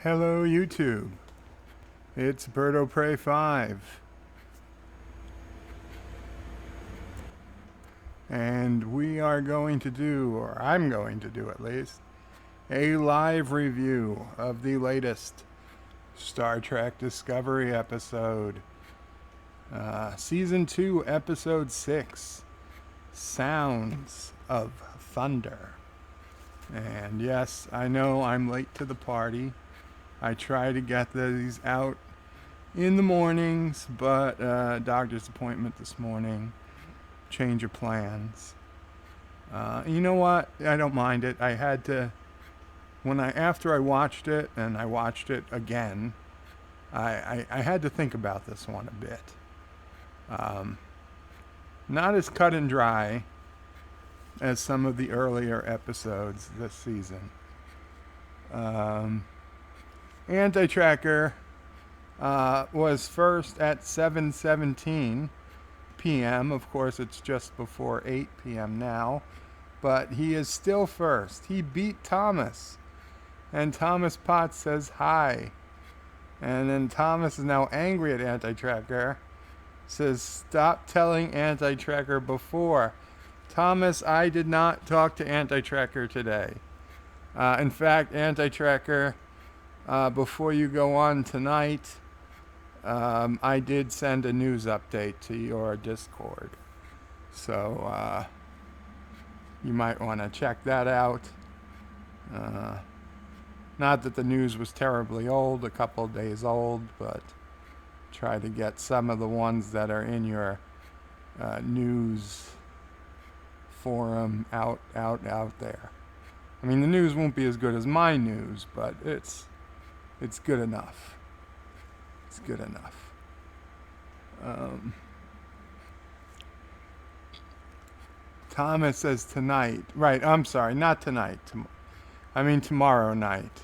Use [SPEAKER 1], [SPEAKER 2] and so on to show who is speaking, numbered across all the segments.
[SPEAKER 1] Hello YouTube, it's Birdo Prey 5, and we are going to do, or I'm going to do at least, a live review of the latest Star Trek Discovery episode, Season 2, Episode 6, Sounds of Thunder. And yes, I know I'm late to the party. I try to get these out in the mornings, but doctor's appointment this morning, change of plans. You know what? I don't mind it. I had to, after I watched it, and I watched it again, I had to think about this one a bit. Not as cut and dry as some of the earlier episodes this season. Anti-Tracker was first at 7:17 p.m. Of course, it's just before 8 p.m. now, but he is still first. He beat Thomas, and Thomas Potts says hi. And then Thomas is now angry at Anti-Tracker, says, "Stop telling Anti-Tracker before." Thomas, I did not talk to Anti-Tracker today. In fact, Anti-Tracker, before you go on tonight, I did send a news update to your Discord. So you might want to check that out. Not that the news was terribly old, a couple of days old, but try to get some of the ones that are in your news forum out there. I mean, the news won't be as good as my news, but it's good enough. It's good enough. Thomas says tonight. Right, I'm sorry, not tonight. I mean tomorrow night.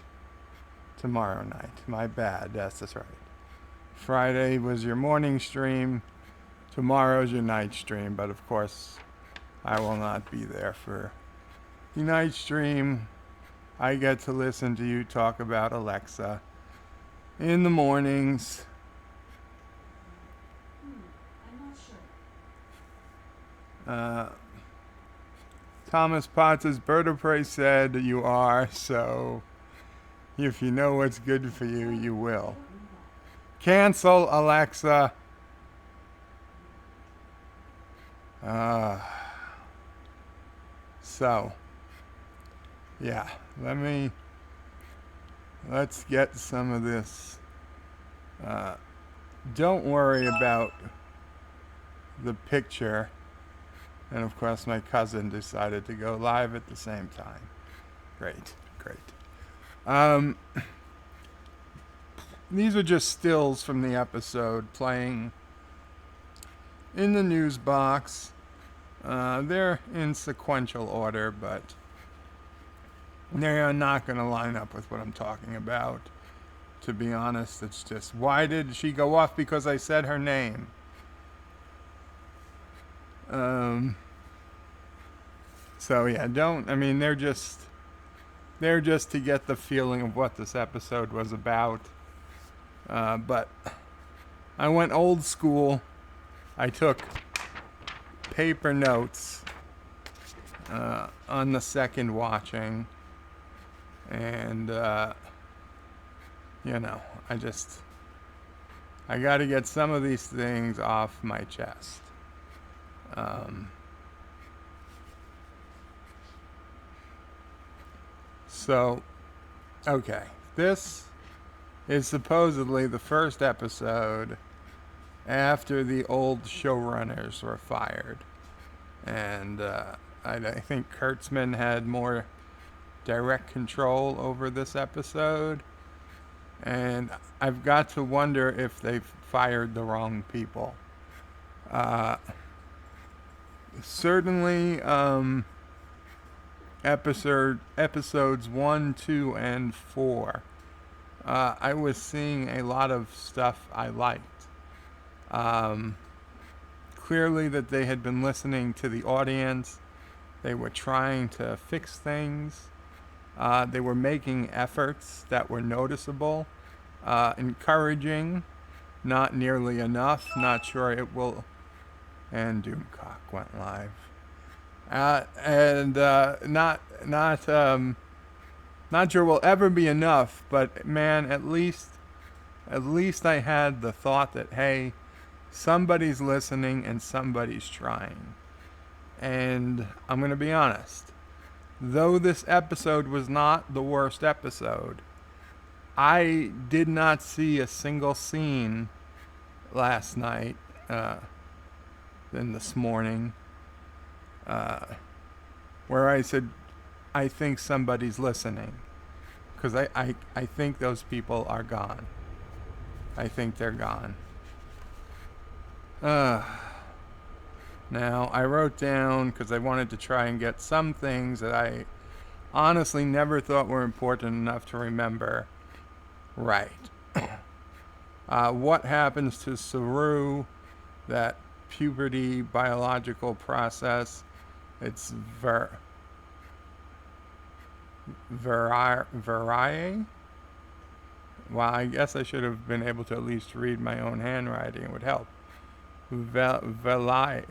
[SPEAKER 1] Tomorrow night. My bad. That's right. Friday was your morning stream. Tomorrow's your night stream. But of course, I will not be there for the night stream. I get to listen to you talk about Alexa in the mornings.
[SPEAKER 2] I'm not sure.
[SPEAKER 1] Thomas Potts, as Birdo Prey said, you are, so if you know what's good for you, you will. Cancel, Alexa. So, yeah, let's get some of this. Don't worry about the picture. And of course, my cousin decided to go live at the same time. Great. These are just stills from the episode playing in the news box. They're in sequential order, but they are not going to line up with what I'm talking about. To be honest, it's just, why did she go off because I said her name? So yeah, they're just to get the feeling of what this episode was about. But I went old school. I took paper notes on the second watching, and I got to get some of these things off my chest. So, okay, this is supposedly the first episode after the old showrunners were fired. And I think Kurtzman had more direct control over this episode. And I've got to wonder if they've fired the wrong people. Certainly, episodes 1, 2, and 4, I was seeing a lot of stuff I liked. Clearly that they had been listening to the audience. They were trying to fix things. They were making efforts that were noticeable, encouraging, not nearly enough. Not sure it will. And Doomcock went live. And not sure will ever be enough. But man, at least I had the thought that, hey, somebody's listening and somebody's trying. And I'm going to be honest. Though this episode was not the worst episode, I did not see a single scene last night, and this morning, where I said, I think somebody's listening. Because I think those people are gone. I think they're gone. Now, I wrote down, because I wanted to try and get some things that I honestly never thought were important enough to remember. Right. What happens to Saru, that puberty biological process? It's Verae? Well, I guess I should have been able to at least read my own handwriting. It would help. Valhalla.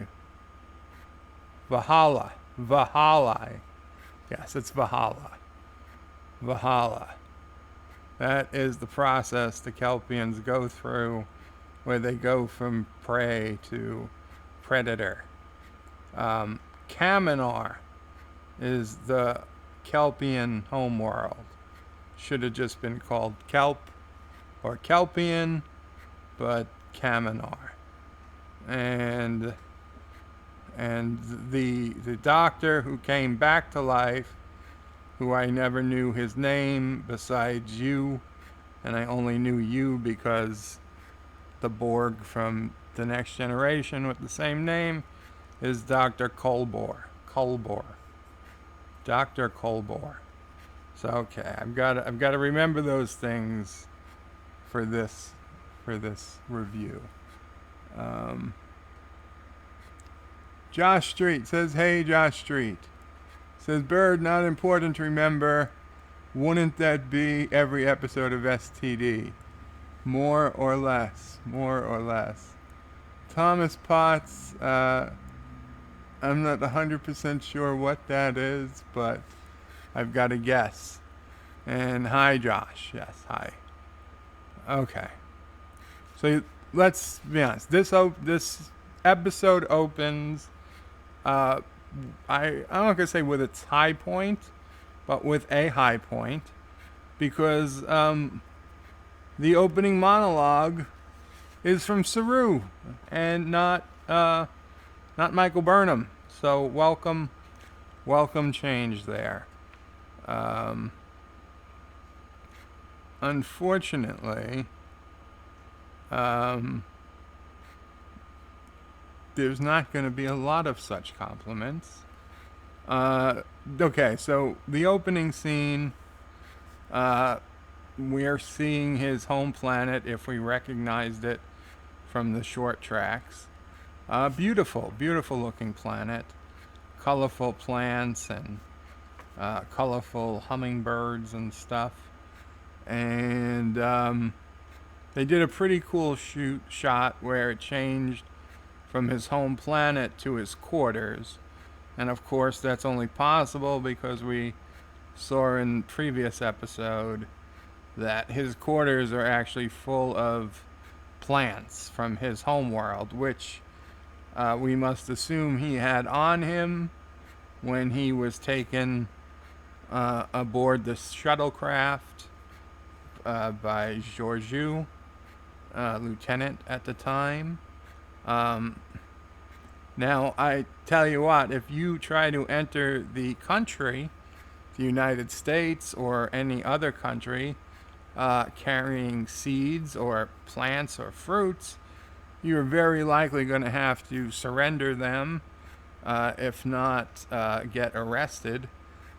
[SPEAKER 1] Yes, it's Valhalla. Valhalla. That is the process the Kelpians go through, where they go from prey to predator. Kaminar is the Kelpian homeworld. Should have just been called Kelp or Kelpian, but Kaminar. And the doctor who came back to life, who I never knew his name besides you, and I only knew you because the Borg from The Next Generation with the same name is Dr. Kolbor. Dr. Kolbor. So okay, I've got to remember those things for this review. Josh Street says, hey, Josh Street. Says, Bird, not important to remember. Wouldn't that be every episode of STD? More or less. Thomas Potts, I'm not 100% sure what that is, but I've got a guess. And hi, Josh. Yes, hi. Okay. So let's be honest. This episode opens, I'm not going to say with its high point, but with a high point, because the opening monologue is from Saru and not Michael Burnham. So welcome change there. Unfortunately, there's not going to be a lot of such compliments. Okay, so the opening scene, we're seeing his home planet, if we recognized it from the short tracks. Beautiful looking planet. Colorful plants and colorful hummingbirds and stuff. And they did a pretty cool shot where it changed from his home planet to his quarters. And of course that's only possible because we saw in previous episode that his quarters are actually full of plants from his homeworld, which we must assume he had on him when he was taken aboard the shuttlecraft by Georgiou, lieutenant at the time. Now, I tell you what, if you try to enter the country, the United States or any other country, carrying seeds or plants or fruits, you're very likely going to have to surrender them, if not get arrested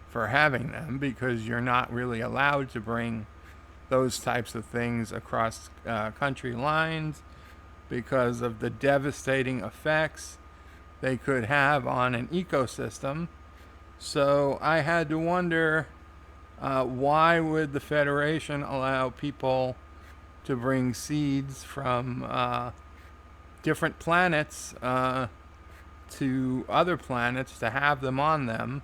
[SPEAKER 1] for having them, because you're not really allowed to bring those types of things across country lines because of the devastating effects they could have on an ecosystem. So I had to wonder, Why would the Federation allow people to bring seeds from different planets to other planets to have them on them?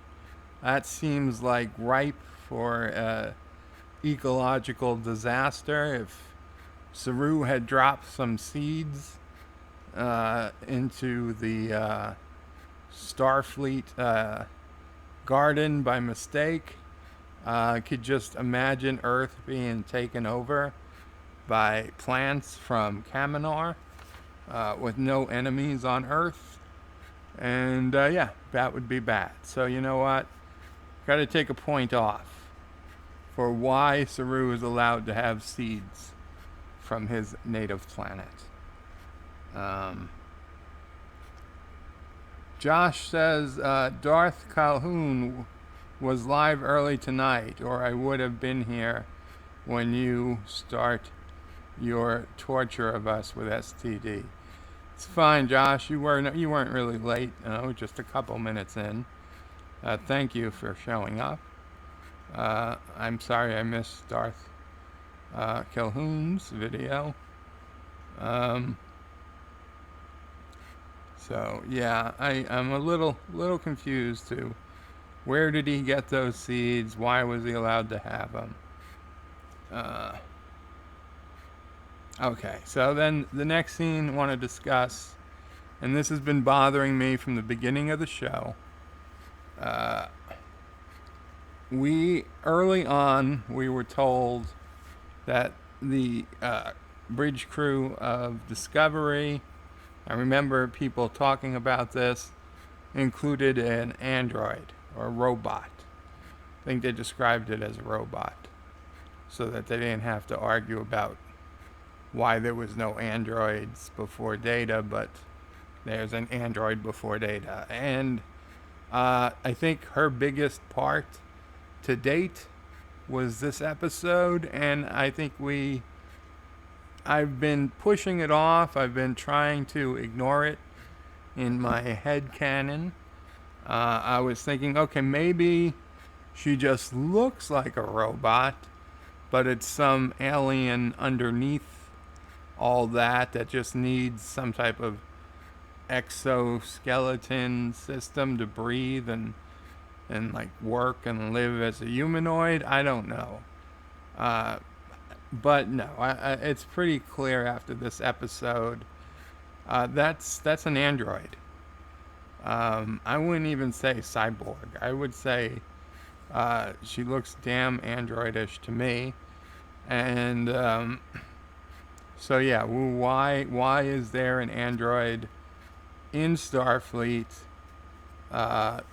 [SPEAKER 1] That seems like ripe for ecological disaster. If Saru had dropped some seeds into the Starfleet garden by mistake, I could just imagine Earth being taken over by plants from Kaminar with no enemies on Earth. And yeah, that would be bad. So you know what? Got to take a point off for why Saru is allowed to have seeds from his native planet. Josh says Darth Calhoun was live early tonight, or I would have been here when you start your torture of us with STD. It's fine, Josh. You weren't really late. Just a couple minutes in. Thank you for showing up. I'm sorry I missed Darth Calhoun's video. So yeah, I'm a little confused too. Where did he get those seeds? Why was he allowed to have them? Okay, so then the next scene I want to discuss, and this has been bothering me from the beginning of the show. Early on, we were told that the bridge crew of Discovery, I remember people talking about this, included an android or a robot. I think they described it as a robot so that they didn't have to argue about why there was no androids before Data, but there's an android before Data. And I think her biggest part to date was this episode, and I think I've been pushing it off. I've been trying to ignore it in my head canon. I was thinking, okay, maybe she just looks like a robot, but it's some alien underneath all that just needs some type of exoskeleton system to breathe and like work and live as a humanoid. I don't know. But no, it's pretty clear after this episode. That's an android. I wouldn't even say cyborg. I would say she looks damn androidish to me. And so yeah, why is there an android in Starfleet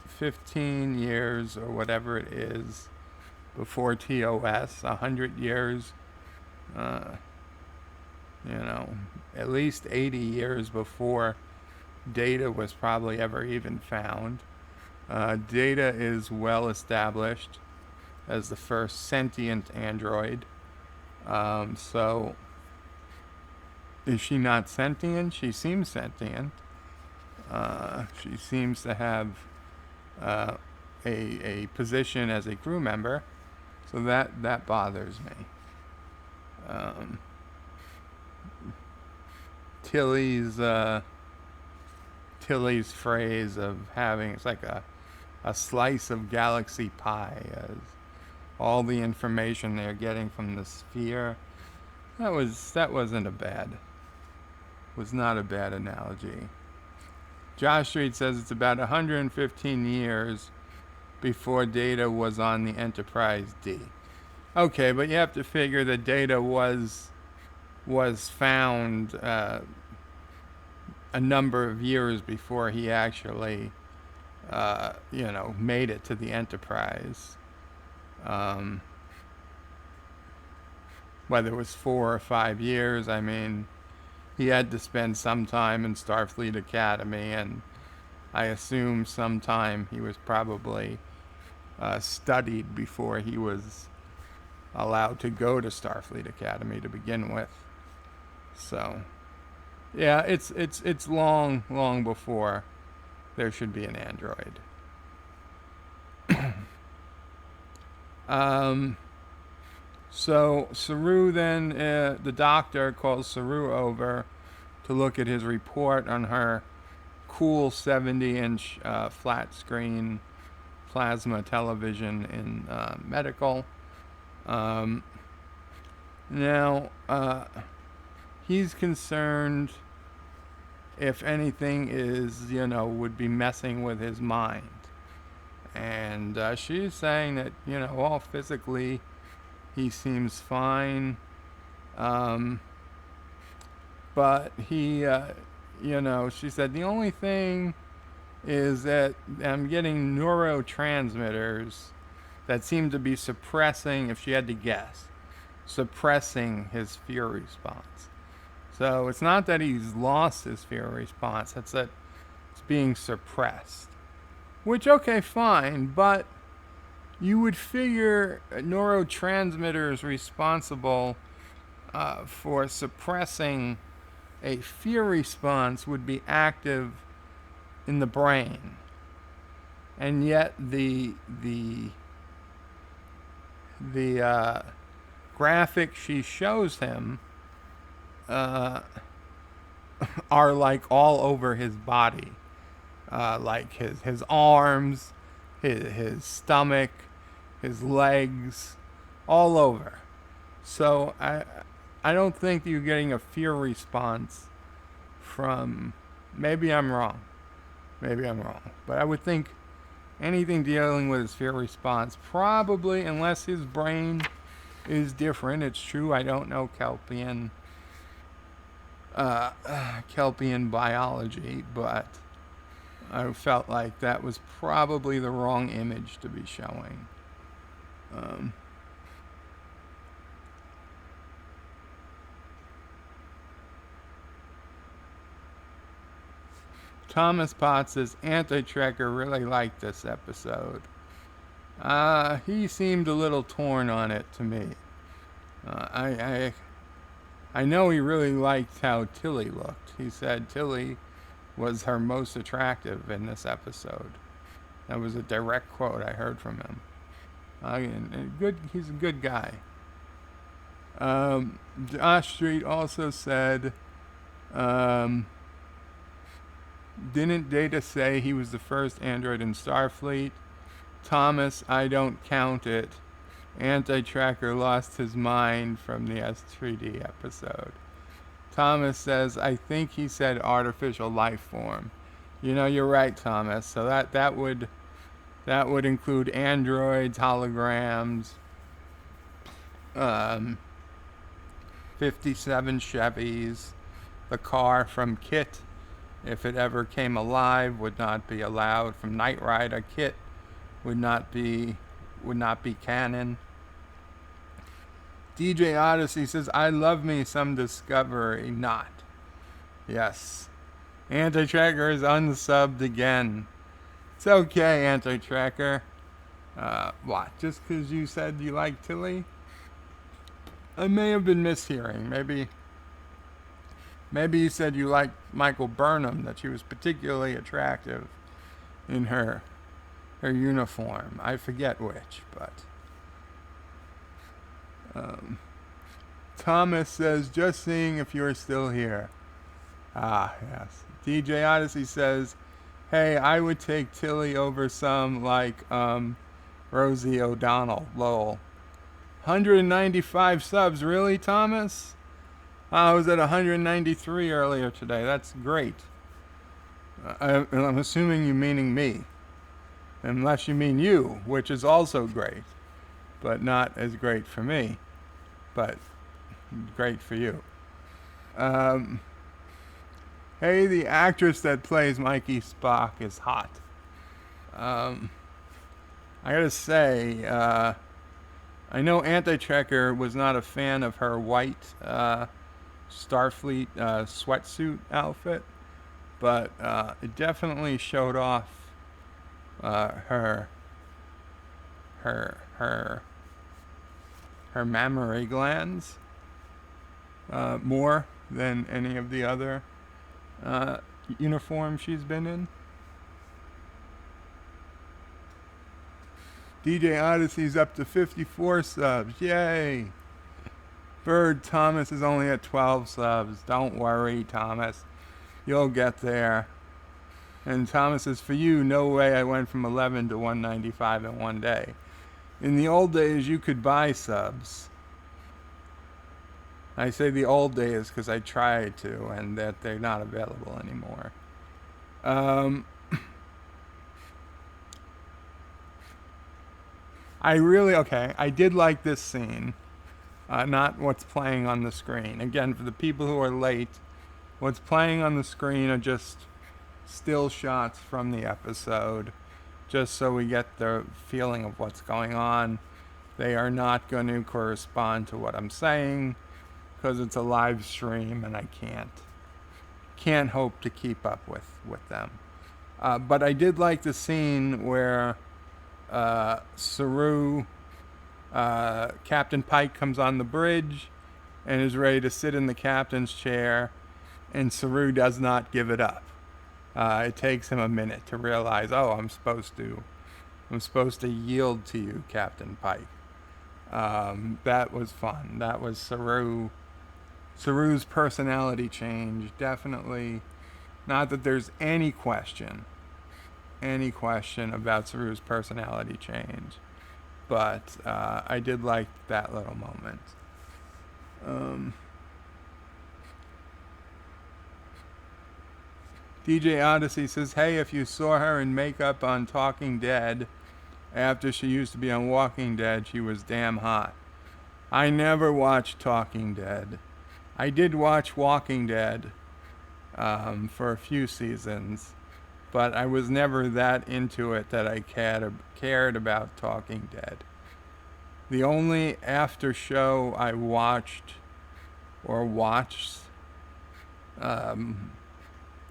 [SPEAKER 1] 15 years or whatever it is before TOS, 100 years, at least 80 years before Data was probably ever even found. Data is well established as the first sentient android. So is she not sentient? She seems sentient. She seems to have a position as a crew member, so that bothers me. Tilly's phrase of having, it's like a slice of galaxy pie, as all the information they're getting from the sphere. That was not a bad analogy. Josh Street says it's about 115 years before Data was on the Enterprise D. Okay, but you have to figure that Data was found a number of years before he actually, made it to the Enterprise. Whether it was 4 or 5 years, I mean, he had to spend some time in Starfleet Academy, and I assume some time he was probably studied before he was allowed to go to Starfleet Academy to begin with. So, yeah, it's long before there should be an android. Um, so Saru then, the doctor calls Saru over to look at his report on her cool 70-inch flat screen plasma television in medical. Um, now, he's concerned if anything is, would be messing with his mind. And she's saying that, all physically he seems fine. Um, but she said the only thing is that I'm getting neurotransmitters that seem to be suppressing, if she had to guess, suppressing his fear response. So it's not that he's lost his fear response, it's that it's being suppressed. Which, okay, fine, but you would figure neurotransmitters responsible for suppressing a fear response would be active in the brain. And yet the graphic she shows him are like all over his body, like his arms, his stomach, his legs, all over. So I don't think you're getting a fear response from. Maybe I'm wrong. But I would think anything dealing with his fear response, probably, unless his brain is different. It's true, I don't know Kelpian biology, but I felt like that was probably the wrong image to be showing. Thomas Potts says Anti-Tracker really liked this episode. He seemed a little torn on it to me. I know he really liked how Tilly looked. He said Tilly was her most attractive in this episode. That was a direct quote I heard from him. He's a good guy. Josh Street also said, didn't Data say he was the first android in Starfleet? Thomas, I don't count it. Anti-Tracker lost his mind from the S3D episode. Thomas says, I think he said artificial life form. You're right, Thomas. So that would include androids, holograms, 57 Chevys, the car from Kit, if it ever came alive, would not be allowed. From Knight Rider, Kit would not be canon. DJ Odyssey says, I love me some Discovery. Not. Yes. Anti-Tracker is unsubbed again. It's okay, Anti-Tracker. What? Just because you said you like Tilly? I may have been mishearing. Maybe you said you liked Michael Burnham, that she was particularly attractive in her uniform. I forget which, but Thomas says, just seeing if you're still here. Ah, yes. DJ Odyssey says, hey, I would take Tilly over some like Rosie O'Donnell. Lol. 195 subs, really, Thomas? I was at 193 earlier today. That's great. I'm assuming you meaning me. Unless you mean you, which is also great. But not as great for me. But great for you. Hey, the actress that plays Mikey Spock is hot. I gotta say, I know Anti-Tracker was not a fan of her white Starfleet sweatsuit outfit, but it definitely showed off her mammary glands more than any of the other uniforms she's been in. DJ Odyssey's up to 54 subs. Yay! Bird Thomas is only at 12 subs. Don't worry, Thomas. You'll get there. And Thomas says, for you, no way I went from 11 to 195 in one day. In the old days, you could buy subs. I say the old days because I tried to, and that they're not available anymore. I did like this scene. Not what's playing on the screen. Again, for the people who are late, what's playing on the screen are just still shots from the episode, just so we get the feeling of what's going on. They are not going to correspond to what I'm saying because it's a live stream and I can't hope to keep up with them. But I did like the scene where Saru, Captain Pike comes on the bridge and is ready to sit in the captain's chair, and Saru does not give it up. It takes him a minute to realize, oh, I'm supposed to yield to you, Captain Pike. That was fun. That was Saru's personality change. Definitely, not that there's any question about Saru's personality change, but I did like that little moment. DJ Odyssey says, hey, if you saw her in makeup on Talking Dead after she used to be on Walking Dead, she was damn hot. I never watched Talking Dead. I did watch Walking Dead for a few seasons, but I was never that into it that I cared about Talking Dead. The only after show I watched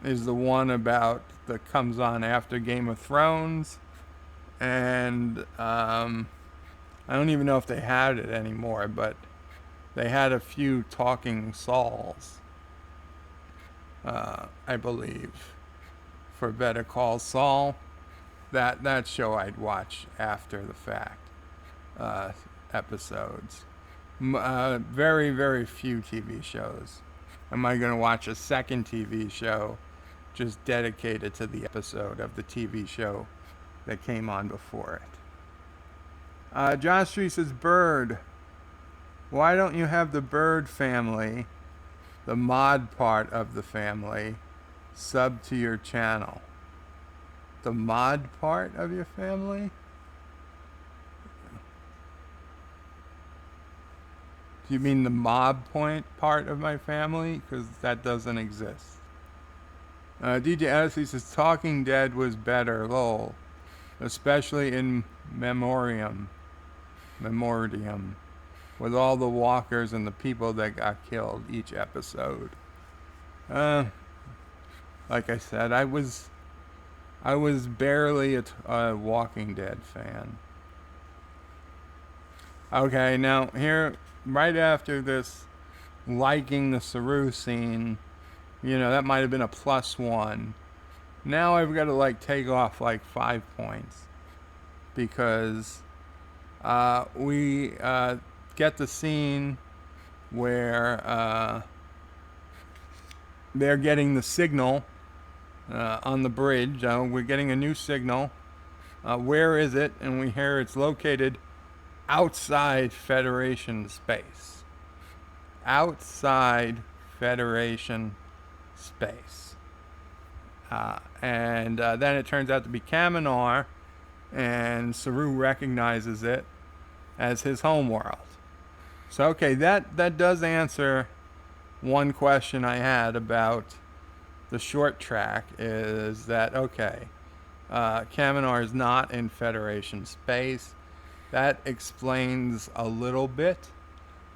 [SPEAKER 1] is the one that comes on after Game of Thrones, and I don't even know if they had it anymore, but they had a few Talking Sauls, I believe, for Better Call Saul. That show I'd watch after the fact episodes. Very, very few TV shows. Am I going to watch a second TV show just dedicated to the episode of the TV show that came on before it? John Street says, Bird, why don't you have the Bird family, the mod part of the family, sub to your channel? The mod part of your family? Do you mean the mob point part of my family? Because that doesn't exist. DJ Odyssey says, Talking Dead was better, lol. Especially in Memoriam, with all the walkers and the people that got killed each episode. Like I said, I was barely a Walking Dead fan. Okay, now here, right after this, liking the Saru scene, that might have been a +1. Now I've got to take off 5 points, because we get the scene where they're getting the signal on the bridge. We're getting a new signal. Where is it? And we hear it's located outside Federation space. Outside Federation space. And then it turns out to be Kaminar, and Saru recognizes it as his homeworld. So, okay, that does answer one question I had about the short track, is that, okay, Kaminar is not in Federation space. That explains a little bit,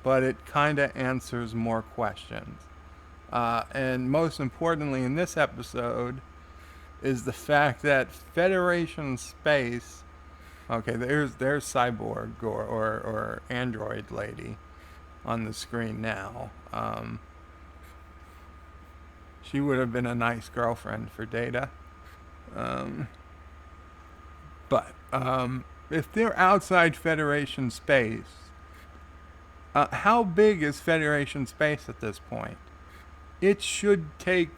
[SPEAKER 1] but it kind of answers more questions. And most importantly in this episode is the fact that Federation space, okay, there's Cyborg or Android lady on the screen now. She would have been a nice girlfriend for Data. But if they're outside Federation space, how big is Federation space at this point? It should take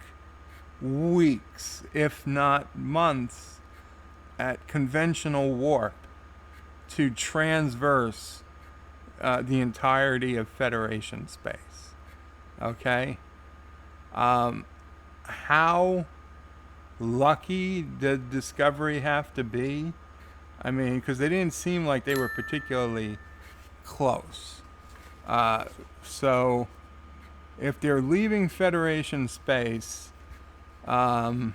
[SPEAKER 1] weeks, if not months, at conventional warp to transverse the entirety of Federation space. Okay? How lucky did Discovery have to be? I mean, because they didn't seem like they were particularly close. So, if they're leaving Federation space, and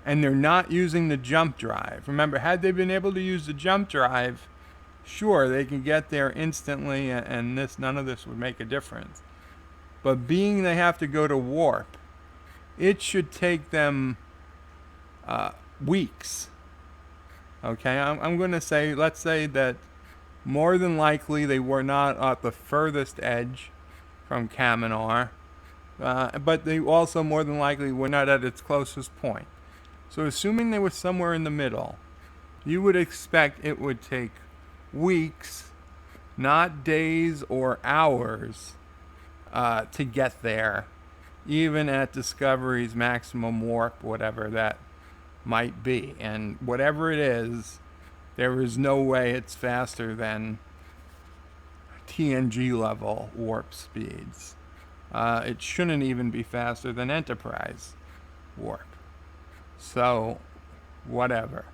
[SPEAKER 1] they're not using the jump drive. Remember, had they been able to use the jump drive, sure, they can get there instantly, and none of this would make a difference. But being they have to go to warp, it should take them weeks. Okay, I'm going to say, let's say that more than likely they were not at the furthest edge from Kaminar, but they also more than likely were not at its closest point. So assuming they were somewhere in the middle, you would expect it would take weeks, not days or hours, to get there, even at Discovery's maximum warp, whatever that might be. And whatever it is, there is no way it's faster than TNG level warp speeds. It shouldn't even be faster than Enterprise warp. So, whatever.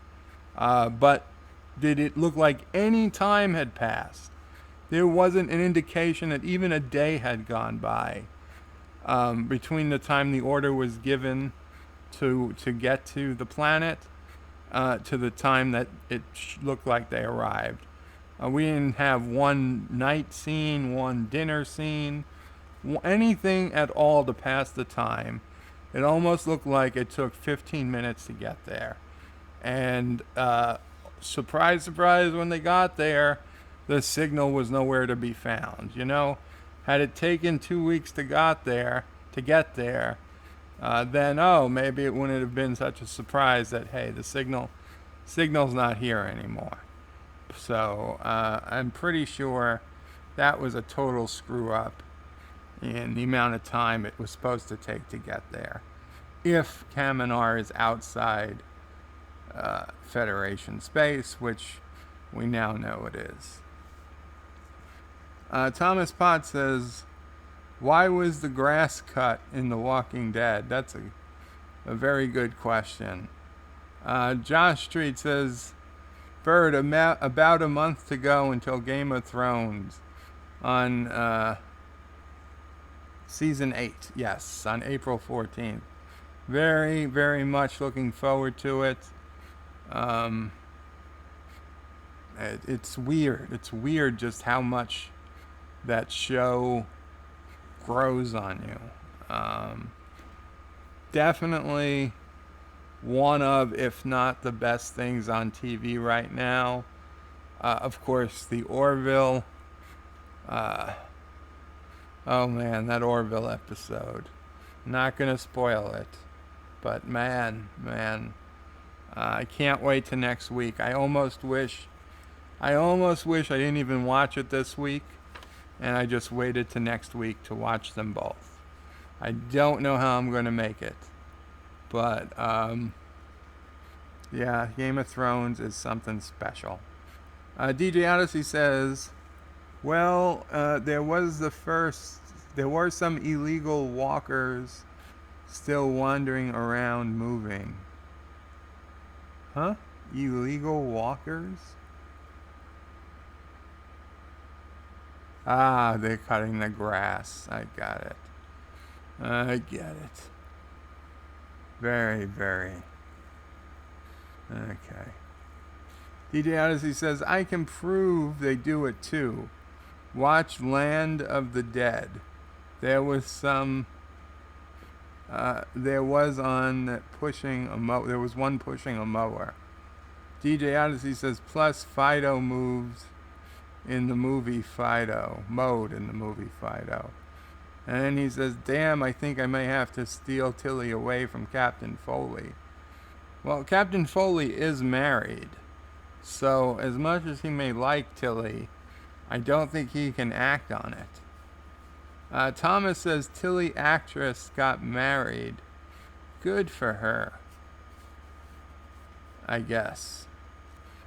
[SPEAKER 1] But did it look like any time had passed? There wasn't an indication that even a day had gone by between the time the order was given to get to the planet to the time that it looked like they arrived. We didn't have one night scene, one dinner scene, anything at all to pass the time. It almost looked like it took 15 minutes to get there. And surprise, surprise, when they got there, the signal was nowhere to be found. You know, had it taken 2 weeks to get there, then maybe it wouldn't have been such a surprise that, hey, the signal's not here anymore. So I'm pretty sure that was a total screw up in the amount of time it was supposed to take to get there, if Kaminar is outside Federation space, which we now know it is. Thomas Potts says, why was the grass cut in The Walking Dead? That's a very good question. Josh Street says, Bird, about a month to go until Game of Thrones on Season 8. Yes, on April 14th. Very, very much looking forward to it. It's weird. It's weird just how much that show grows on you. Definitely one of, if not the best things on TV right now. Of course, the Orville. Oh man, that Orville episode. Not gonna spoil it, but man, I can't wait to next week. I almost wish I didn't even watch it this week, and I just waited to next week to watch them both. I don't know how I'm gonna make it, but yeah, Game of Thrones is something special. DJ Odyssey says, well, there were some illegal walkers still wandering around moving. Huh? Illegal walkers? Ah, they're cutting the grass. I got it. I get it. Very, very. Okay. DJ Odyssey says, I can prove they do it too. Watch Land of the Dead. There was one pushing a mower. DJ Odyssey says, plus Fido moves in the movie Fido. And then he says, damn, I think I may have to steal Tilly away from Captain Foley. Well, Captain Foley is married. So, as much as he may like Tilly, I don't think he can act on it. Thomas says Tilly actress got married. Good for her, I guess.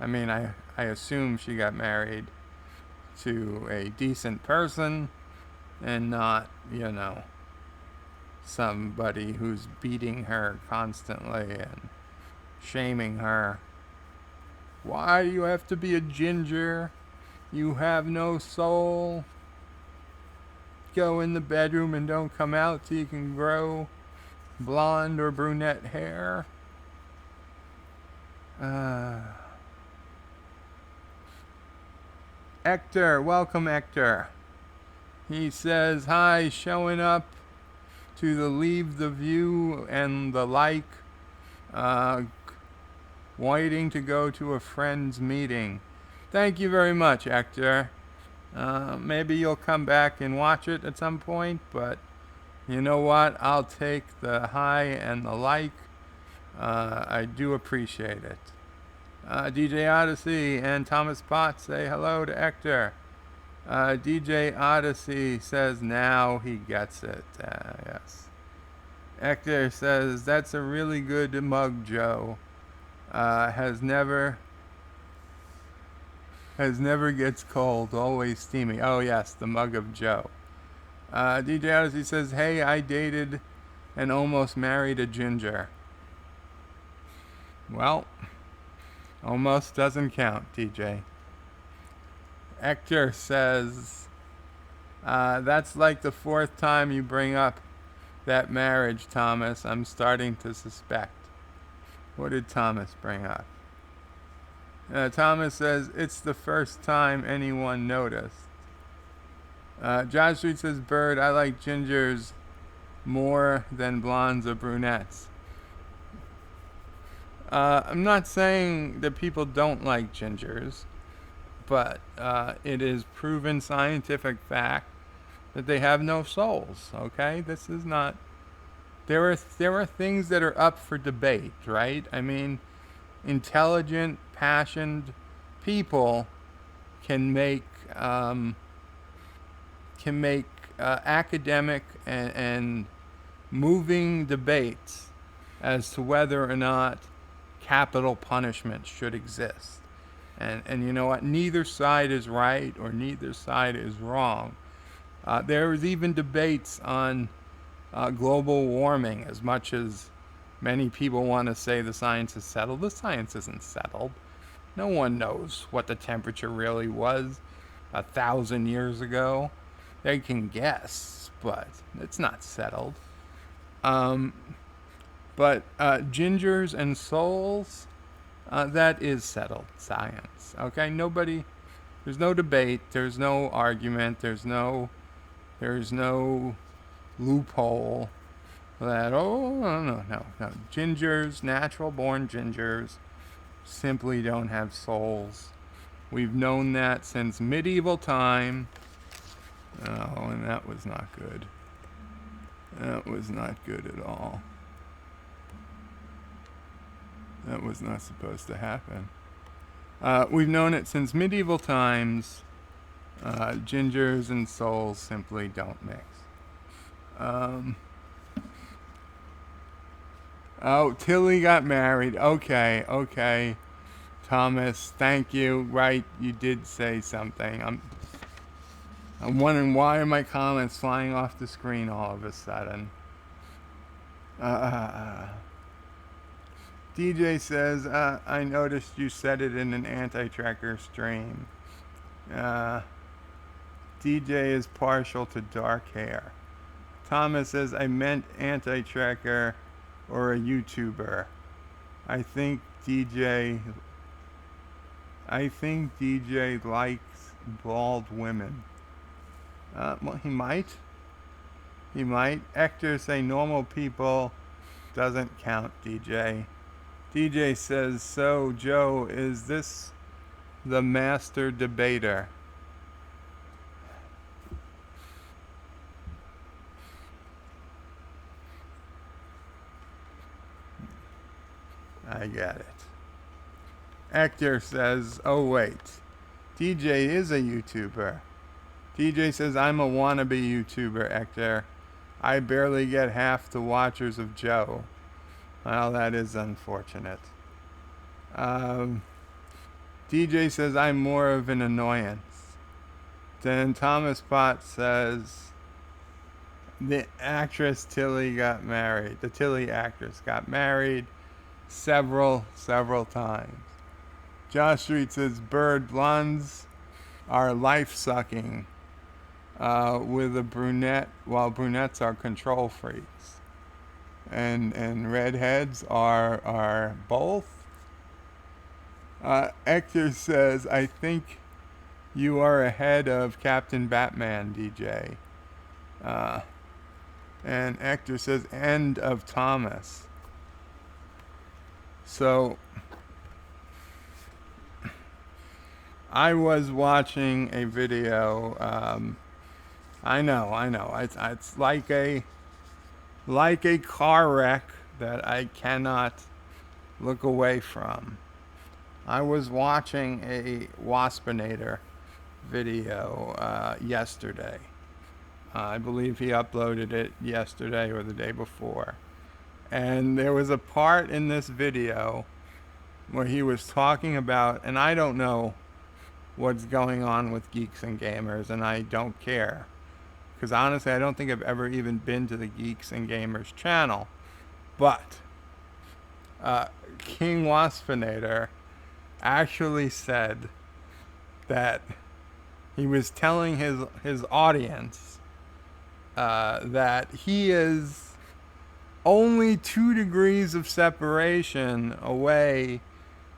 [SPEAKER 1] I mean, I assume she got married to a decent person and not, somebody who's beating her constantly and shaming her. Why do you have to be a ginger? You have no soul. Go in the bedroom and don't come out till you can grow blonde or brunette hair. Hector, welcome Hector. He says, hi, showing up to the leave the view and the like, waiting to go to a friend's meeting. Thank you very much, Hector. Maybe you'll come back and watch it at some point, but you know what? I'll take the hi and the like. I do appreciate it. DJ Odyssey and Thomas Potts say hello to Hector. DJ Odyssey says now he gets it. Yes. Hector says that's a really good mug, Joe. Has never gets cold, always steamy. Oh yes, the mug of Joe. DJ Odyssey says, hey, I dated and almost married a ginger. Well, almost doesn't count, DJ. Hector says, that's like the fourth time you bring up that marriage, Thomas. I'm starting to suspect. What did Thomas bring up? Thomas says, it's the first time anyone noticed. Josh Street says, Bird, I like gingers more than blondes or brunettes. I'm not saying that people don't like gingers, but it is proven scientific fact that they have no souls, okay? This is not... There are things that are up for debate, right? I mean, intelligent, passionate people can make academic and moving debates as to whether or not capital punishment should exist. And you know what? Neither side is right or neither side is wrong. There is even debates on global warming, as much as many people want to say the science is settled. The science isn't settled. No one knows what the temperature really was 1,000 years ago. They can guess, but it's not settled. But gingers and souls, that is settled science. Okay, there's no debate, there's no argument, there's no loophole that, no. Gingers, natural born gingers, simply don't have souls. We've known that since medieval time. Oh, and that was not good. That was not good at all. That was not supposed to happen. We've known it since medieval times. Gingers and souls simply don't mix. Oh, Tilly got married. Okay. Thomas, thank you. Right, you did say something. I'm wondering, why are my comments flying off the screen all of a sudden? DJ says, I noticed you said it in an anti-tracker stream. DJ is partial to dark hair. Thomas says, I meant anti-tracker or a YouTuber. I think DJ likes bald women. Well, he might. Hector say normal people doesn't count, DJ. DJ says, so Joe, is this the master debater? I get it. Hector says, oh wait, TJ is a YouTuber. TJ says, I'm a wannabe YouTuber, Hector. I barely get half the watchers of Joe. Well, that is unfortunate. DJ says, I'm more of an annoyance. Then Thomas Potts says, the actress Tilly got married. The Tilly actress got married several times. Josh Street says, bird blondes are life-sucking with a brunette, while brunettes are control freaks. And redheads are both. Hector says, I think you are ahead of Captain Batman, DJ. And Hector says, end of Thomas. So, I was watching a video. I know. It's like a car wreck that I cannot look away from. I was watching a Waspinator video yesterday. I believe he uploaded it yesterday or the day before. And there was a part in this video where he was talking about, and I don't know what's going on with Geeks and Gamers, and I don't care. Because honestly, I don't think I've ever even been to the Geeks and Gamers channel. But King Waspinator actually said that he was telling his audience that he is only 2 degrees of separation away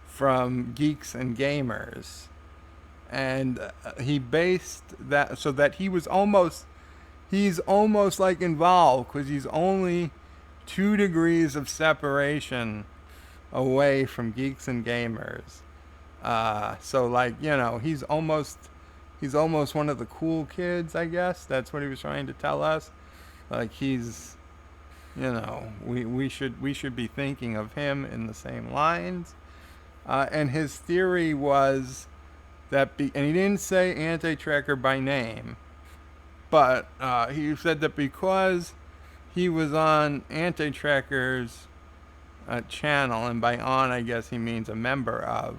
[SPEAKER 1] from Geeks and Gamers. And he based that so that he's almost like involved, because he's only 2 degrees of separation away from Geeks and Gamers. So like, he's almost one of the cool kids, I guess. That's what he was trying to tell us. Like he's, we should be thinking of him in the same lines. And his theory was that, and he didn't say Anti-Tracker by name, but he said that because he was on Anti-Tracker's channel, and by on I guess he means a member of,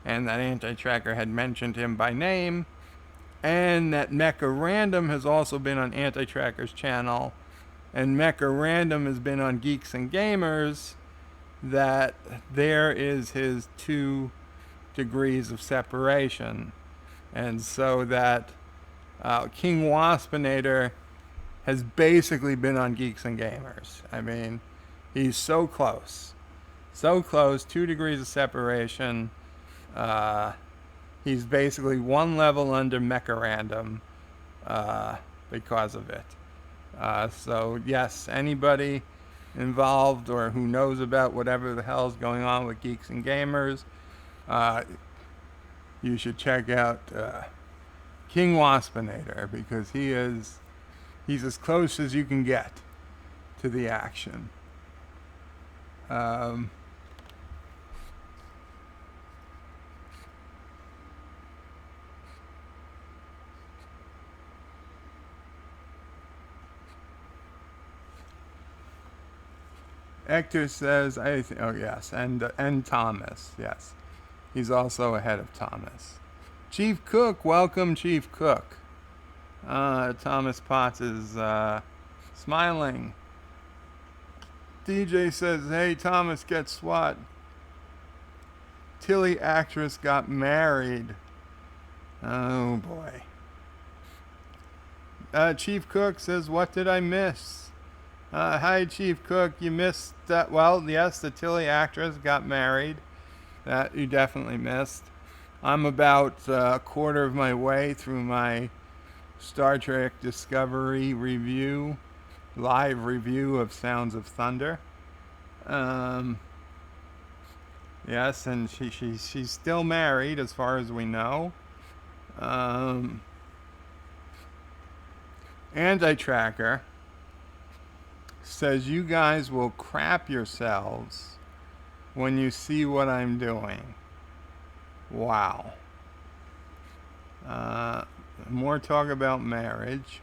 [SPEAKER 1] and that Anti-Tracker had mentioned him by name, and that Mecha Random has also been on Anti-Tracker's channel, and Mecha Random has been on Geeks and Gamers, that there is his 2 degrees of separation. And so that King Waspinator has basically been on Geeks and Gamers. I mean, he's so close, 2 degrees of separation. He's basically 1 level under Mecha Random because of it. So yes, anybody involved or who knows about whatever the hell's going on with Geeks and Gamers, you should check out King Waspinator, because he's as close as you can get to the action. Hector says, oh yes, and Thomas, yes. He's also ahead of Thomas. Chief Cook, welcome Chief Cook. Thomas Potts is smiling. DJ says, hey Thomas, guess what? Tilly actress got married. Oh boy. Chief Cook says, what did I miss? Hi, Chief Cook. You missed that. Well, yes, the Tilly actress got married. That you definitely missed. I'm about a quarter of my way through my Star Trek Discovery review, live review of Sounds of Thunder. Yes, and she's still married as far as we know. Anti-Tracker says, you guys will crap yourselves when you see what I'm doing. Wow. More talk about marriage.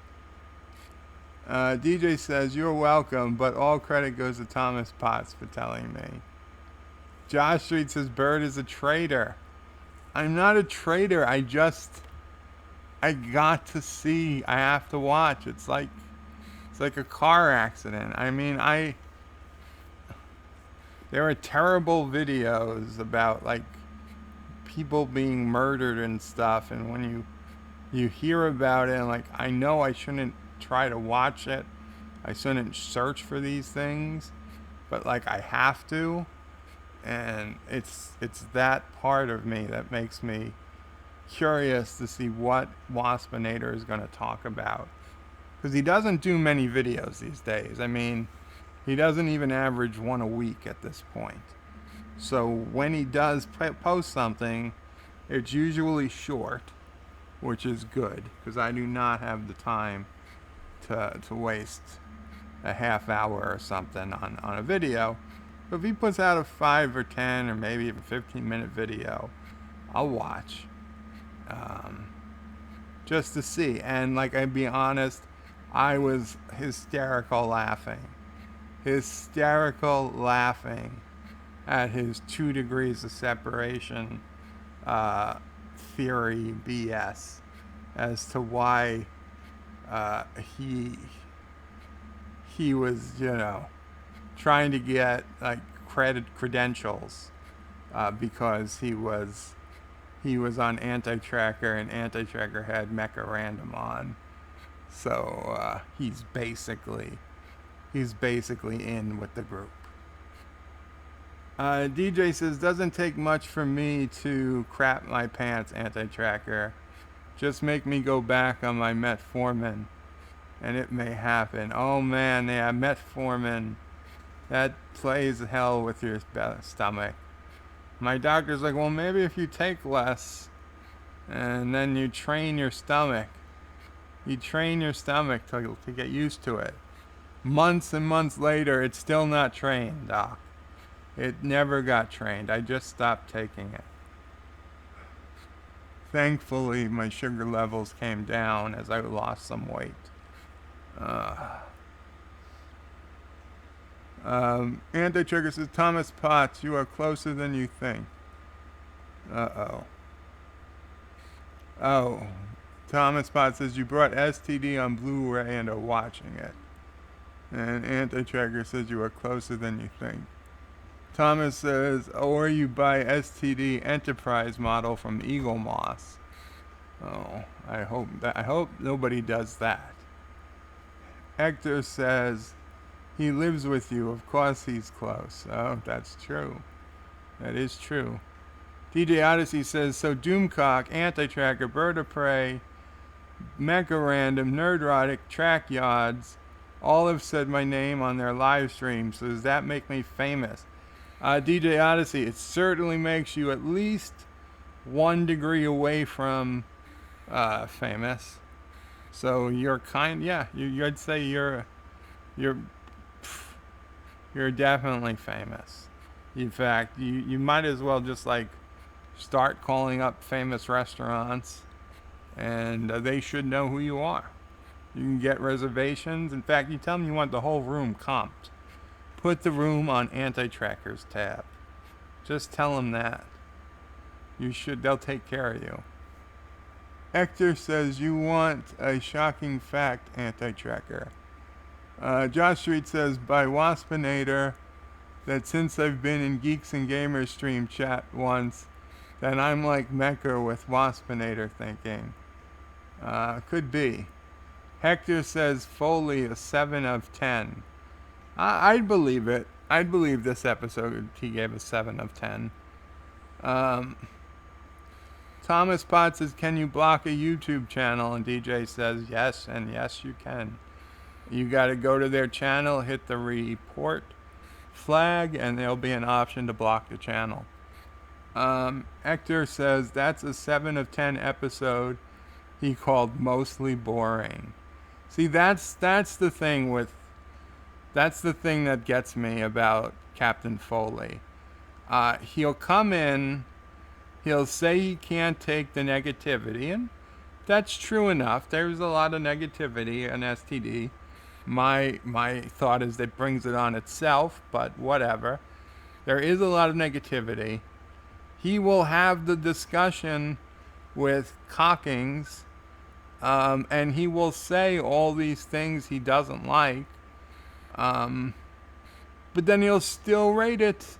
[SPEAKER 1] DJ says, you're welcome, but all credit goes to Thomas Potts for telling me. Josh Street says, Bird is a traitor. I'm not a traitor. I got to see. I have to watch. It's like a car accident. I mean, there are terrible videos about like people being murdered and stuff, and when you hear about it, and like, I know I shouldn't try to watch it. I shouldn't search for these things, but like I have to, and it's that part of me that makes me curious to see what Waspinator is going to talk about, because he doesn't do many videos these days. I mean, he doesn't even average one a week at this point. So when he does post something, it's usually short, which is good, because I do not have the time to waste a half hour or something on a video. But if he puts out a 5 or 10 or maybe even 15-minute video, I'll watch, just to see. And like, I'd be honest, I was hysterical laughing at his 2 degrees of separation theory BS as to why he was, trying to get like credentials because he was on Anti-Tracker, and Anti-Tracker had Mecha Random on, so he's basically in with the group. DJ says, doesn't take much for me to crap my pants, Anti-Tracker. Just make me go back on my metformin, and it may happen. Oh man, yeah, metformin. That plays hell with your stomach. My doctor's like, well, maybe if you take less, and then you train your stomach. You train your stomach to get used to it. Months and months later, it's still not trained, Doc. It never got trained. I just stopped taking it. Thankfully, my sugar levels came down as I lost some weight. Anti-Trigger says, Thomas Potts, you are closer than you think. Oh, Thomas Potts says, you brought STD on Blu-ray and are watching it. And Anti-Tracker says, you are closer than you think. Thomas says, or you buy STD Enterprise model from Eagle Moss. Oh, I hope nobody does that. Hector says, he lives with you. Of course he's close. Oh, that's true. That is true. DJ Odyssey says, so Doomcock, Anti-Tracker, Bird of Prey, Mecha Random, Nerdrotic, Track Yards, all have said my name on their live stream. So does that make me famous? DJ Odyssey, it certainly makes you at least 1 degree away from famous. So you're I'd say you're definitely famous. In fact, you might as well just like start calling up famous restaurants, and they should know who you are. You can get reservations. In fact, you tell them you want the whole room comped. Put the room on Anti-Tracker's tab. Just tell them that. They'll take care of you. Hector says, you want a shocking fact, Anti-Tracker. Josh Street says, by Waspinator, that since I've been in Geeks and Gamers stream chat once, that I'm like Mecha with Waspinator thinking. Could be. Hector says, Foley, a 7 of 10. I'd believe it. I'd believe this episode he gave a 7 of 10. Thomas Potts says, can you block a YouTube channel? And DJ says, yes, and yes you can. You got to go to their channel, hit the report flag, and there'll be an option to block the channel. Hector says, that's a 7 of 10 episode he called mostly boring. See, that's the thing that gets me about Captain Foley. He'll come in He'll say he can't take the negativity, and that's true enough. There's a lot of negativity in STD. My thought is that brings it on itself, but whatever. There is a lot of negativity. He will have the discussion with Cockings, and he will say all these things he doesn't like, but then he'll still rate it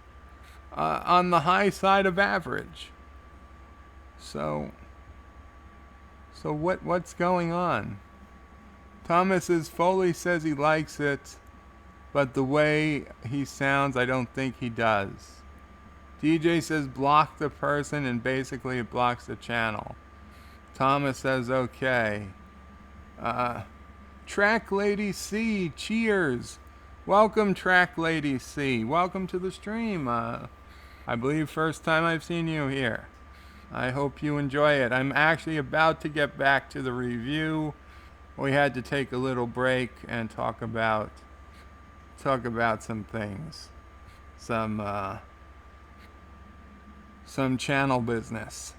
[SPEAKER 1] on the high side of average. So what's going on? Foley says he likes it, but the way he sounds, I don't think he does. DJ says block the person, and basically it blocks the channel. Thomas says okay. Track Lady C, cheers. Welcome, Track Lady C. Welcome to the stream. I believe first time I've seen you here. I hope you enjoy it. I'm actually about to get back to the review. We had to take a little break and talk about some things. Some channel business.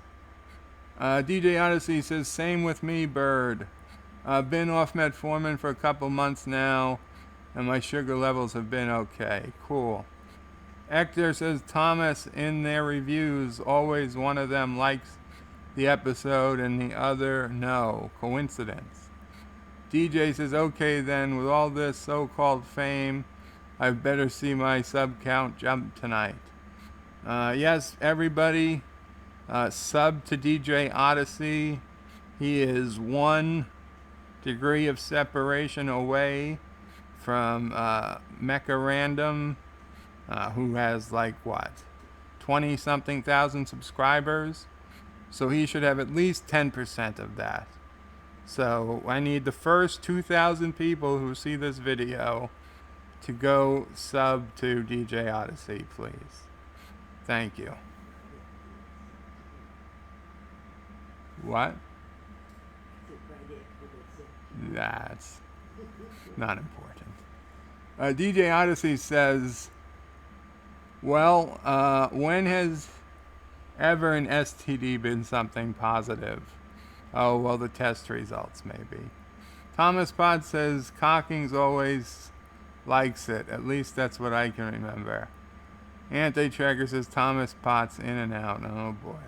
[SPEAKER 1] DJ Odyssey says, same with me, Bird. Been off metformin for a couple months now, and my sugar levels have been okay. Cool. Hector says, Thomas, in their reviews, always one of them likes the episode and the other no. Coincidence. DJ says, okay then, with all this so-called fame, I better see my sub count jump tonight. Yes, everybody, sub to DJ Odyssey. He is 1 degree of separation away from Mecha Random, who has 20-something thousand subscribers. So he should have at least 10% of that. So I need the first 2,000 people who see this video to go sub to DJ Odyssey, please. Thank you. What? That's not important. DJ Odyssey says, well, when has ever an STD been something positive? Oh, well, the test results, maybe. Thomas Pod says, Cockings always likes it. At least that's what I can remember. Anti-Tracker says, Thomas Potts in and out. Oh, boy.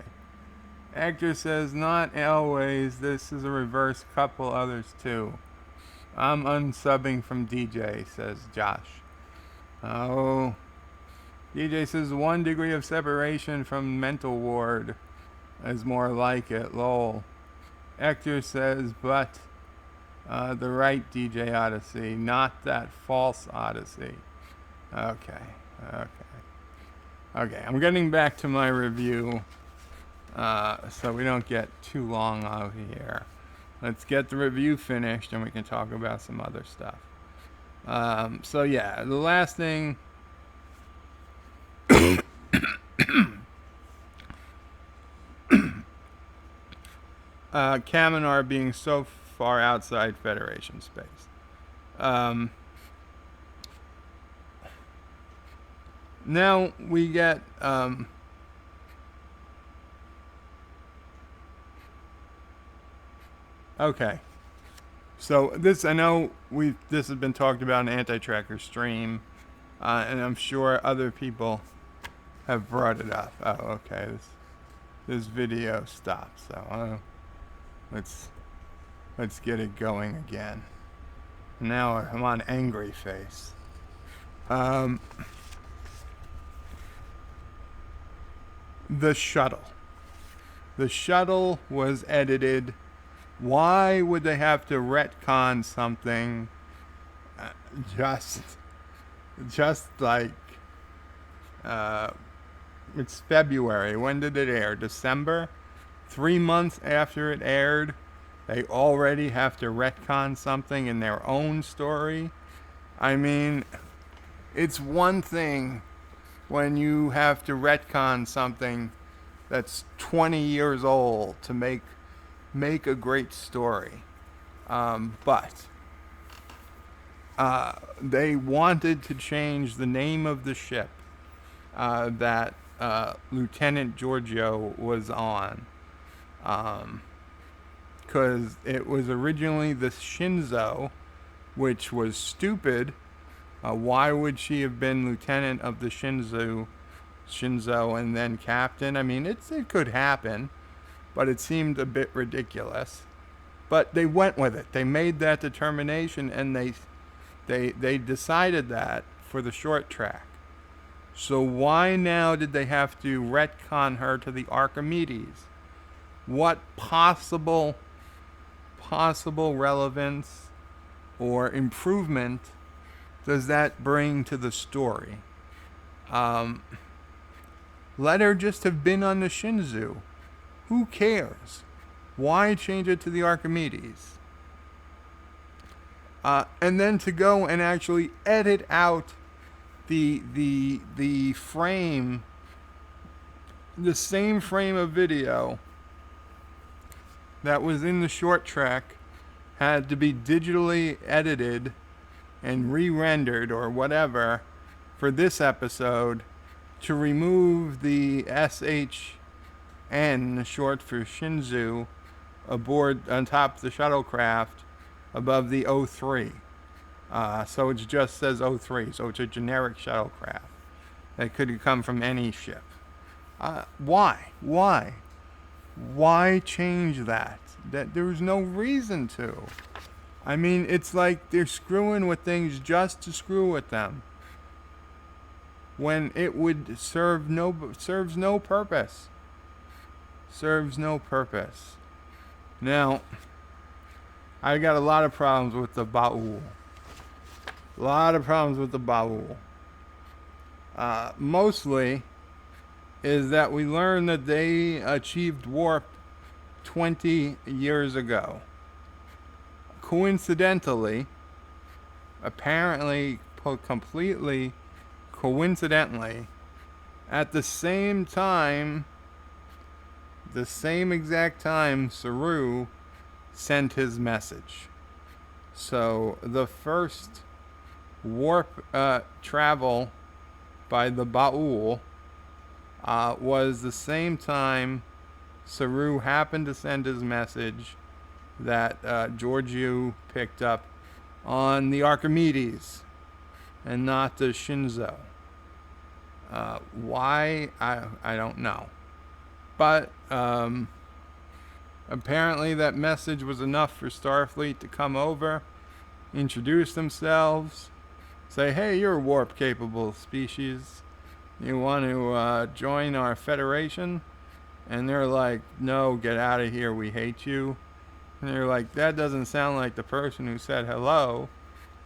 [SPEAKER 1] Hector says, not always. This is a reverse. Couple others, too. I'm unsubbing from DJ, says Josh. Oh. DJ says, 1 degree of separation from mental ward is more like it. Lol. Hector says, but the right DJ Odyssey, not that false Odyssey. Okay. I'm getting back to my review so we don't get too long out here. Let's get the review finished and we can talk about some other stuff. So yeah, the last thing... Kaminar being so far outside Federation space. Now we get okay. So this, I know this has been talked about in Anti-Tracker stream, and I'm sure other people have brought it up. Oh, okay. This video stopped. So let's get it going again. Now I'm on angry face. The shuttle. The shuttle was edited. Why would they have to retcon something? Just like it's February. When did it air? December? 3 months after it aired, they already have to retcon something in their own story. I mean, it's one thing when you have to retcon something that's 20 years old to make a great story. But they wanted to change the name of the ship that Lieutenant Giorgio was on. Because it was originally the Shinzo, which was stupid. Why would she have been lieutenant of the Shinzo, and then captain? I mean, it could happen, but it seemed a bit ridiculous. But they went with it. They made that determination, and they decided that for the short track. So why now did they have to retcon her to the Archimedes? What possible relevance or improvement does that bring to the story? Let her just have been on the Shinzo. Who cares? Why change it to the Archimedes? And then to go and actually edit out the frame, the same frame of video that was in the short track, had to be digitally edited and re-rendered or whatever for this episode to remove the SHN, short for Shinzu, aboard on top of the shuttlecraft above the 03. So it just says 03, so it's a generic shuttlecraft that could come from any ship. Why? Why change that? There was no reason to. I mean, it's like they're screwing with things just to screw with them, when it would serves no purpose. Serves no purpose. Now, I got a lot of problems with the Baul. Mostly is that we learned that they achieved warp 20 years ago. Coincidentally, apparently completely coincidentally, at the same time, the same exact time Saru sent his message. So the first warp travel by the Baul was the same time Saru happened to send his message that Giorgio picked up on the Archimedes and not the Shinzo. Why? I don't know. But apparently that message was enough for Starfleet to come over, introduce themselves, say, hey, you're a warp-capable species. You want to join our Federation? And they're like, no, get out of here, we hate you. And they're like, that doesn't sound like the person who said hello.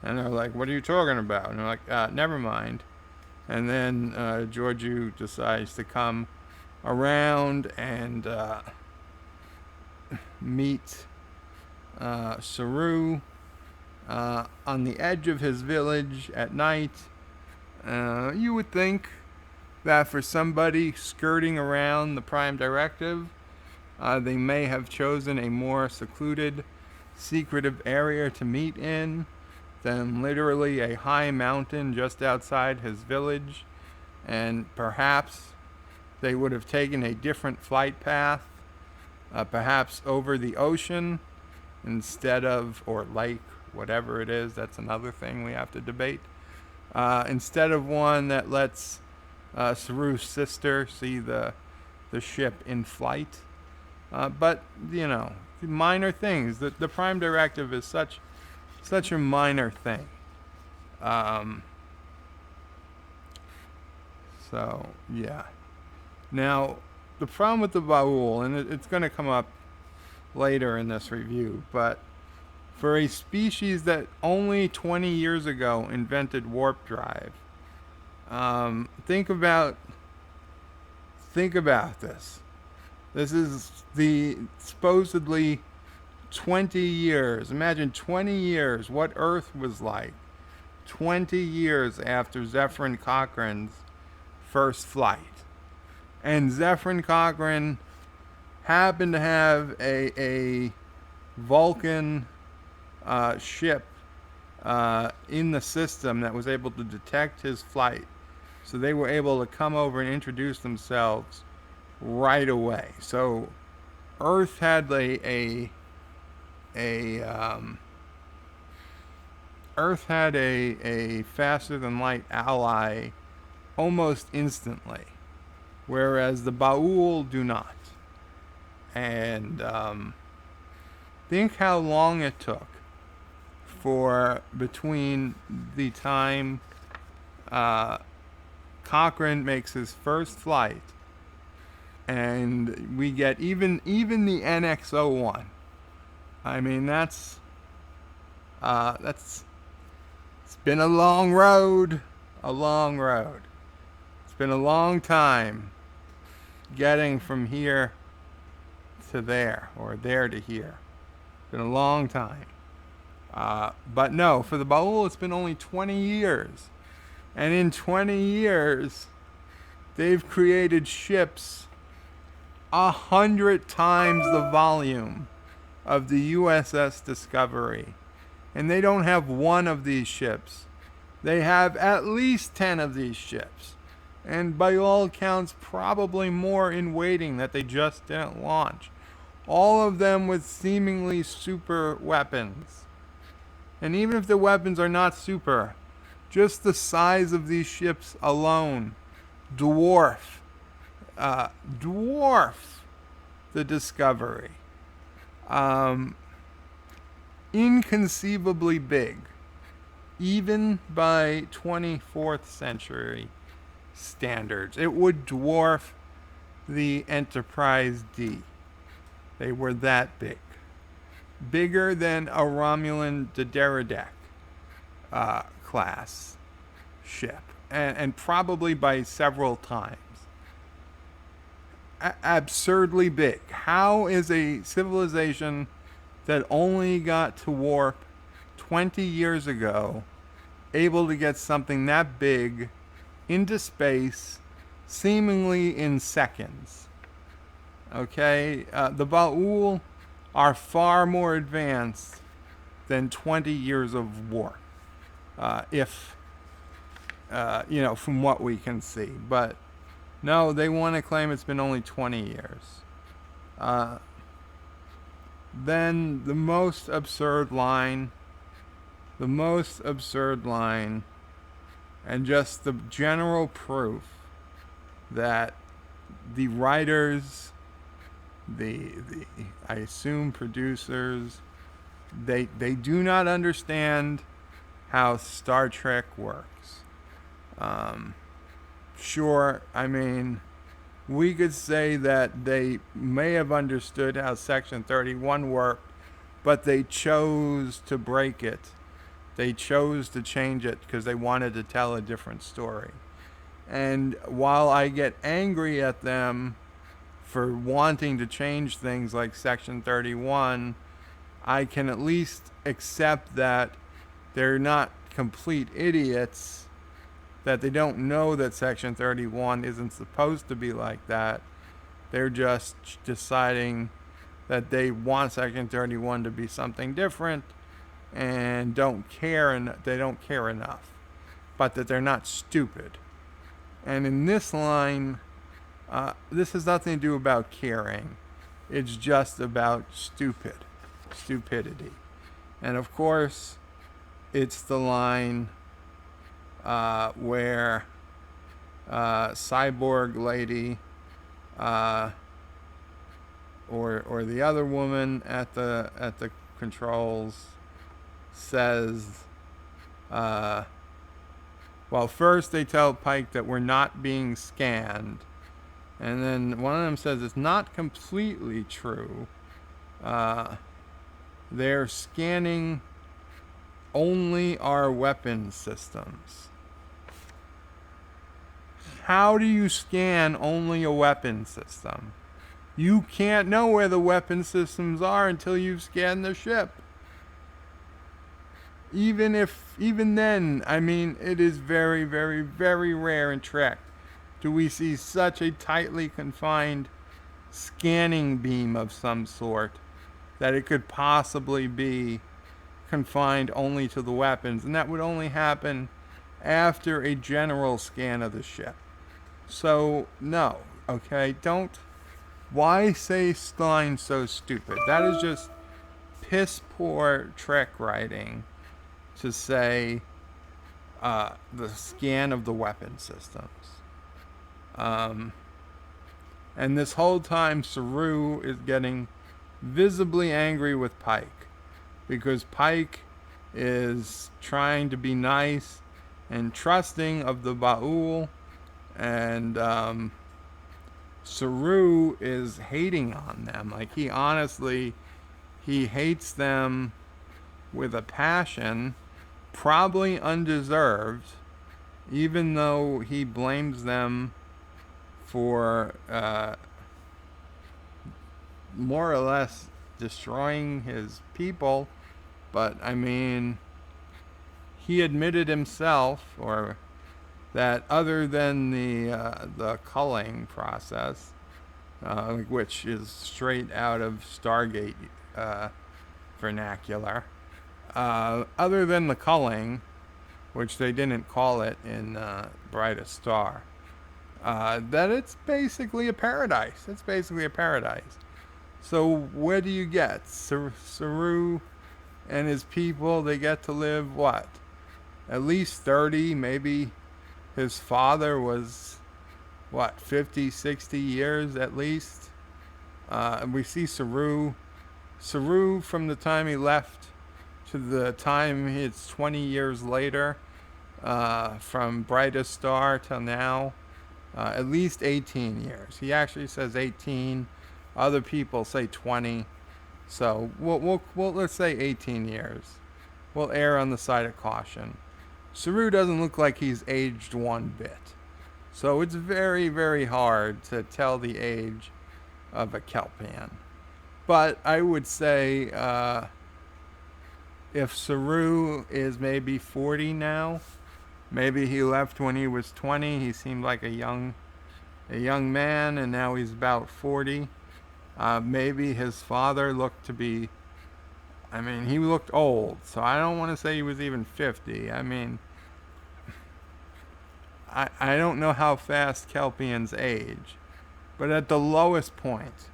[SPEAKER 1] And they're like, what are you talking about? And they're like, never mind. And then Giorgio decides to come around and meet Saru on the edge of his village at night. You would think that for somebody skirting around the Prime Directive, they may have chosen a more secluded, secretive area to meet in than literally a high mountain just outside his village, and perhaps they would have taken a different flight path, perhaps over the ocean instead of, or lake, whatever it is. That's another thing we have to debate. Instead of one that lets Saru's sister see the ship in flight. But, you know, minor things. The Prime Directive is such a minor thing. So, yeah. Now, the problem with the Baul, and it's going to come up later in this review, but for a species that only 20 years ago invented warp drive, think about this. This is the supposedly 20 years. Imagine 20 years, what Earth was like 20 years after Zephyrin Cochrane's first flight. And Zephyrin Cochrane happened to have a Vulcan ship in the system that was able to detect his flight. So they were able to come over and introduce themselves right away. So Earth had a faster than light ally almost instantly, whereas the Baul do not. And think how long it took for between the time Cochrane makes his first flight and we get even the NX-01. I mean, that's it's been a long road, a long road. It's been a long time getting from here to there, or there to here. It's been a long time. But no, for the Baul, it's been only 20 years. And in 20 years, they've created ships 100 times the volume of the USS Discovery. And they don't have one of these ships. They have at least 10 of these ships. And by all accounts, probably more in waiting that they just didn't launch. All of them with seemingly super weapons. And even if the weapons are not super, just the size of these ships alone dwarf the Discovery. Inconceivably big, even by 24th century standards. It would dwarf the Enterprise D. They were that big. Bigger than a Romulan Dederadek class ship. And probably by several times. Absurdly big. How is a civilization that only got to warp 20 years ago able to get something that big into space seemingly in seconds? Okay, the Baul are far more advanced than 20 years of warp, from what we can see. But no, they want to claim it's been only 20 years. Then the most absurd line, and just the general proof that the writers, the I assume producers, they do not understand how Star Trek works. Sure, I mean, we could say that they may have understood how Section 31 worked, but they chose to break it. They chose to change it because they wanted to tell a different story. And while I get angry at them for wanting to change things like Section 31, I can at least accept that they're not complete idiots, that they don't know that Section 31 isn't supposed to be like that. They're just deciding that they want Section 31 to be something different and don't care enough, but that they're not stupid. And in this line, this has nothing to do about caring. It's just about stupidity. And of course, it's the line where Cyborg Lady or the other woman at the controls says, well, first they tell Pike that we're not being scanned, and then one of them says it's not completely true. They're scanning only our weapon systems. How do you scan only a weapon system? You can't know where the weapon systems are until you've scanned the ship. Even then, I mean, it is very, very, very rare in Trek do we see such a tightly confined scanning beam of some sort that it could possibly be confined only to the weapons. And that would only happen after a general scan of the ship. So, no, okay? Don't. Why say Stein so stupid? That is just piss poor trick writing to say the scan of the weapon systems. Um, and this whole time, Saru is getting visibly angry with Pike because Pike is trying to be nice and trusting of the Ba'ul, and Saru is hating on them. Like, he hates them with a passion, probably undeserved, even though he blames them for more or less destroying his people. But I mean, he admitted himself, or that other than the culling process, which is straight out of Stargate vernacular, other than the culling, which they didn't call it in Brightest Star, that it's basically a paradise. It's basically a paradise. So where do you get Saru and his people? They get to live what? At least 30, maybe his father was, what, 50, 60 years at least? And we see Saru from the time he left to the time it's 20 years later, from Brightest Star till now, at least 18 years. He actually says 18. Other people say 20. So we'll let's say 18 years. We'll err on the side of caution. Saru doesn't look like he's aged one bit. So it's very, very hard to tell the age of a Kelpian. But I would say if Saru is maybe 40 now, maybe he left when he was 20. He seemed like a young man, and now he's about 40. Maybe his father looked to be, I mean, he looked old, so I don't want to say he was even 50. I mean, I don't know how fast Kelpians age, but at the lowest point,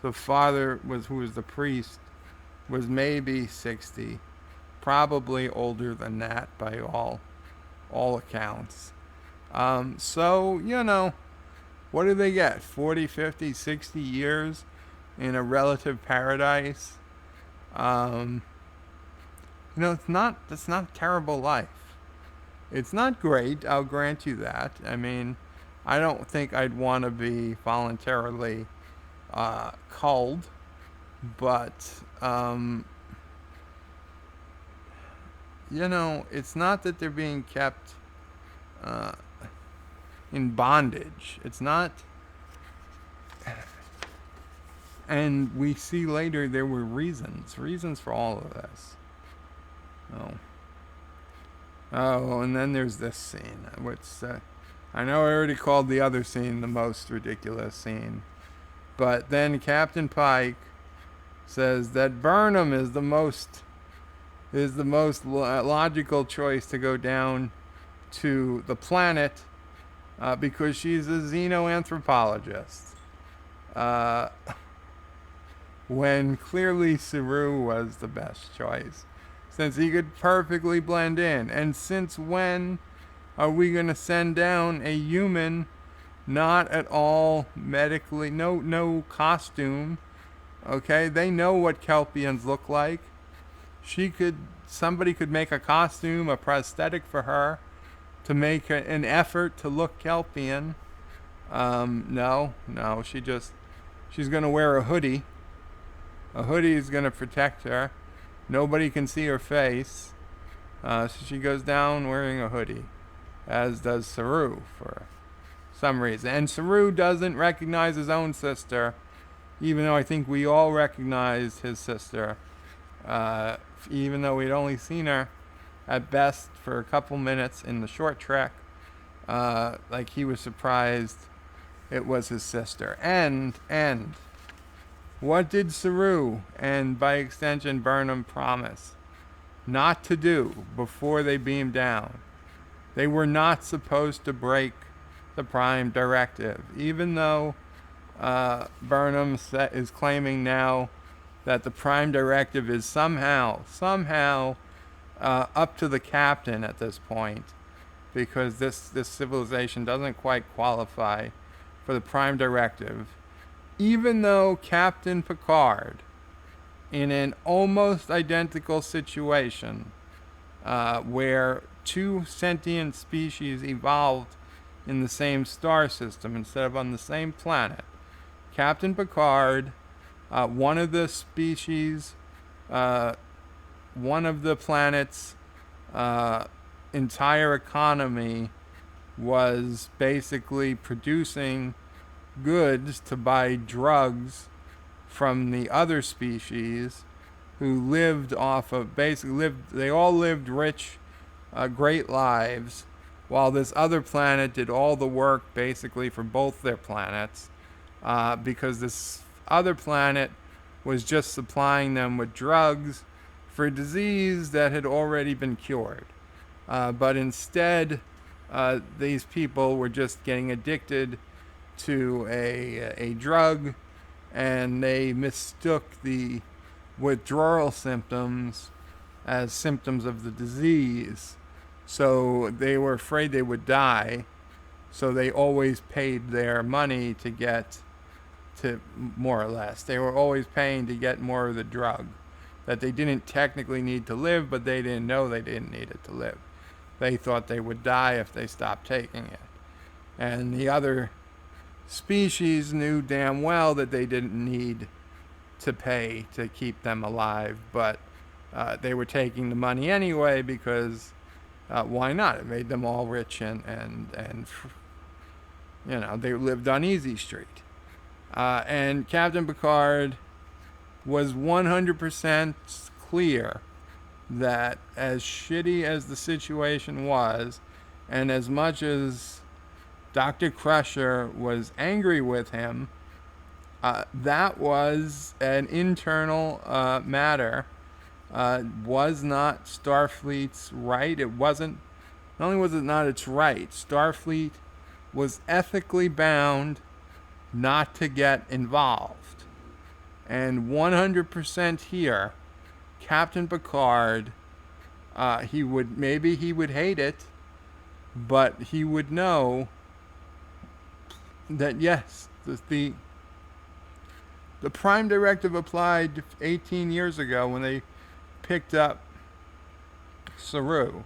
[SPEAKER 1] the father who was the priest, was maybe 60, probably older than that by all accounts. So, what do they get? 40, 50, 60 years in a relative paradise? It's not a terrible life. It's not great, I'll grant you that. I mean, I don't think I'd want to be voluntarily culled, but it's not that they're being kept in bondage. It's not. And we see later there were reasons for all of this. Oh, and then there's this scene, which I know I already called the other scene the most ridiculous scene. But then Captain Pike says that Burnham is the most logical choice to go down to the planet because she's a xenoanthropologist. When clearly Saru was the best choice, since he could perfectly blend in. And since when are we going to send down a human, not at all medically, no costume, okay? They know what Kelpians look like. Somebody could make a costume, a prosthetic for her, to make an effort to look Kelpian. No, she's going to wear a hoodie. A hoodie is going to protect her. Nobody can see her face. So she goes down wearing a hoodie, as does Saru for some reason. And Saru doesn't recognize his own sister, even though I think we all recognized his sister, even though we'd only seen her at best for a couple minutes in the short trek. Like he was surprised it was his sister. And what did Saru, and by extension Burnham, promise not to do before they beamed down? They were not supposed to break the Prime Directive, even though Burnham is claiming now that the Prime Directive is somehow up to the captain at this point, because this civilization doesn't quite qualify for the Prime Directive, even though Captain Picard, in an almost identical situation, where two sentient species evolved in the same star system instead of on the same planet. Captain Picard, one of the species, one of the planet's entire economy was basically producing goods to buy drugs from the other species, who lived off of, they all lived rich, great lives, while this other planet did all the work basically for both their planets, because this other planet was just supplying them with drugs for disease that had already been cured. But instead, these people were just getting addicted to a drug, and they mistook the withdrawal symptoms as symptoms of the disease. So they were afraid they would die, so they always paid their money to get to, more or less, they were always paying to get more of the drug that they didn't technically need to live, but they didn't know they didn't need it to live. They thought they would die if they stopped taking it. And the other species knew damn well that they didn't need to pay to keep them alive, but they were taking the money anyway, because why not? It made them all rich, and they lived on Easy Street. And Captain Picard was 100% clear that, as shitty as the situation was, and as much as Dr. Crusher was angry with him, that was an internal matter. Was not Starfleet's right. It wasn't, not only was it not its right, Starfleet was ethically bound not to get involved. And 100% here, Captain Picard, he would hate it, but he would know that yes, the Prime Directive applied 18 years ago when they picked up Saru.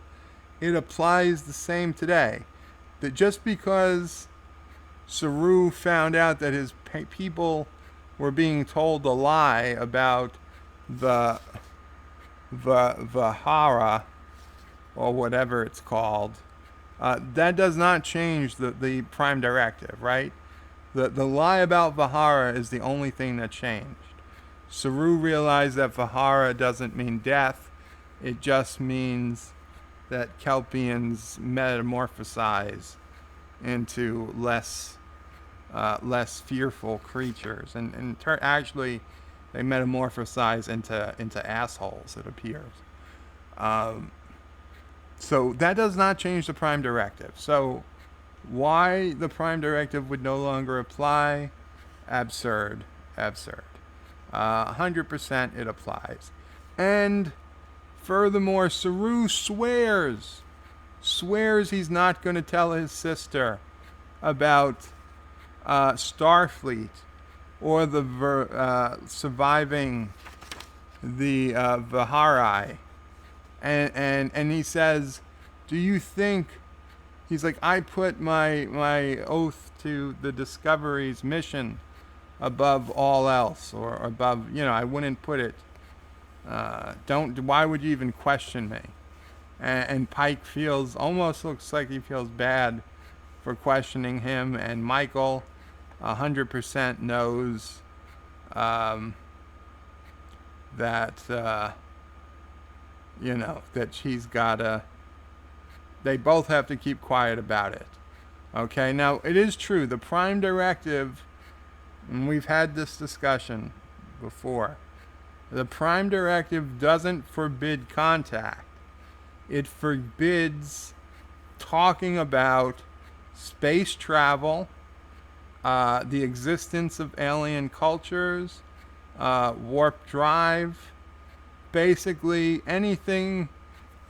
[SPEAKER 1] It applies the same today. That just because Saru found out that his people were being told a lie about the Vahara, or whatever it's called, that does not change the Prime Directive, right? The lie about Vahara is the only thing that changed. Saru realized that Vahara doesn't mean death. It just means that Kelpians metamorphosize into less fearful creatures, and actually they metamorphosize into assholes, it appears. So that does not change the Prime Directive. So why the Prime Directive would no longer apply? Absurd. 100% it applies. And furthermore, Saru swears he's not going to tell his sister about Starfleet or the surviving the Vahari. And he says, do you think, he's like, I put my oath to the Discovery's mission above all else, or above, I wouldn't put it, why would you even question me? And Pike looks like he feels bad for questioning him, and Michael 100% knows that that she's gotta, they both have to keep quiet about it. Okay, now it is true, the Prime Directive, and we've had this discussion before, the Prime Directive doesn't forbid contact. It forbids talking about space travel, the existence of alien cultures, warp drive, basically anything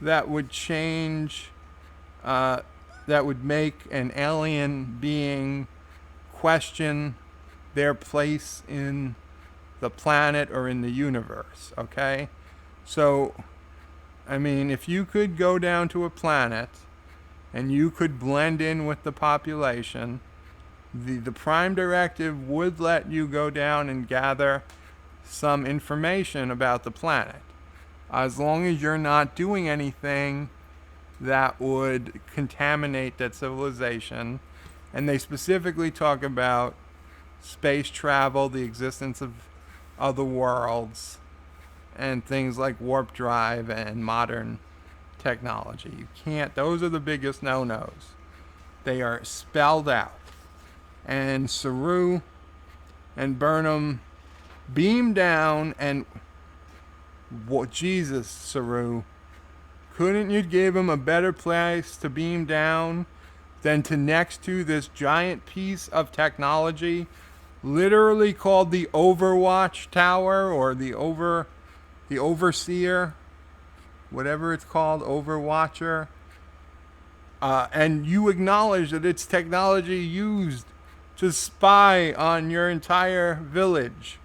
[SPEAKER 1] that would change, that would make an alien being question their place in the planet or in the universe, okay? So, I mean, if you could go down to a planet and you could blend in with the population, the prime directive would let you go down and gather some information about the planet, as long as you're not doing anything that would contaminate that civilization. And they specifically talk about space travel, the existence of other worlds, and things like warp drive and modern technology. You can't, those are the biggest no-nos. They are spelled out. And Saru and Burnham beam down, and what, Jesus, Saru, couldn't you give him a better place to beam down than to next to this giant piece of technology, literally called the Overwatch Tower, or the Overseer, whatever it's called, Overwatcher, and you acknowledge that it's technology used to spy on your entire village.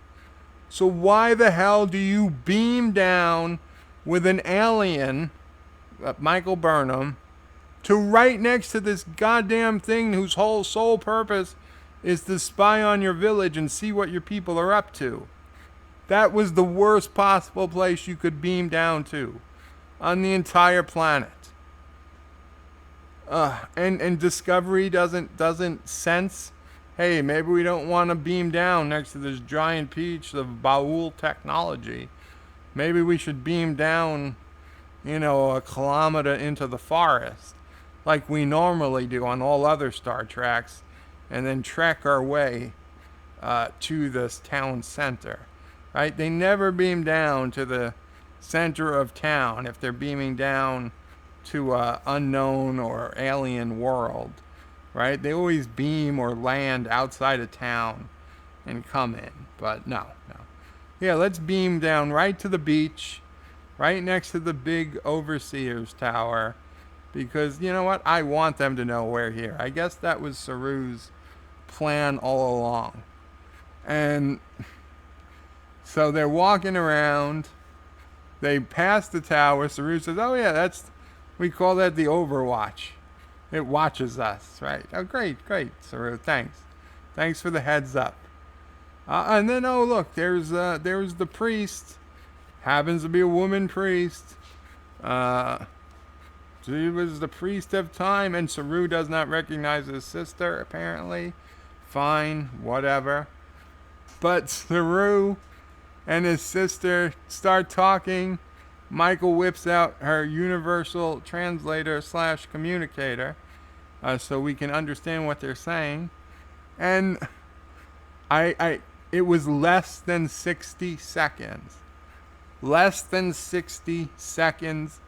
[SPEAKER 1] So why the hell do you beam down with an alien, Michael Burnham, to right next to this goddamn thing whose whole sole purpose is to spy on your village and see what your people are up to? That was the worst possible place you could beam down to on the entire planet. And Discovery doesn't sense, hey, maybe we don't want to beam down next to this giant piece of Baul technology. Maybe we should beam down, a kilometer into the forest, like we normally do on all other Star Treks, and then trek our way to this town center. Right? They never beam down to the center of town if they're beaming down to a unknown or alien world. Right? They always beam or land outside of town and come in. But no. Yeah, let's beam down right to the beach, right next to the big Overseer's Tower, because you know what? I want them to know we're here. I guess that was Saru's plan all along. And so they're walking around. They pass the tower. Saru says, oh yeah, we call that the Overwatch. It watches us, right? Oh, great, Saru, thanks. Thanks for the heads up. And then, oh look, there's the priest. Happens to be a woman priest. She was the priest of time, and Saru does not recognize his sister, apparently. Fine, whatever. But Saru and his sister start talking. Michael whips out her universal translator / communicator, so we can understand what they're saying. And it was less than 60 seconds. Less than 60 seconds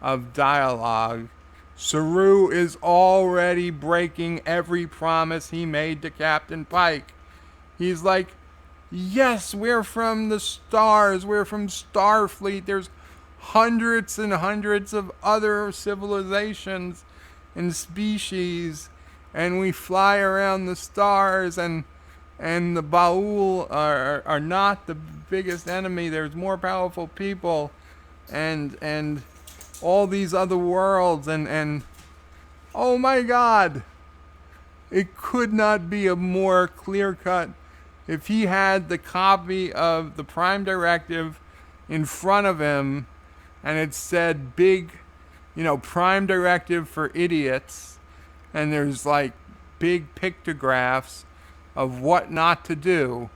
[SPEAKER 1] of dialogue. Saru is already breaking every promise he made to Captain Pike. He's like, yes, we're from the stars. We're from Starfleet. There's hundreds and hundreds of other civilizations and species, and we fly around the stars, and the Baul are not the biggest enemy. There's more powerful people, and all these other worlds, and oh my God, it could not be a more clear cut. If he had the copy of the Prime Directive in front of him, and it said big, Prime Directive for idiots, and there's like big pictographs of what not to do,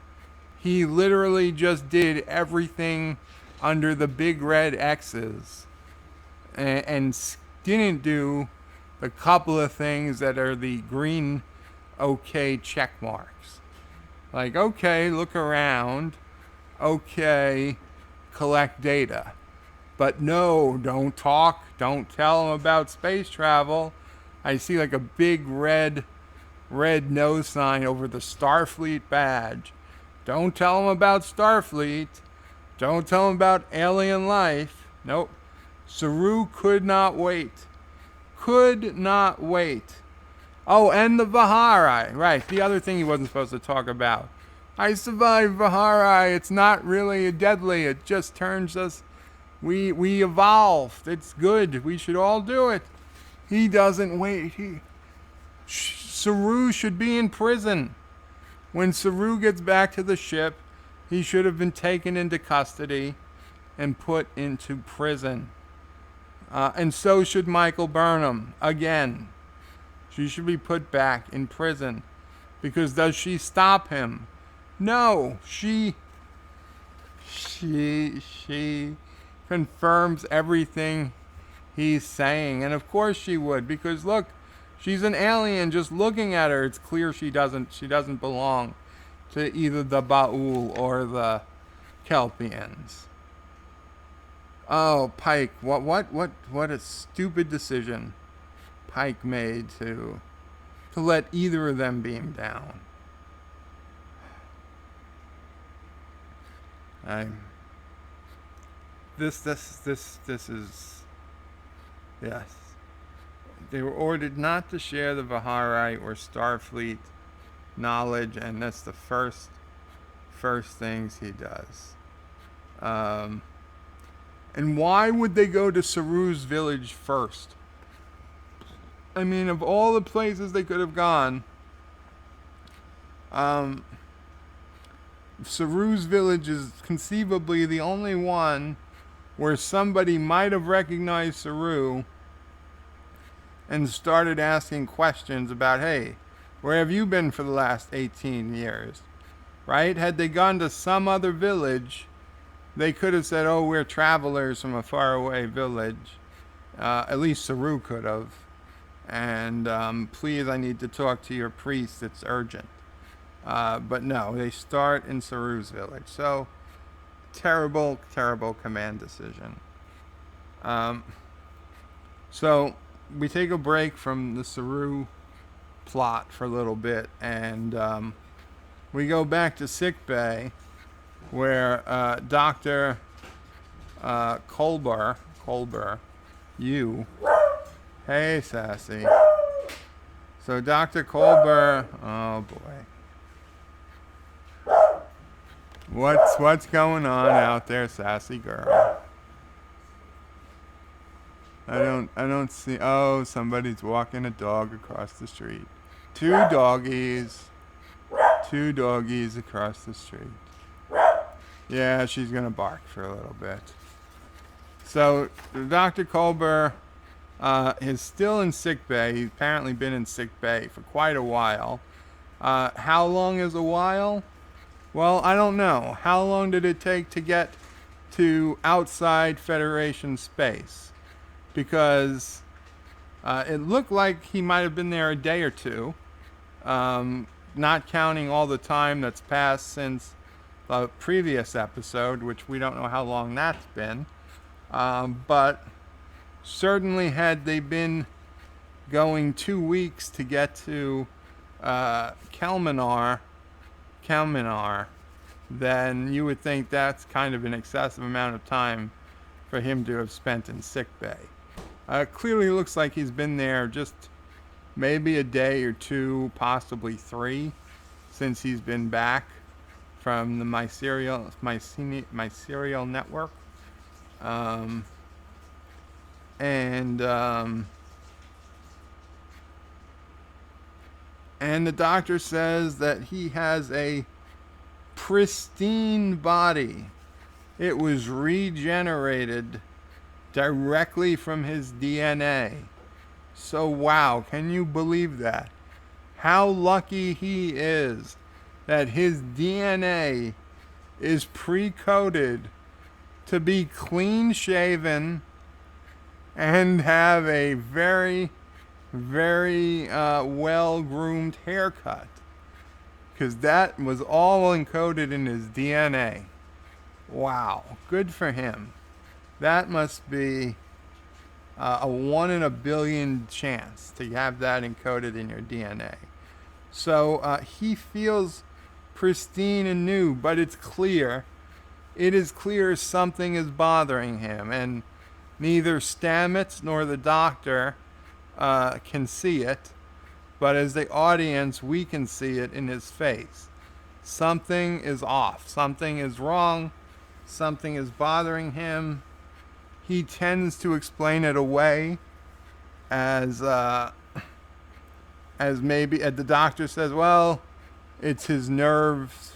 [SPEAKER 1] he literally just did everything under the big red X's, and didn't do the couple of things that are the green okay check marks. Like, okay, look around. Okay, collect data. But no, don't talk. Don't tell them about space travel. I see like a big red nose sign over the Starfleet badge. Don't tell them about Starfleet. Don't tell them about alien life. Nope. Saru could not wait. Could not wait. Oh, and the Vihari. Right, the other thing he wasn't supposed to talk about. I survived Vihari. It's not really deadly. It just turns us... We evolved. It's good. We should all do it. He doesn't wait. Saru should be in prison. When Saru gets back to the ship, he should have been taken into custody and put into prison. And so should Michael Burnham. Again, she should be put back in prison. Because does she stop him? No. She confirms everything he's saying. And of course she would. Because look, she's an alien. Just looking at her, it's clear she doesn't belong to either the Ba'ul or the Kelpians. Oh, Pike, what a stupid decision Pike made to let either of them beam down. This is, yes. They were ordered not to share the Vihari or Starfleet knowledge, and that's the first things he does. And why would they go to Saru's village first? I mean, of all the places they could have gone, Saru's village is conceivably the only one where somebody might have recognized Saru and started asking questions about, hey, where have you been for the last 18 years? Right? Had they gone to some other village, they could have said, oh, we're travelers from a faraway village. At least Saru could have. And please, I need to talk to your priest. It's urgent. But no, they start in Saru's village. So, terrible, terrible command decision. So, we take a break from the Saru plot for a little bit. And we go back to sickbay, where Dr. Kolber, you, hey Sassy. So Dr. Kolber, oh boy. What's going on out there, sassy girl? I don't see, oh, somebody's walking a dog across the street. Two doggies across the street. Yeah, she's going to bark for a little bit. So, Dr. Kolber is still in sickbay. He's apparently been in sickbay for quite a while. How long is a while? Well, I don't know. How long did it take to get to outside Federation space? Because it looked like he might have been there a day or two, not counting all the time that's passed since the previous episode, which we don't know how long that's been. But certainly had they been going 2 weeks to get to Kelminar, then you would think that's kind of an excessive amount of time for him to have spent in sickbay. Clearly looks like he's been there just maybe a day or two, possibly 3, since he's been back from the mycerial network. And the doctor says that he has a pristine body. It was regenerated directly from his DNA. So wow, can you believe that? How lucky he is that his DNA is pre-coded to be clean shaven and have a very, very well-groomed haircut. Because that was all encoded in his DNA. Wow, good for him. That must be a 1 in a billion chance to have that encoded in your DNA. So he feels pristine and new, but it's clear. It is clear something is bothering him, and neither Stamets nor the doctor can see it, but as the audience, we can see it in his face. Something is off. Something is wrong. Something is bothering him. He tends to explain it away as maybe the doctor says, well, it's his nerves.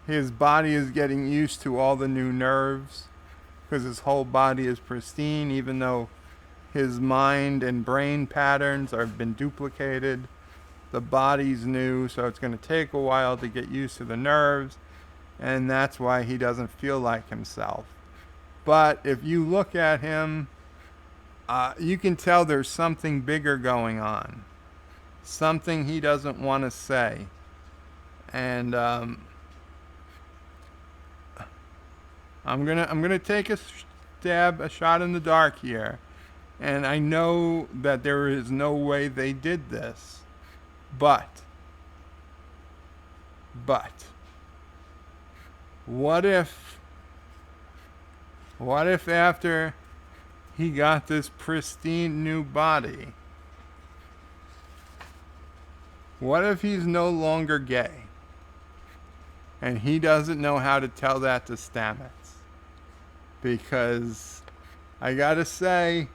[SPEAKER 1] His body is getting used to all the new nerves because his whole body is pristine, even though his mind and brain patterns have been duplicated. The body's new, so it's going to take a while to get used to the nerves, and that's why he doesn't feel like himself. But if you look at him, you can tell there's something bigger going on, something he doesn't want to say. And I'm gonna take a shot in the dark here, and I know that there is no way they did this, but what if after he got this pristine new body, what if he's no longer gay? And he doesn't know how to tell that to Stamets. Because I gotta say,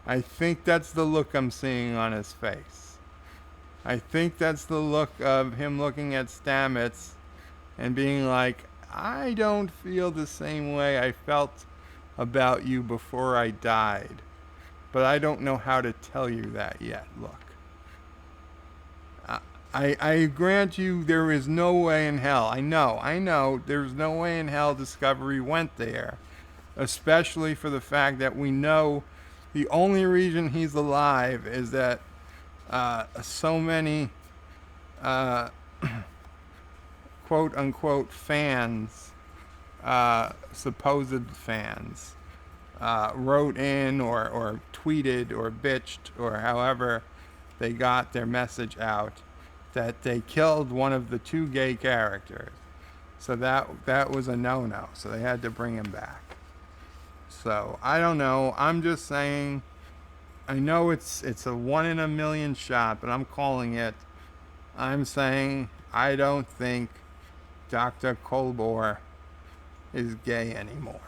[SPEAKER 1] I think that's the look I'm seeing on his face. I think that's the look of him looking at Stamets and being like, I don't feel the same way I felt about you before I died. But I don't know how to tell you that yet. Look. I grant you there is no way in hell. I know, there's no way in hell Discovery went there. Especially for the fact that we know the only reason he's alive is that so many quote unquote fans, supposed fans, wrote in or tweeted or bitched or however they got their message out that they killed one of the two gay characters. So that was a no-no. So they had to bring him back. So I don't know. I'm just saying. I know it's a 1 in a million shot, but I'm calling it. I'm saying I don't think Dr. Kolbor is gay anymore.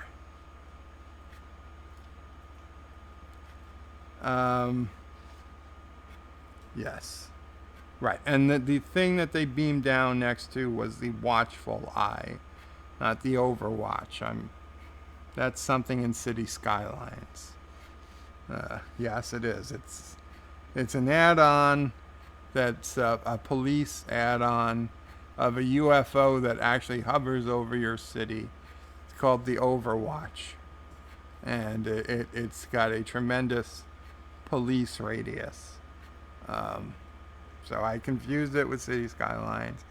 [SPEAKER 1] Yes. Right. And the thing that they beamed down next to was the watchful eye, not the overwatch. That's something in City Skylines. Yes, it is. It's an add-on that's a police add-on of a UFO that actually hovers over your city. It's called the Overwatch. And it's got a tremendous police radius. So I confused it with City Skylines.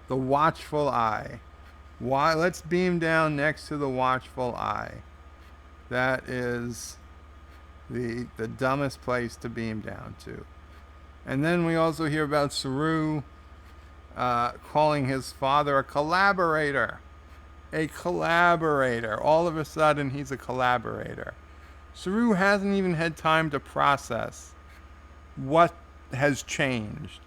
[SPEAKER 1] The watchful eye. Why? Let's beam down next to the watchful eye. That is the dumbest place to beam down to. And then we also hear about Saru calling his father a collaborator. A collaborator. All of a sudden, he's a collaborator. Saru hasn't even had time to process what has changed.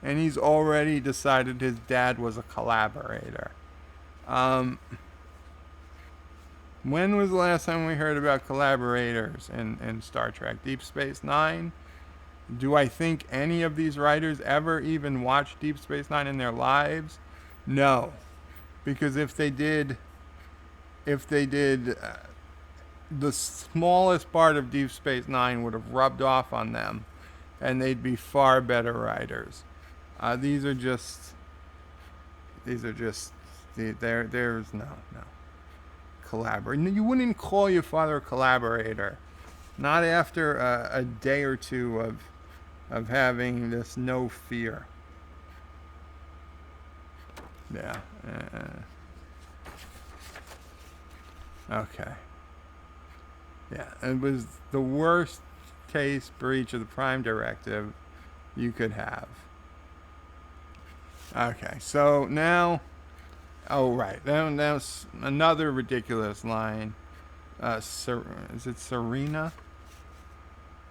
[SPEAKER 1] And he's already decided his dad was a collaborator. When was the last time we heard about collaborators in Star Trek? Deep Space Nine? Do I think any of these writers ever even watched Deep Space Nine in their lives? No. Because if they did, the smallest part of Deep Space Nine would have rubbed off on them, and they'd be far better writers. There's no collaborator. You wouldn't call your father a collaborator, not after a day or two of having this no fear. Yeah. Okay. Yeah, it was the worst case breach of the Prime Directive you could have. Okay, so now, oh right, now another ridiculous line. Is it Serena?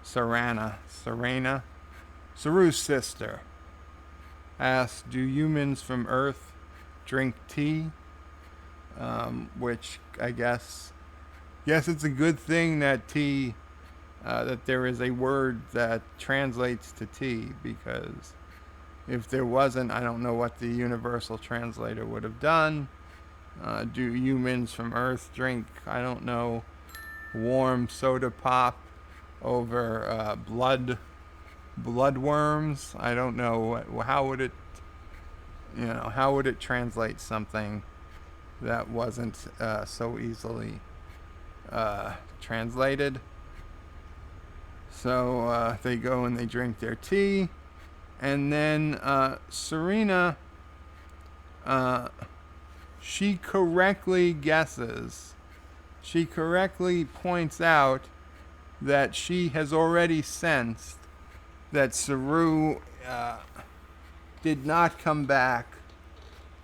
[SPEAKER 1] Serena. Saru's sister asks, "Do humans from Earth drink tea?" Which I guess, yes, it's a good thing that tea, that there is a word that translates to tea, because if there wasn't, I don't know what the universal translator would have done. Do humans from Earth drink, I don't know, warm soda pop over bloodworms? I don't know. How would it, how would it translate something that wasn't so easily translated? So they go and they drink their tea, and then Serena, she correctly guesses. She correctly points out that she has already sensed that Saru did not come back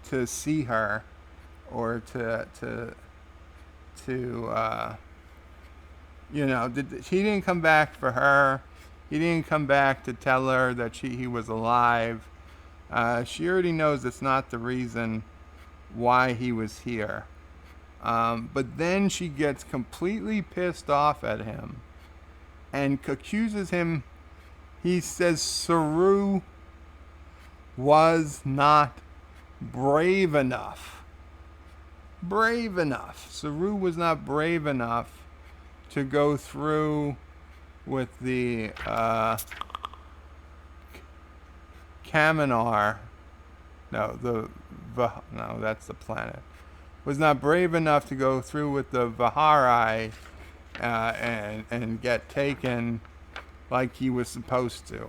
[SPEAKER 1] to see her, or to he didn't come back for her. He didn't come back to tell her that he was alive. She already knows it's not the reason why he was here. But then she gets completely pissed off at him and accuses him. He says Saru was not brave enough. Saru was not brave enough to go through with the Kaminar. No, that's the planet. Was not brave enough to go through with the Vihari and get taken like he was supposed to.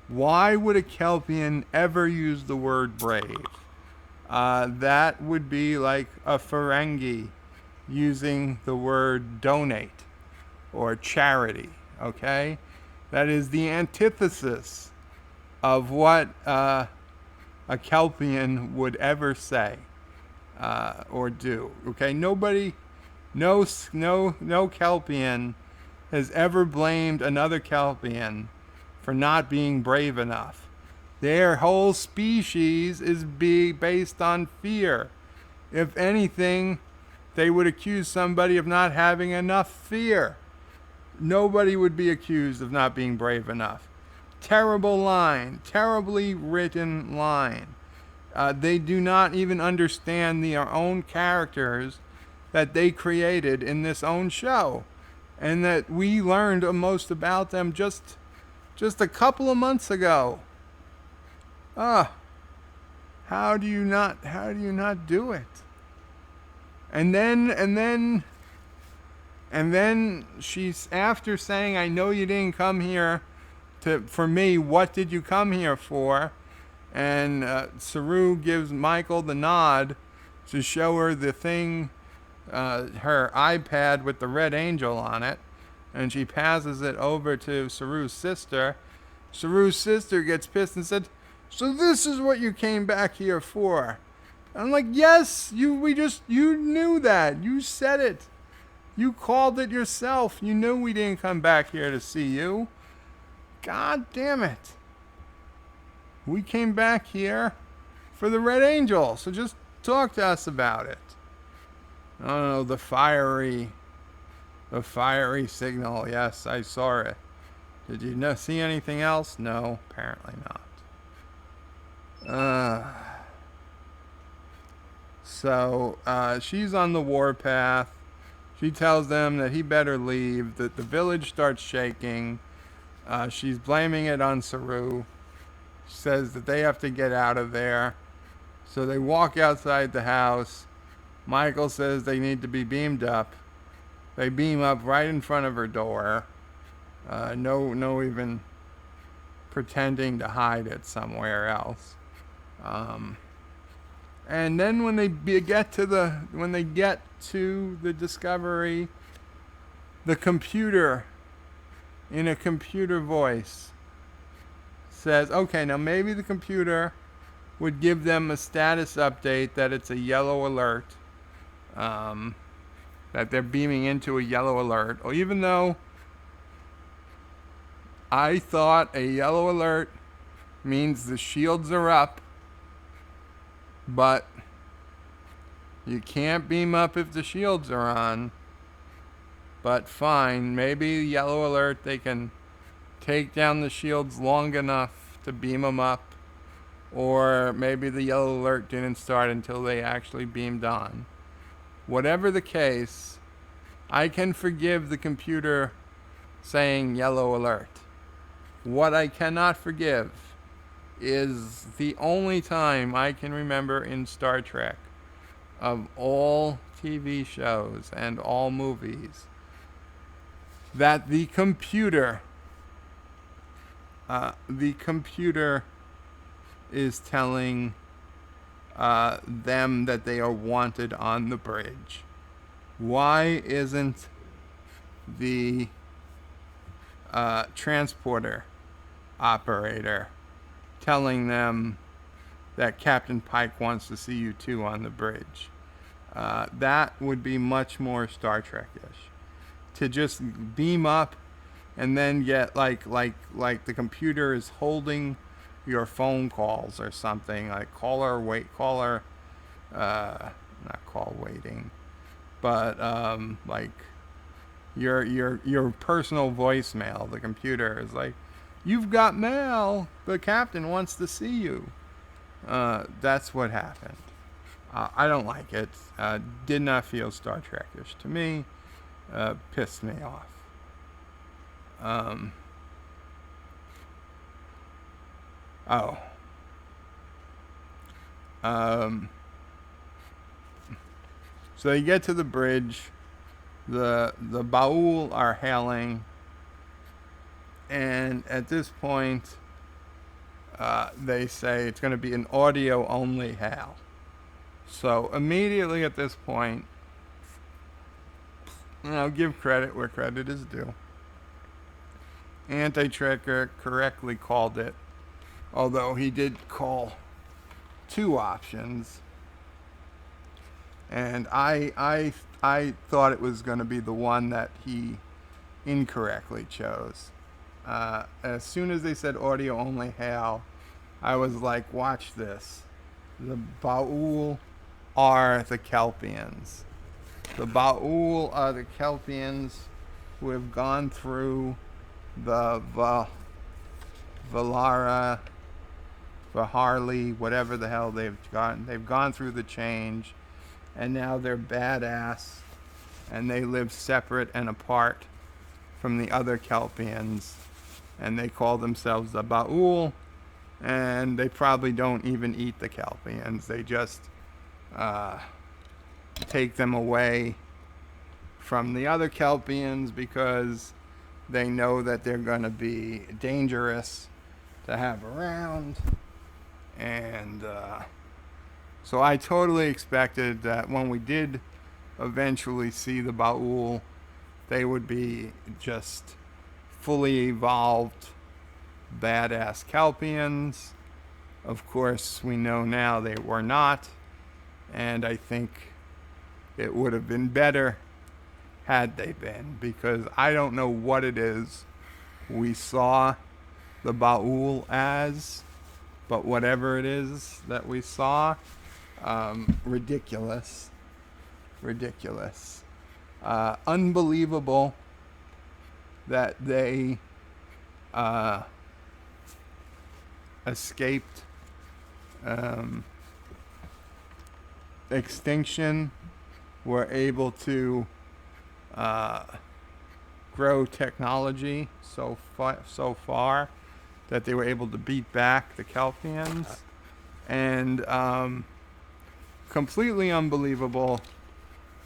[SPEAKER 1] Why would a Kelpian ever use the word brave? That would be like a Ferengi using the word donate or charity, okay? That is the antithesis of what a Kelpian would ever say or do, okay? Nobody, no Kelpian has ever blamed another Kelpian for not being brave enough. Their whole species is based on fear. If anything, they would accuse somebody of not having enough fear. Nobody would be accused of not being brave enough. Terrible line. Terribly written line. They do not even understand their own characters that they created in this own show, and that we learned most about them just a couple of months ago. How do you not do it? And then she's, after saying, "I know you didn't come here for me. What did you come here for?" And Saru gives Michael the nod to show her the thing, her iPad with the red angel on it, and she passes it over to Saru's sister. Saru's sister gets pissed and said, "So this is what you came back here for?" I'm like, "Yes, you knew that. You said it. You called it yourself. You knew we didn't come back here to see you. God damn it. We came back here for the Red Angel, so just talk to us about it." Oh, the fiery signal. Yes, I saw it. Did you see anything else? No, apparently not. So she's on the warpath. She tells them that he better leave, that the village starts shaking. She's blaming it on Saru. She says that they have to get out of there. So they walk outside the house. Michael says they need to be beamed up. They beam up right in front of her door. No even pretending to hide it somewhere else. And then when they get to the discovery, the computer, in a computer voice, says, okay, now maybe the computer would give them a status update that it's a yellow alert, that they're beaming into a yellow alert. Or even though I thought a yellow alert means the shields are up, but you can't beam up if the shields are on. But fine, maybe yellow alert, they can take down the shields long enough to beam them up. Or maybe the yellow alert didn't start until they actually beamed on. Whatever the case, I can forgive the computer saying yellow alert. What I cannot forgive is the only time I can remember in Star Trek, of all TV shows and all movies, that the computer is telling them that they are wanted on the bridge. Why isn't the transporter operator telling them that Captain Pike wants to see you two on the bridge? That would be much more Star Trek-ish. To just beam up and then get like the computer is holding your phone calls or something, like not call waiting, but like your personal voicemail. The computer is like, you've got mail, the captain wants to see you. That's what happened. I don't like it. Did not feel Star Trek-ish to me. Pissed me off. So they get to the bridge. The Baul are hailing, and at this point, they say it's going to be an audio-only hail. So immediately at this point, I'll give credit where credit is due. Anti-Trekker correctly called it, although he did call two options, and I thought it was going to be the one that he incorrectly chose. As soon as they said audio only hail, I was like, watch this. The Baul are the Kelpians. The Baul are the Kelpians who have gone through the Vaharli, whatever the hell they've gone. They've gone through the change, and now they're badass, and they live separate and apart from the other Kelpians, and they call themselves the Baul, and they probably don't even eat the Kelpians. They just take them away from the other Kelpians because they know that they're going to be dangerous to have around. And so I totally expected that when we did eventually see the Baul, they would be just fully evolved badass Kelpians. Of course, we know now they were not, and I think it would have been better had they been, because I don't know what it is we saw the Baul as, but whatever it is that we saw, ridiculous. Unbelievable that they escaped extinction, were able to grow technology so far that they were able to beat back the Kelpians, and completely unbelievable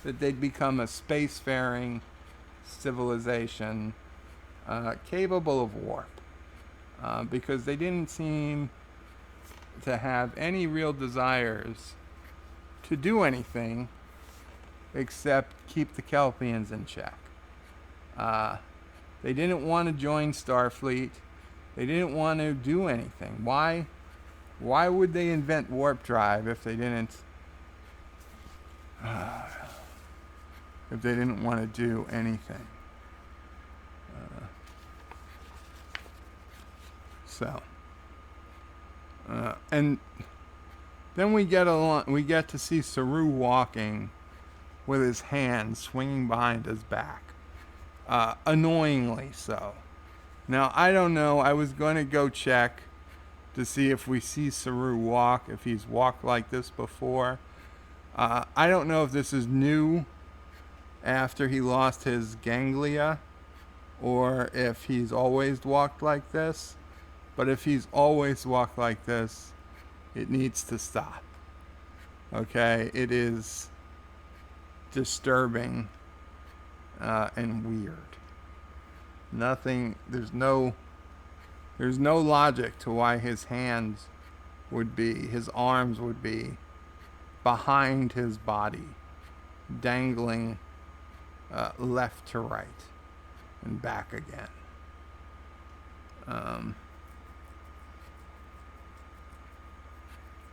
[SPEAKER 1] that they'd become a spacefaring civilization capable of warp, because they didn't seem to have any real desires to do anything except keep the Kelpians in check. They didn't want to join Starfleet. They didn't want to do anything. Why would they invent warp drive if they didn't want to do anything? And then we get to see Saru walking with his hands swinging behind his back, annoyingly so. Now, I don't know. I was going to go check to see if we see Saru walk, if he's walked like this before. I don't know if this is new after he lost his ganglia, or if he's always walked like this. But if he's always walked like this, it needs to stop. Okay? It is disturbing and weird. There's no logic to why his arms would be behind his body, dangling left to right and back again.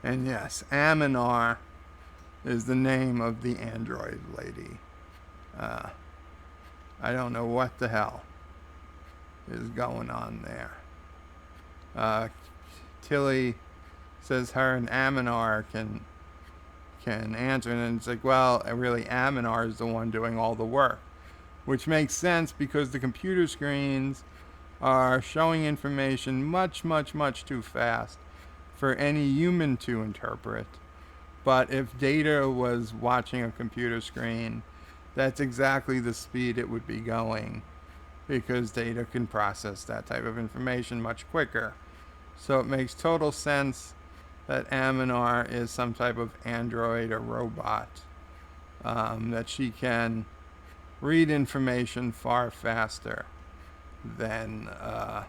[SPEAKER 1] And yes, Aminar is the name of the android lady. I don't know what the hell is going on there. Tilly says her and Aminar can answer, and it's like, well, really Aminar is the one doing all the work, which makes sense because the computer screens are showing information much, much, much too fast for any human to interpret. But if Data was watching a computer screen, that's exactly the speed it would be going, because Data can process that type of information much quicker. So it makes total sense that Aminar is some type of android or robot, that she can read information far faster than a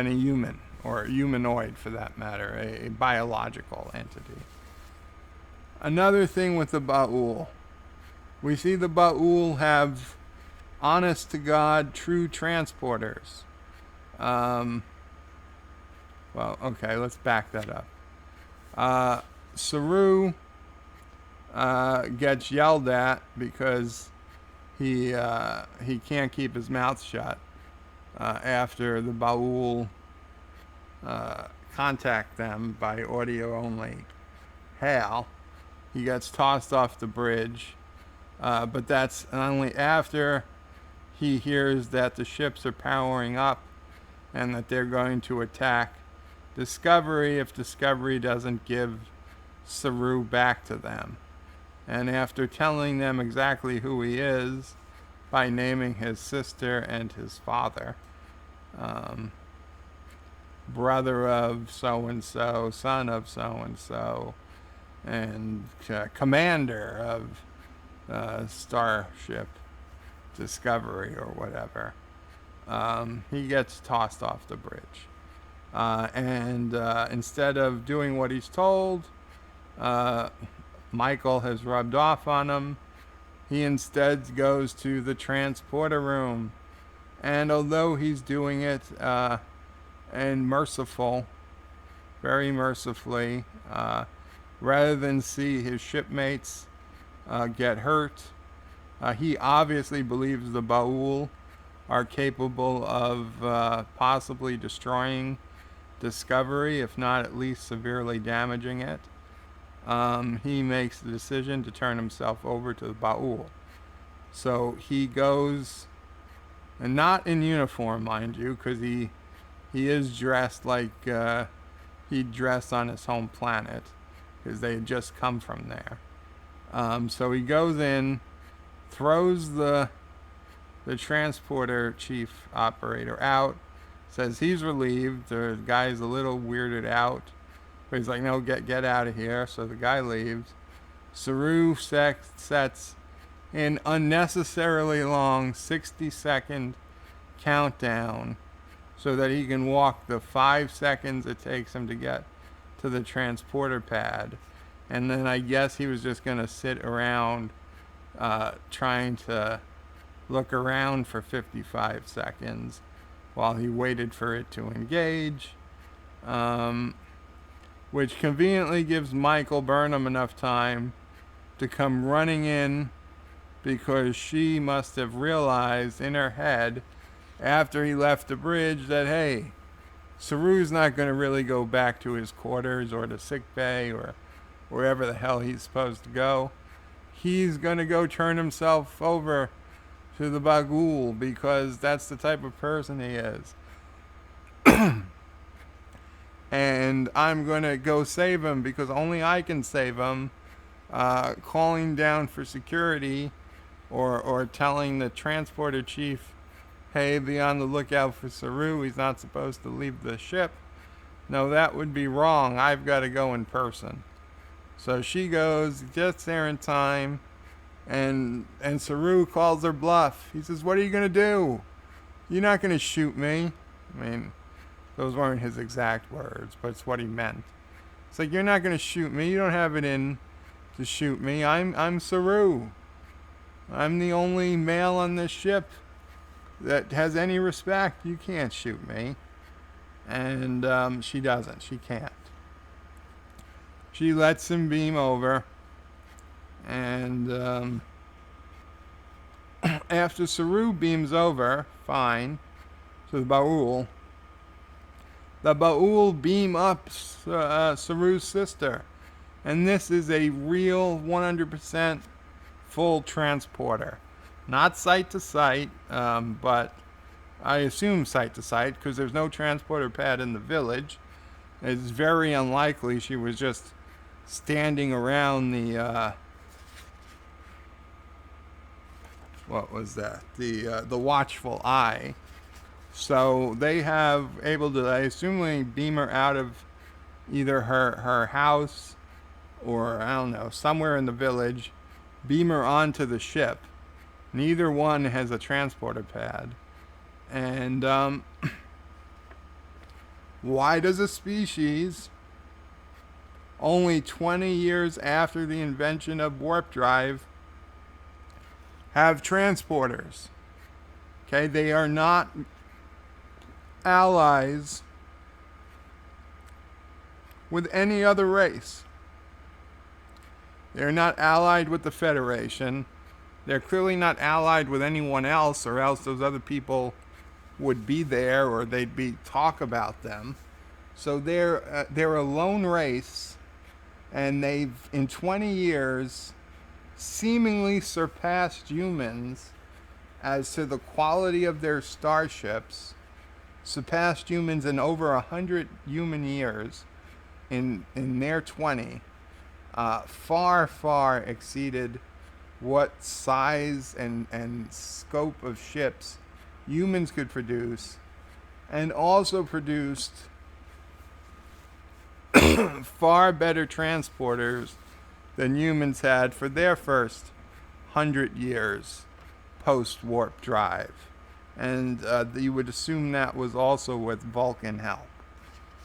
[SPEAKER 1] human, or a humanoid for that matter, a biological entity. Another thing with the Ba'ul, we see the Ba'ul have honest to God true transporters. Well, okay, let's back that up. Saru gets yelled at because he can't keep his mouth shut after the Ba'ul contact them by audio only hail. He gets tossed off the bridge, but that's only after he hears that the ships are powering up and that they're going to attack Discovery if Discovery doesn't give Saru back to them. And after telling them exactly who he is by naming his sister and his father, brother of so-and-so, son of so-and-so, and commander of Starship Discovery or whatever, he gets tossed off the bridge. And instead of doing what he's told, Michael has rubbed off on him. He instead goes to the transporter room. And although he's doing it and very mercifully, rather than see his shipmates get hurt, he obviously believes the Ba'ul are capable of possibly destroying Discovery, if not at least severely damaging it. He makes the decision to turn himself over to the Ba'ul. So he goes, and not in uniform, mind you, because he is dressed like he'd dressed on his home planet, because they had just come from there. So he goes in, throws the transporter chief operator out, says he's relieved. The guy's a little weirded out, but he's like, no, get out of here. So the guy leaves. Saru sets an unnecessarily long 60-second countdown so that he can walk the 5 seconds it takes him to get to the transporter pad. And then I guess he was just going to sit around trying to look around for 55 seconds while he waited for it to engage, which conveniently gives Michael Burnham enough time to come running in, because she must have realized in her head after he left the bridge that, hey, Saru's not going to really go back to his quarters or to sick bay or wherever the hell he's supposed to go. He's going to go turn himself over to the Bagul, because that's the type of person he is. And I'm going to go save him, because only I can save him. Calling down for security or telling the transporter chief, hey, be on the lookout for Saru, he's not supposed to leave the ship. No, that would be wrong. I've got to go in person. So she goes, gets there in time, and Saru calls her bluff. He says, what are you going to do? You're not going to shoot me. I mean, those weren't his exact words, but it's what he meant. It's like, you're not going to shoot me. You don't have it in to shoot me. I'm Saru. I'm the only male on this ship that has any respect. You can't shoot me. And she doesn't. She can't. She lets him beam over. And after Saru beams over, fine, to the Baul beam up Saru's sister. And this is a real 100% full transporter. Not site to site, but I assume site to site, because there's no transporter pad in the village. It's very unlikely she was just standing around the what was that? The watchful eye. So they have able to, I assume, beam her out of either her house or, I don't know, somewhere in the village, beam her onto the ship. Neither one has a transporter pad. And why does a species only 20 years after the invention of warp drive have transporters? Okay, they are not allies with any other race. They're not allied with the Federation. They're clearly not allied with anyone else, or else those other people would be there, or they'd be talk about them. So they're a lone race, and they've, in 20 years, seemingly surpassed humans as to the quality of their starships, surpassed humans in over 100 human years in their 20, far exceeded what size and scope of ships humans could produce, and also produced far better transporters than humans had for their first 100 years post-warp drive. And you would assume that was also with Vulcan help.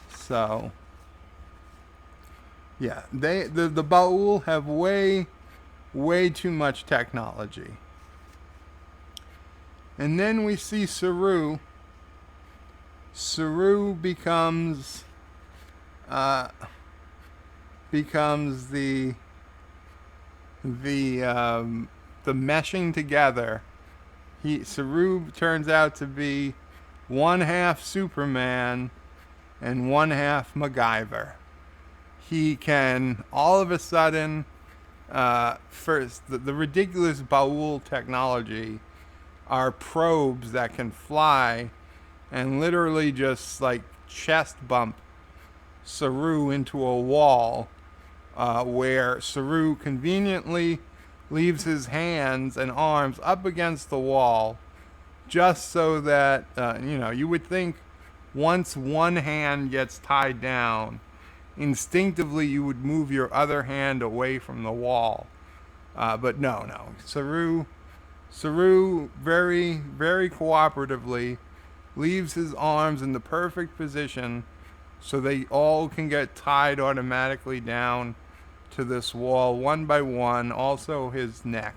[SPEAKER 1] So, yeah, the Baul have way too much technology. And then we see Saru. Saru becomes the meshing together. Saru turns out to be one half Superman and one half MacGyver. He can all of a sudden, first, the ridiculous Baul technology are probes that can fly and literally just like chest bump Saru into a wall, where Saru conveniently leaves his hands and arms up against the wall, just so that, you would think once one hand gets tied down, instinctively you would move your other hand away from the wall. But no. Saru very cooperatively leaves his arms in the perfect position so they all can get tied automatically down to this wall one by one, also his neck.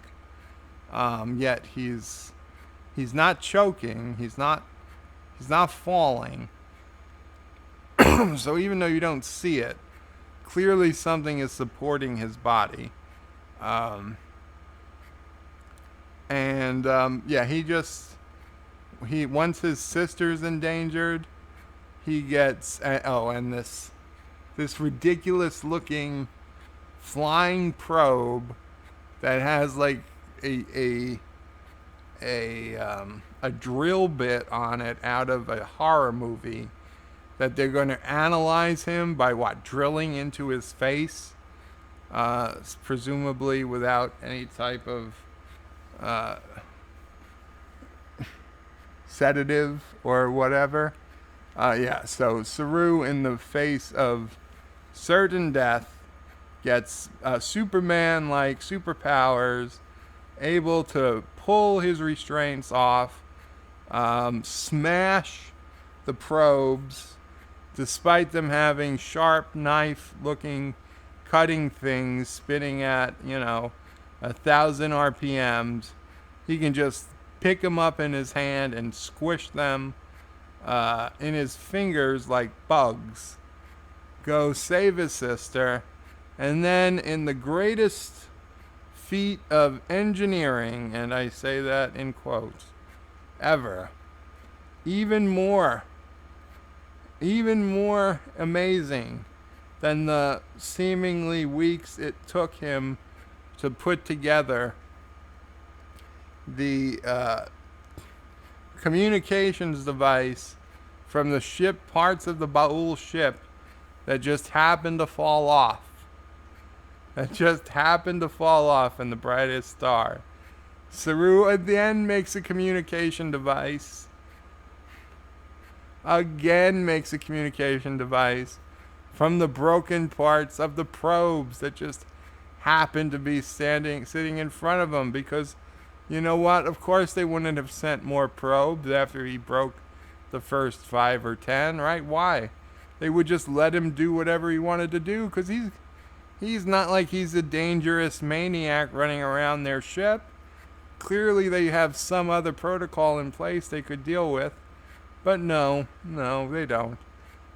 [SPEAKER 1] Yet he's not choking, he's not falling. So even though you don't see it, clearly something is supporting his body. Yeah, he once his sister's endangered, he gets and this ridiculous looking flying probe that has like a drill bit on it out of a horror movie, that they're going to analyze him by drilling into his face, presumably without any type of sedative or whatever. So Saru, in the face of certain death, gets Superman-like superpowers, able to pull his restraints off, smash the probes, despite them having sharp knife-looking cutting things spinning at 1,000 RPMs. He can just pick them up in his hand and squish them in his fingers like bugs. Go save his sister, and then in the greatest feat of engineering, and I say that in quotes, ever, even more amazing than the seemingly weeks it took him to put together the communications device from the ship, parts of the Baul ship that just happened to fall off. In the brightest star. Saru at the end makes a communication device. Again makes a communication device from the broken parts of the probes that just happened to be sitting in front of him, because you know what? Of course they wouldn't have sent more probes after he broke the first 5 or 10, right? Why? They would just let him do whatever he wanted to do, because he's not like he's a dangerous maniac running around their ship. Clearly they have some other protocol in place they could deal with. But no, they don't.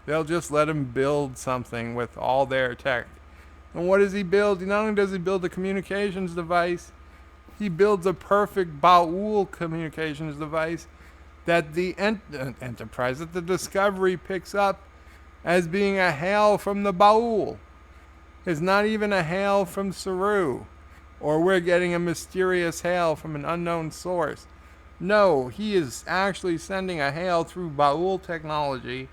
[SPEAKER 1] They'll just let him build something with all their tech. And what does he build? Not only does he build a communications device, he builds a perfect Baul communications device that the Enterprise, that the Discovery picks up as being a hail from the Baul. It's not even a hail from Saru, or we're getting a mysterious hail from an unknown source. No, he is actually sending a hail through Baul technology,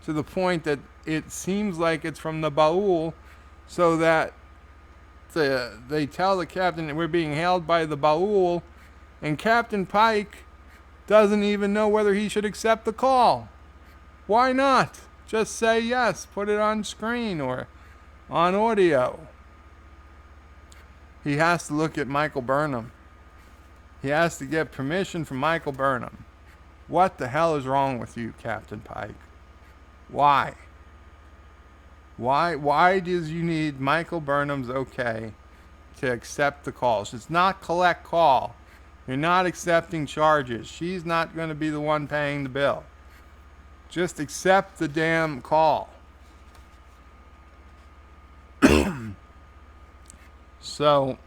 [SPEAKER 1] to the point that it seems like it's from the Baul, so that they tell the captain that we're being hailed by the Baul, and Captain Pike doesn't even know whether he should accept the call. Why not? Just say yes, put it on screen or on audio. He has to look at Michael Burnham. He has to get permission from Michael Burnham. What the hell is wrong with you, Captain Pike? Why? Why does you need Michael Burnham's okay to accept the calls? It's not collect call. You're not accepting charges. She's not going to be the one paying the bill. Just accept the damn call. So,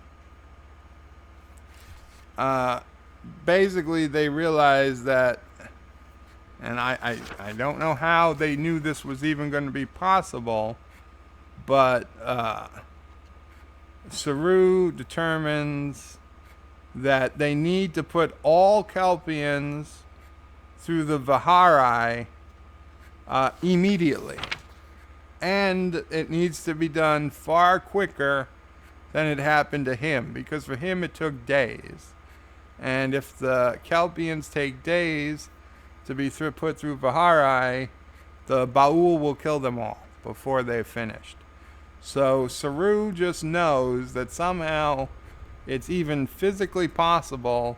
[SPEAKER 1] basically they realized that, and I don't know how they knew this was even going to be possible, but Saru determines that they need to put all Kelpians through the Vihari immediately. And it needs to be done far quicker than it happened to him, because for him it took days. And if the Kelpians take days to be put through Vihari, the Baul will kill them all before they've finished. So Saru just knows that somehow it's even physically possible,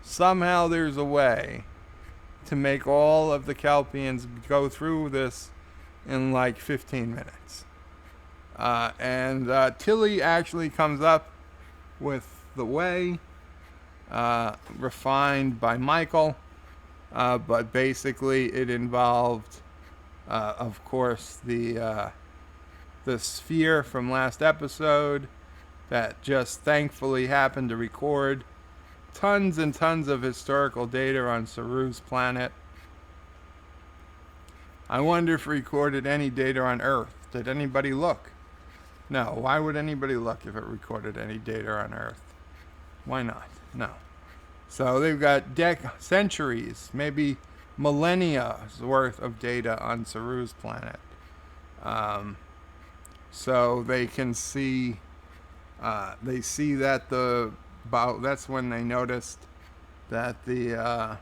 [SPEAKER 1] somehow there's a way to make all of the Kelpians go through this in like 15 minutes. And Tilly actually comes up with the way, refined by Michael, but basically it involved, of course, the sphere from last episode that just thankfully happened to record tons and tons of historical data on Saru's planet. I wonder if it recorded any data on Earth. Did anybody look? No. Why would anybody look if it recorded any data on Earth? Why not? No. So they've got centuries, maybe millennia's worth of data on Saru's planet. So they can see, they see that that's when they noticed that the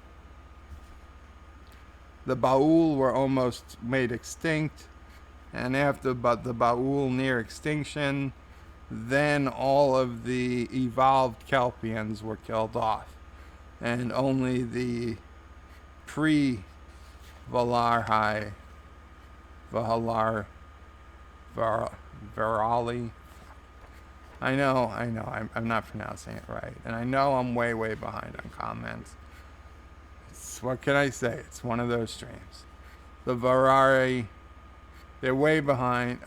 [SPEAKER 1] Baul were almost made extinct, and after the Baul near extinction, then all of the evolved Kelpians were killed off, and only the pre-Valarhi, Virali. I know, I'm not pronouncing it right, and I know I'm way behind on comments. What can I say? It's one of those streams. The Varari, they're way behind,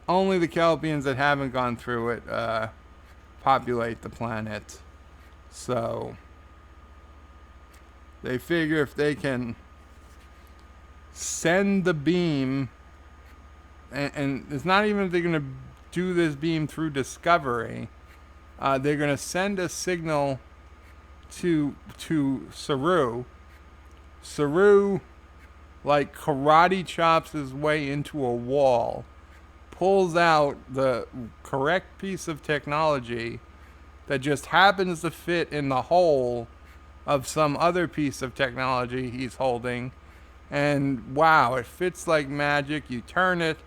[SPEAKER 1] only the Kelpians that haven't gone through it populate the planet. So they figure if they can send the beam, and it's not even if they're going to do this beam through Discovery, they're going to send a signal to Saru. Saru, like, karate chops his way into a wall, pulls out the correct piece of technology that just happens to fit in the hole of some other piece of technology he's holding, and wow, it fits like magic. You turn it,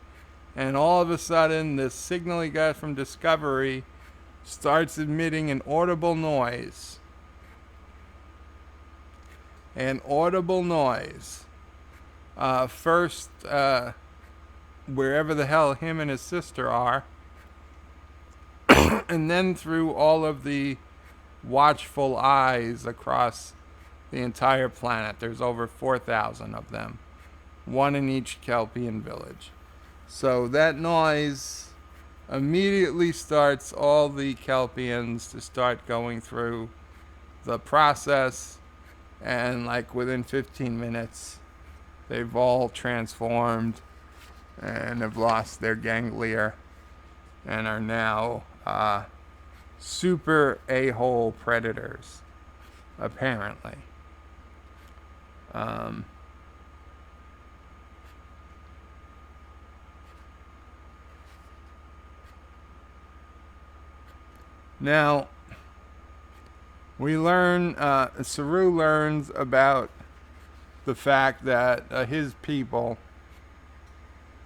[SPEAKER 1] and all of a sudden this signal he got from Discovery starts emitting an audible noise. First, wherever the hell him and his sister are, and then through all of the watchful eyes across the entire planet. There's over 4,000 of them, one in each Kelpian village. So that noise immediately starts all the Kelpians to start going through the process, and like within 15 minutes they've all transformed and have lost their ganglia and are now super a-hole predators, apparently. Now, we learn, Saru learns about the fact that his people,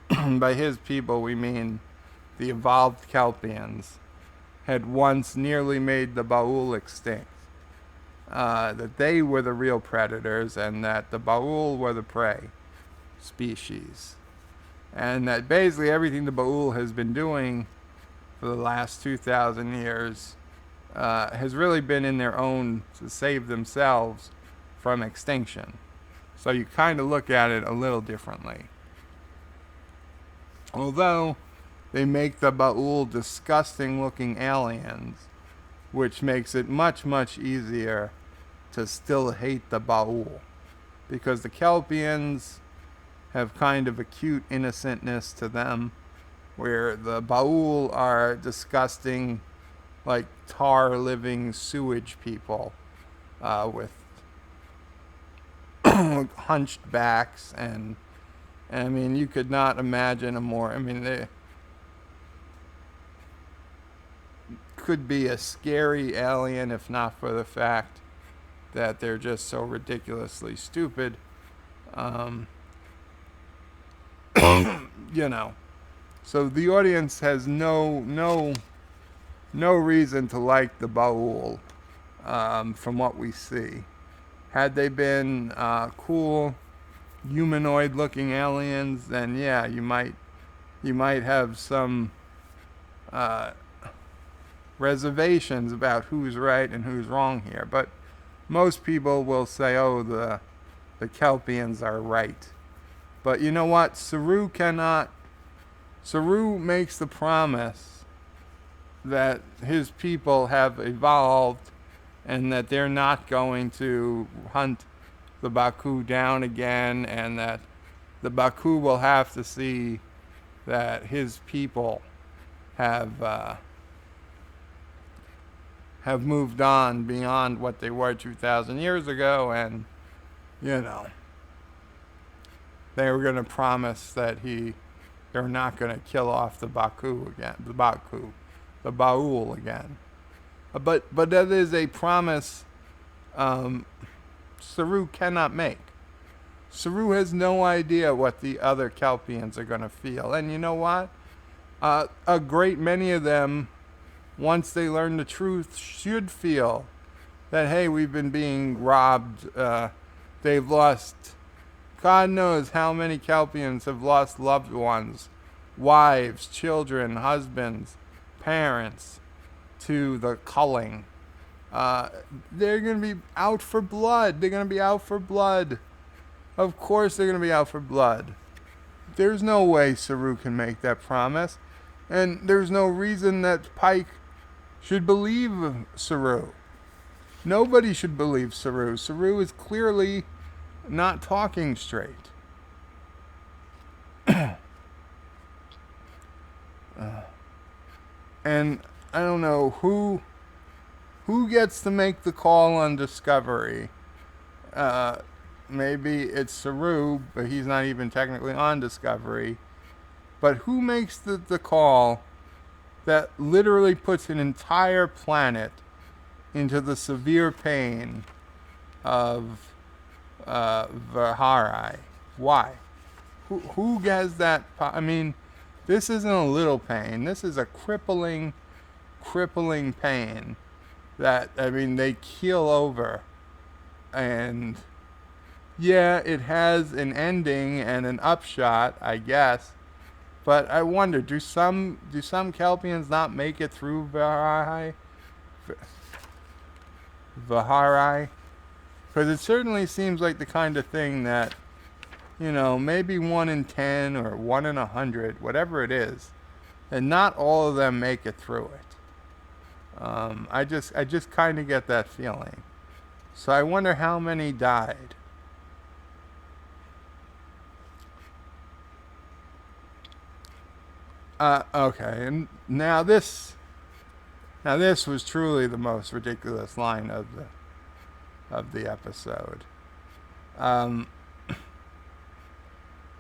[SPEAKER 1] by his people we mean the evolved Kelpians, had once nearly made the Baul extinct. That they were the real predators and that the Baul were the prey species. And that basically everything the Baul has been doing for the last 2,000 years has really been in their own to save themselves from extinction. So you kind of look at it a little differently. Although they make the Baul disgusting looking aliens, which makes it much easier to still hate the Baul, because the Kelpians have kind of acute innocentness to them, where the Baul are disgusting, like tar living sewage people with hunched backs, and I mean, you could not imagine a more, I mean, they could be a scary alien if not for the fact that they're just so ridiculously stupid. You know, so the audience has no reason to like the Baul, from what we see. Had they been cool humanoid-looking aliens, then yeah, you might have some uh, reservations about who's right and who's wrong here. But most people will say, "Oh, the Kelpians are right." But you know what? Saru cannot. Saru makes the promise that his people have evolved and that they're not going to hunt the Baku down again, and that the Baku will have to see that his people have moved on beyond what they were 2,000 years ago, and you know they were going to promise that they're not going to kill off the Baku again, the Baul again. But that is a promise Saru cannot make. Saru has no idea what the other Kelpians are going to feel. And you know what? A great many of them, once they learn the truth, should feel that, hey, we've been being robbed. They've lost, God knows how many Kelpians have lost loved ones, wives, children, husbands, parents, to the culling. They're going to be out for blood. They're going to be out for blood. Of course they're going to be out for blood. There's no way Saru can make that promise. And there's no reason that Pike should believe Saru. Nobody should believe Saru. Saru is clearly not talking straight. And I don't know who gets to make the call on Discovery. Maybe it's Saru, but he's not even technically on Discovery. But who makes the call that literally puts an entire planet into the severe pain of Vahari? Why? Who has that? I mean, this isn't a little pain. This is a crippling pain that, I mean, they keel over. And yeah, it has an ending and an upshot, I guess. But I wonder, do some Kelpians not make it through Vahari? Because it certainly seems like the kind of thing that, you know, maybe 1 in 10 or 1 in 100, whatever it is, and not all of them make it through it. I just kind of get that feeling. So I wonder how many died. Okay, and now this was truly the most ridiculous line of the episode.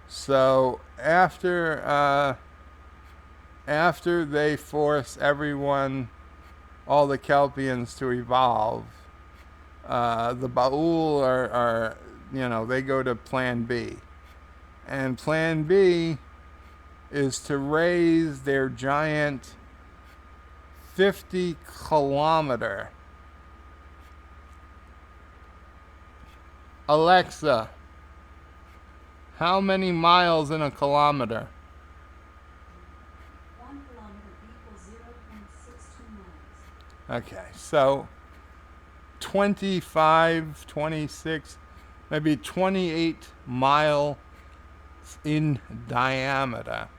[SPEAKER 1] So after they force everyone, all the Kelpians, to evolve, the Baul are they go to Plan B, and Plan B is to raise their giant 50-kilometer. Alexa, how many miles in a kilometer?
[SPEAKER 2] 1 kilometer equals 0.62 miles.
[SPEAKER 1] Okay, so 25, 26, maybe 28 miles in diameter.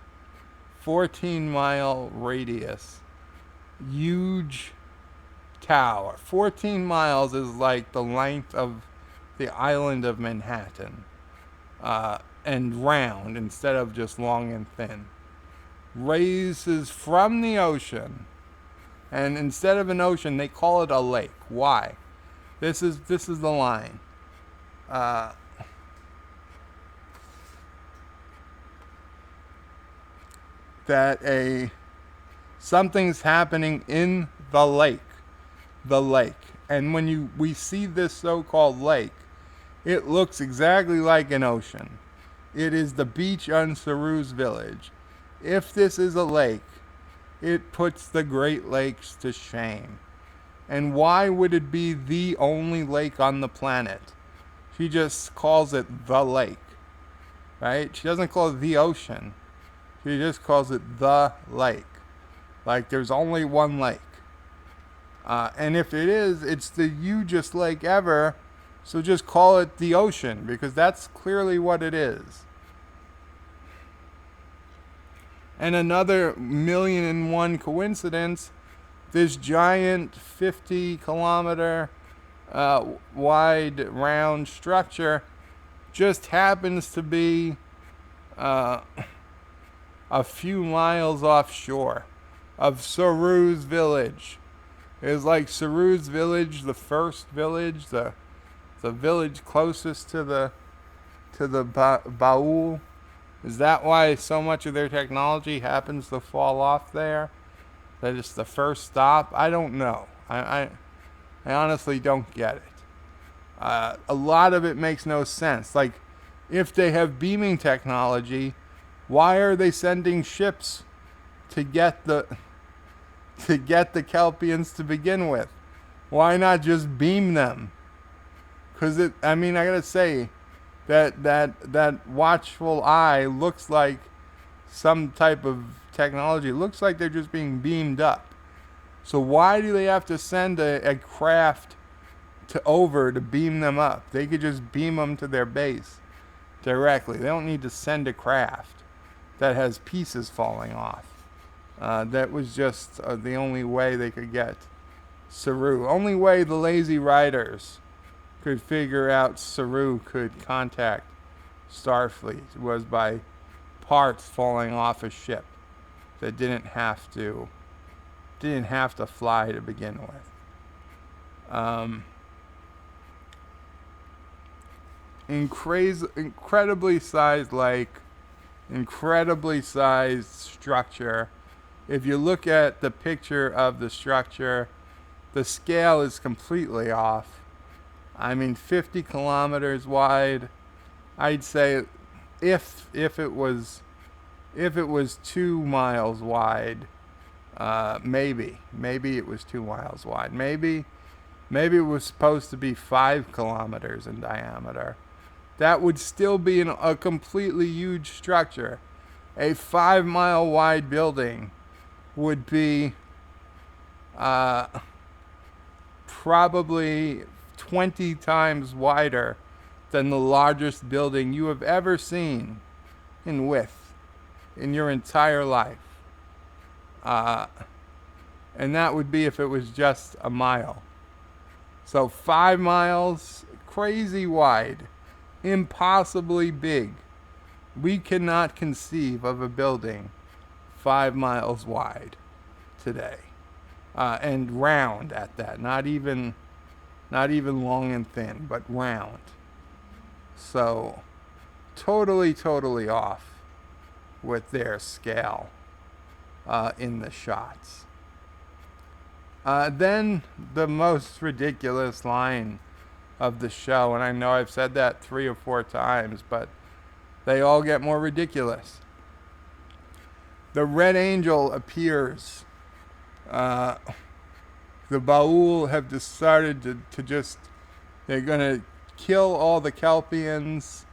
[SPEAKER 1] 14-mile radius. Huge tower. 14 miles is like the length of the island of Manhattan. And round instead of just long and thin. Raises from the ocean. And instead of an ocean, they call it a lake. Why? This is the line. That something's happening in the lake. And when we see this so-called lake, it looks exactly like an ocean. It is the beach on Saru's village. If this is a lake, it puts the Great Lakes to shame. And why would it be the only lake on the planet? She just calls it the lake, right? She doesn't call it the ocean. She just calls it the lake. Like there's only one lake. And if it is, it's the hugest lake ever. So just call it the ocean, because that's clearly what it is. And another 1,000,001 coincidence, this giant 50-kilometer wide round structure just happens to be a few miles offshore of Saru's village. Is like Saru's village the first village, the village closest to the Baul? Is that why so much of their technology happens to fall off there? That it's the first stop? I don't know. I honestly don't get it. A lot of it makes no sense. Like, if they have beaming technology, why are they sending ships to get the Kelpians to begin with? Why not just beam them? Because I gotta say, that watchful eye looks like some type of technology. It looks like they're just being beamed up. So why do they have to send a craft to beam them up? They could just beam them to their base directly. They don't need to send a craft that has pieces falling off. That was just the only way they could get Saru. Only way the lazy riders could figure out Saru could contact Starfleet was by parts falling off a ship that didn't have to fly to begin with. Incredibly sized lake, incredibly sized structure. If you look at the picture of the structure, the scale is completely off. 50 kilometers wide. I'd say if it was 2 miles wide, maybe it was 2 miles wide. Maybe it was supposed to be 5 kilometers in diameter. That would still be a completely huge structure. A 5-mile wide building would be probably 20 times wider than the largest building you have ever seen in width in your entire life. And that would be if it was just a mile. So 5 miles, crazy wide, impossibly big. We cannot conceive of a building 5 miles wide today. And round at that, not even long and thin, but round. So, totally off with their scale in the shots. Then the most ridiculous line of the show, and I know I've said that 3 or 4 times, but they all get more ridiculous. The Red Angel appears. The Baul have decided to just, they're going to kill all the Kelpians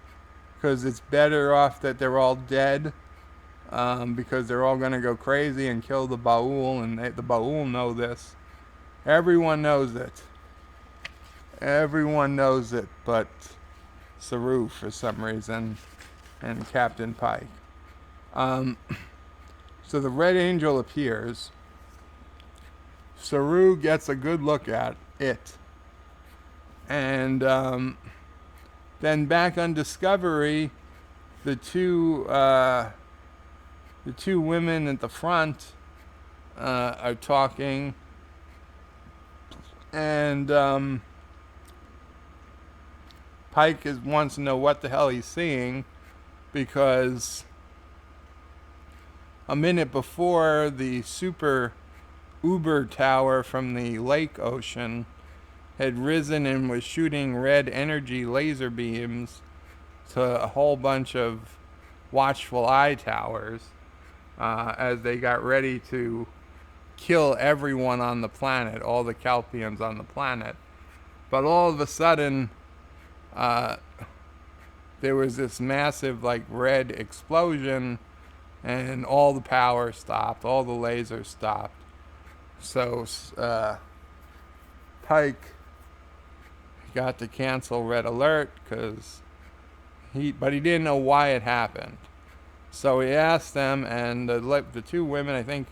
[SPEAKER 1] because it's better off that they're all dead, because they're all going to go crazy and kill the Baul, and the Baul know this. Everyone knows it. Everyone knows it but Saru for some reason and Captain Pike. So the Red Angel appears. Saru gets a good look at it. And then back on Discovery, the two women at the front are talking. And Pike wants to know what the hell he's seeing, because a minute before, the super Uber tower from the lake ocean had risen and was shooting red energy laser beams to a whole bunch of watchful eye towers as they got ready to kill everyone on the planet, all the Kelpians on the planet. But all of a sudden, uh, there was this massive, like, red explosion, and all the power stopped, all the lasers stopped. So Pike got to cancel Red Alert but he didn't know why it happened. So he asked them, and the two women, I think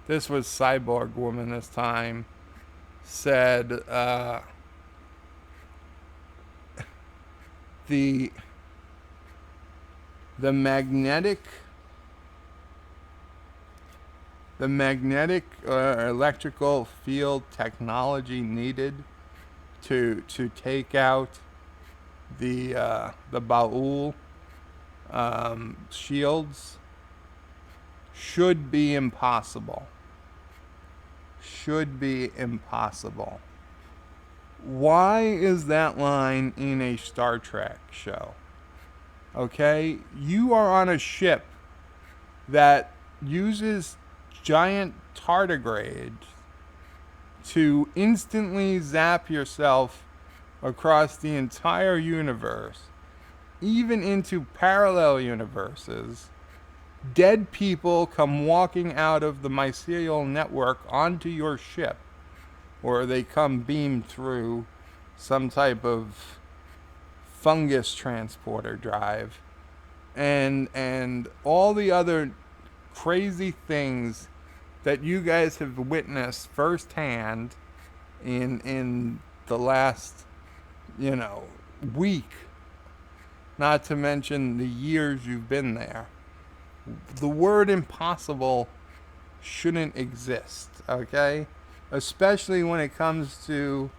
[SPEAKER 1] this was Cyborg Woman this time, said the the magnetic electrical field technology needed to take out the Baul shields should be impossible. Should be impossible. Why is that line in a Star Trek show? Okay? You are on a ship that uses giant tardigrades to instantly zap yourself across the entire universe, even into parallel universes. Dead people come walking out of the mycelial network onto your ship, or they come beamed through some type of fungus transporter drive, and all the other crazy things that you guys have witnessed firsthand in the last, week, not to mention the years you've been there. The word impossible shouldn't exist, okay? Especially when it comes to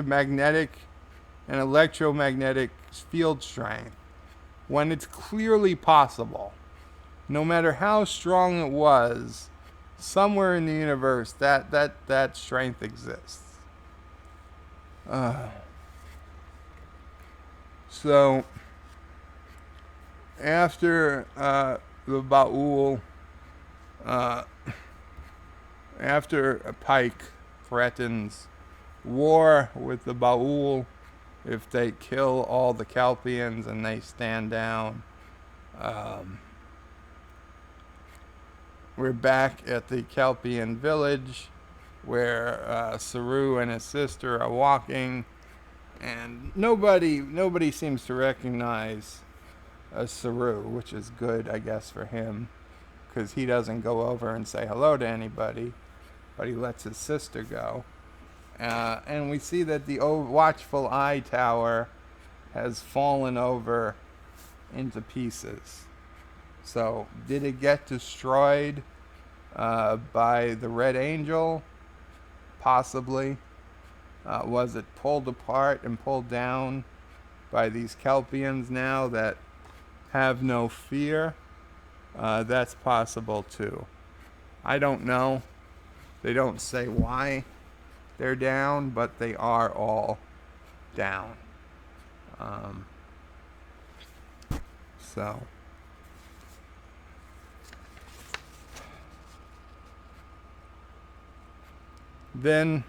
[SPEAKER 1] magnetic and electromagnetic field strength, when it's clearly possible, no matter how strong it was, somewhere in the universe that strength exists. So after the Baul, after Pike threatens war with the Baul if they kill all the Kelpians and they stand down, we're back at the Kelpian village where Saru and his sister are walking, and nobody seems to recognize Saru, which is good, I guess, for him, because he doesn't go over and say hello to anybody, but he lets his sister go. And we see that the watchful eye tower has fallen over into pieces. So, did it get destroyed by the Red Angel? Possibly. Was it pulled apart and pulled down by these Kelpians now that have no fear? That's possible too. I don't know. They don't say why they're down, but they are all down. So then,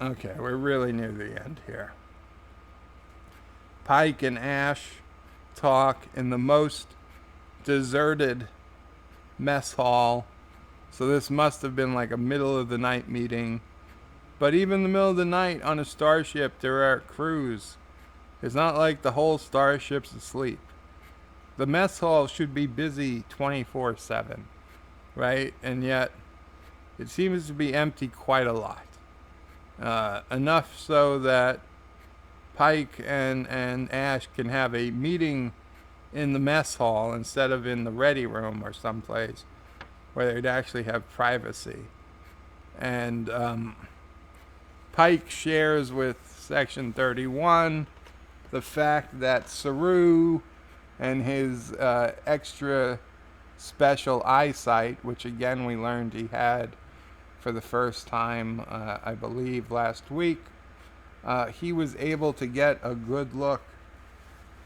[SPEAKER 1] okay, we're really near the end here. Pike and Ash talk in the most deserted mess hall. So this must have been like a middle of the night meeting. But even in the middle of the night on a starship, there are crews. It's not like the whole starship's asleep. The mess hall should be busy 24/7, right? And yet, it seems to be empty quite a lot. Enough so that Pike and Ash can have a meeting in the mess hall instead of in the ready room or someplace where they'd actually have privacy. And Pike shares with Section 31 the fact that Saru and his extra special eyesight, which again we learned he had for the first time, I believe, last week, he was able to get a good look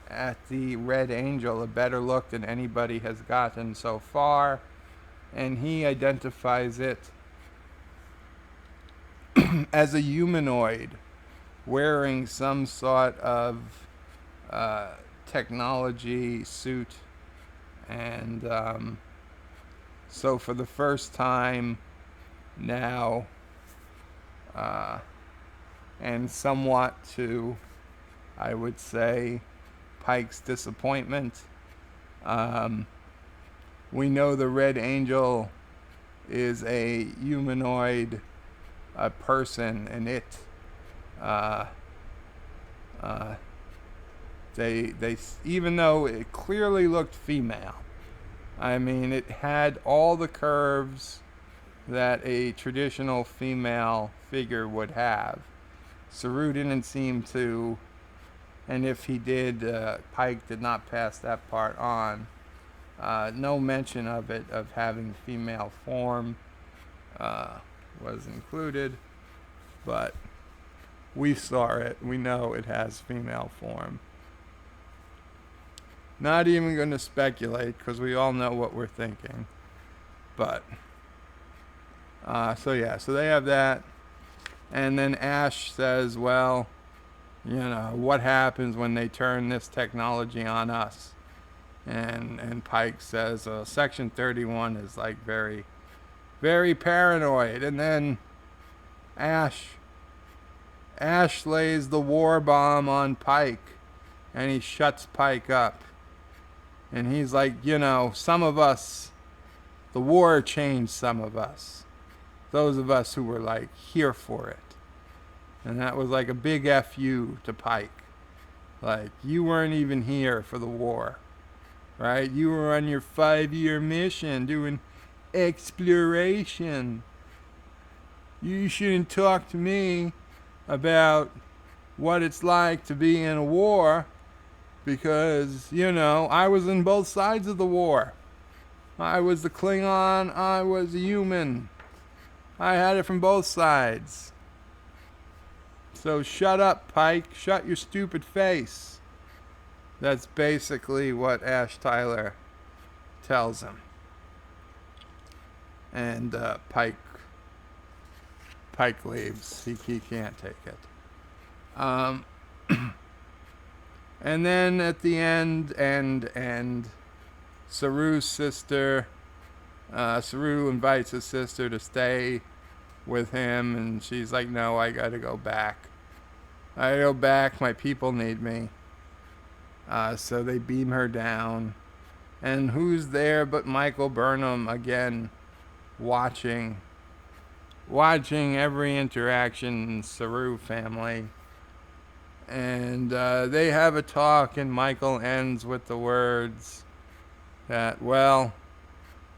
[SPEAKER 1] at the Red Angel, a better look than anybody has gotten so far, and he identifies it as a humanoid wearing some sort of technology suit. And so for the first time now, uh, and somewhat to, I would say, Pike's disappointment, we know the Red Angel is a humanoid person, and it uh, uh, they even though it clearly looked female, I mean, it had all the curves that a traditional female figure would have. Saru didn't seem to, and if he did, Pike did not pass that part on. No mention of it, of having female form, was included, but we saw it. We know it has female form. Not even going to speculate because we all know what we're thinking. But, so they have that. And then Ash says, well, what happens when they turn this technology on us? And Pike says, Section 31 is like very, very paranoid. And then Ash lays the war bomb on Pike, and he shuts Pike up. And he's like, some of us, the war changed some of us. Those of us who were like here for it. And that was like a big FU to Pike. Like, you weren't even here for the war, right? You were on your 5-year mission doing exploration. You shouldn't talk to me about what it's like to be in a war, because, I was in both sides of the war. I was the Klingon, I was a human. I had it from both sides. So shut up, Pike. Shut your stupid face. That's basically what Ash Tyler tells him. And Pike leaves. He can't take it. And then at the end, and Saru's sister, Saru invites his sister to stay with him, and she's like, no, I gotta go back. My people need me. So they beam her down. And who's there but Michael Burnham again, watching every interaction in Saru family. And they have a talk, and Michael ends with the words that, well,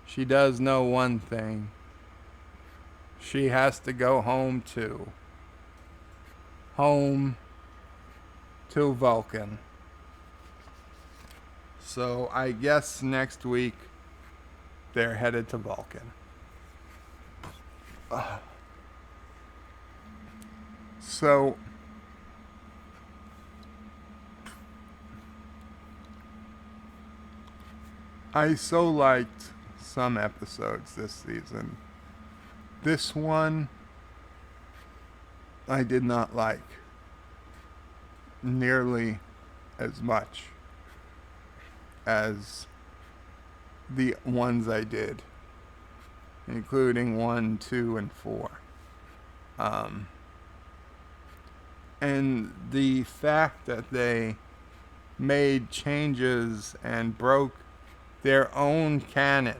[SPEAKER 1] she does know one thing. She has to go home to Vulcan. So I guess next week they're headed to Vulcan. So I so liked some episodes this season. This one I did not like nearly as much as the ones I did, including 1, 2, and 4. And the fact that they made changes and broke their own canon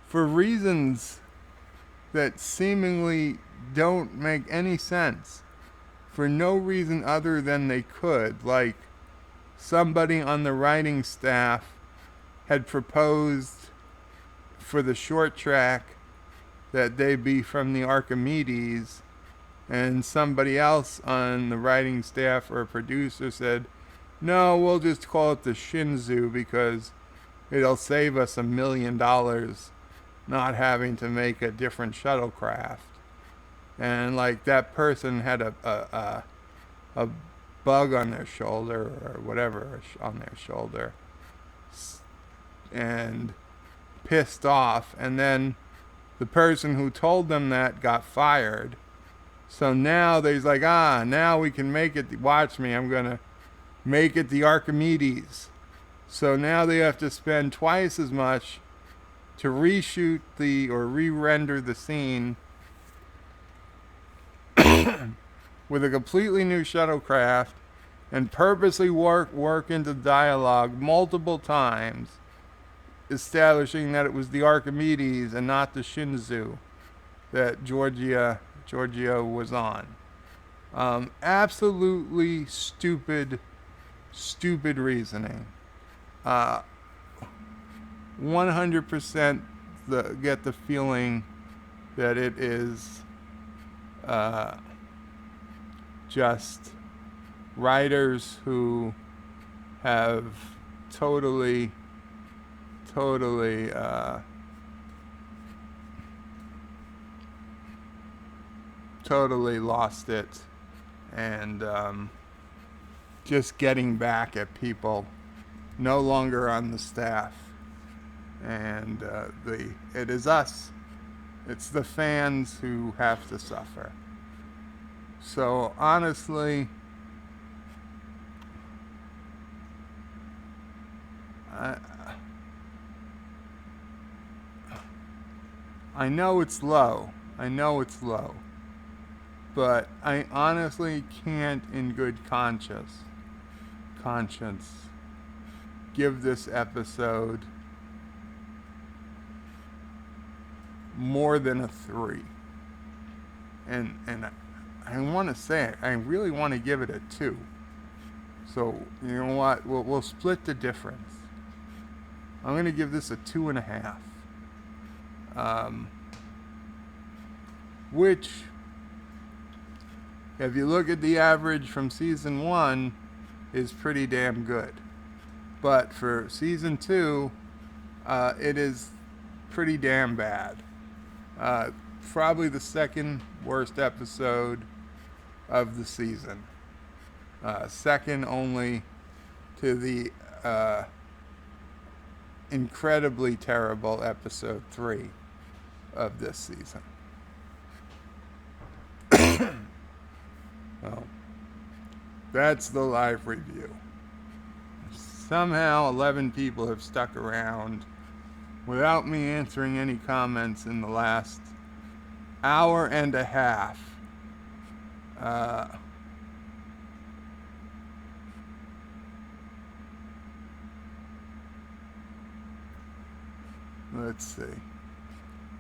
[SPEAKER 1] for reasons that seemingly don't make any sense, for no reason other than they could. Like, somebody on the writing staff had proposed for the short track that they be from the Archimedes, and somebody else on the writing staff or a producer said, no, we'll just call it the Shinzu because it'll save us $1 million not having to make a different shuttlecraft. And like, that person had a bug on their shoulder or whatever on their shoulder, and pissed off. And then the person who told them that got fired. So now they's like, now we can make it. Watch me, I'm gonna make it the Archimedes. So now they have to spend twice as much to reshoot or re-render the scene with a completely new shuttlecraft and purposely work into dialogue multiple times, establishing that it was the Archimedes and not the Shinzu that Giorgio was on. Absolutely stupid reasoning. 100% get the feeling that it is just writers who have totally lost it, and just getting back at people no longer on the staff. And it is us. It's the fans who have to suffer. So honestly, I know it's low. But I honestly can't in good conscience give this episode more than a 3. And I want to say it, I really want to give it a 2. So, you know what? We'll split the difference. I'm going to give this a 2.5. Which, if you look at the average from season 1, is pretty damn good. But for season 2, it is pretty damn bad. Probably the second worst episode of the season. Second only to the incredibly terrible episode 3 of this season. Well, that's the live review. Somehow 11 people have stuck around without me answering any comments in the last hour and a half. Let's see.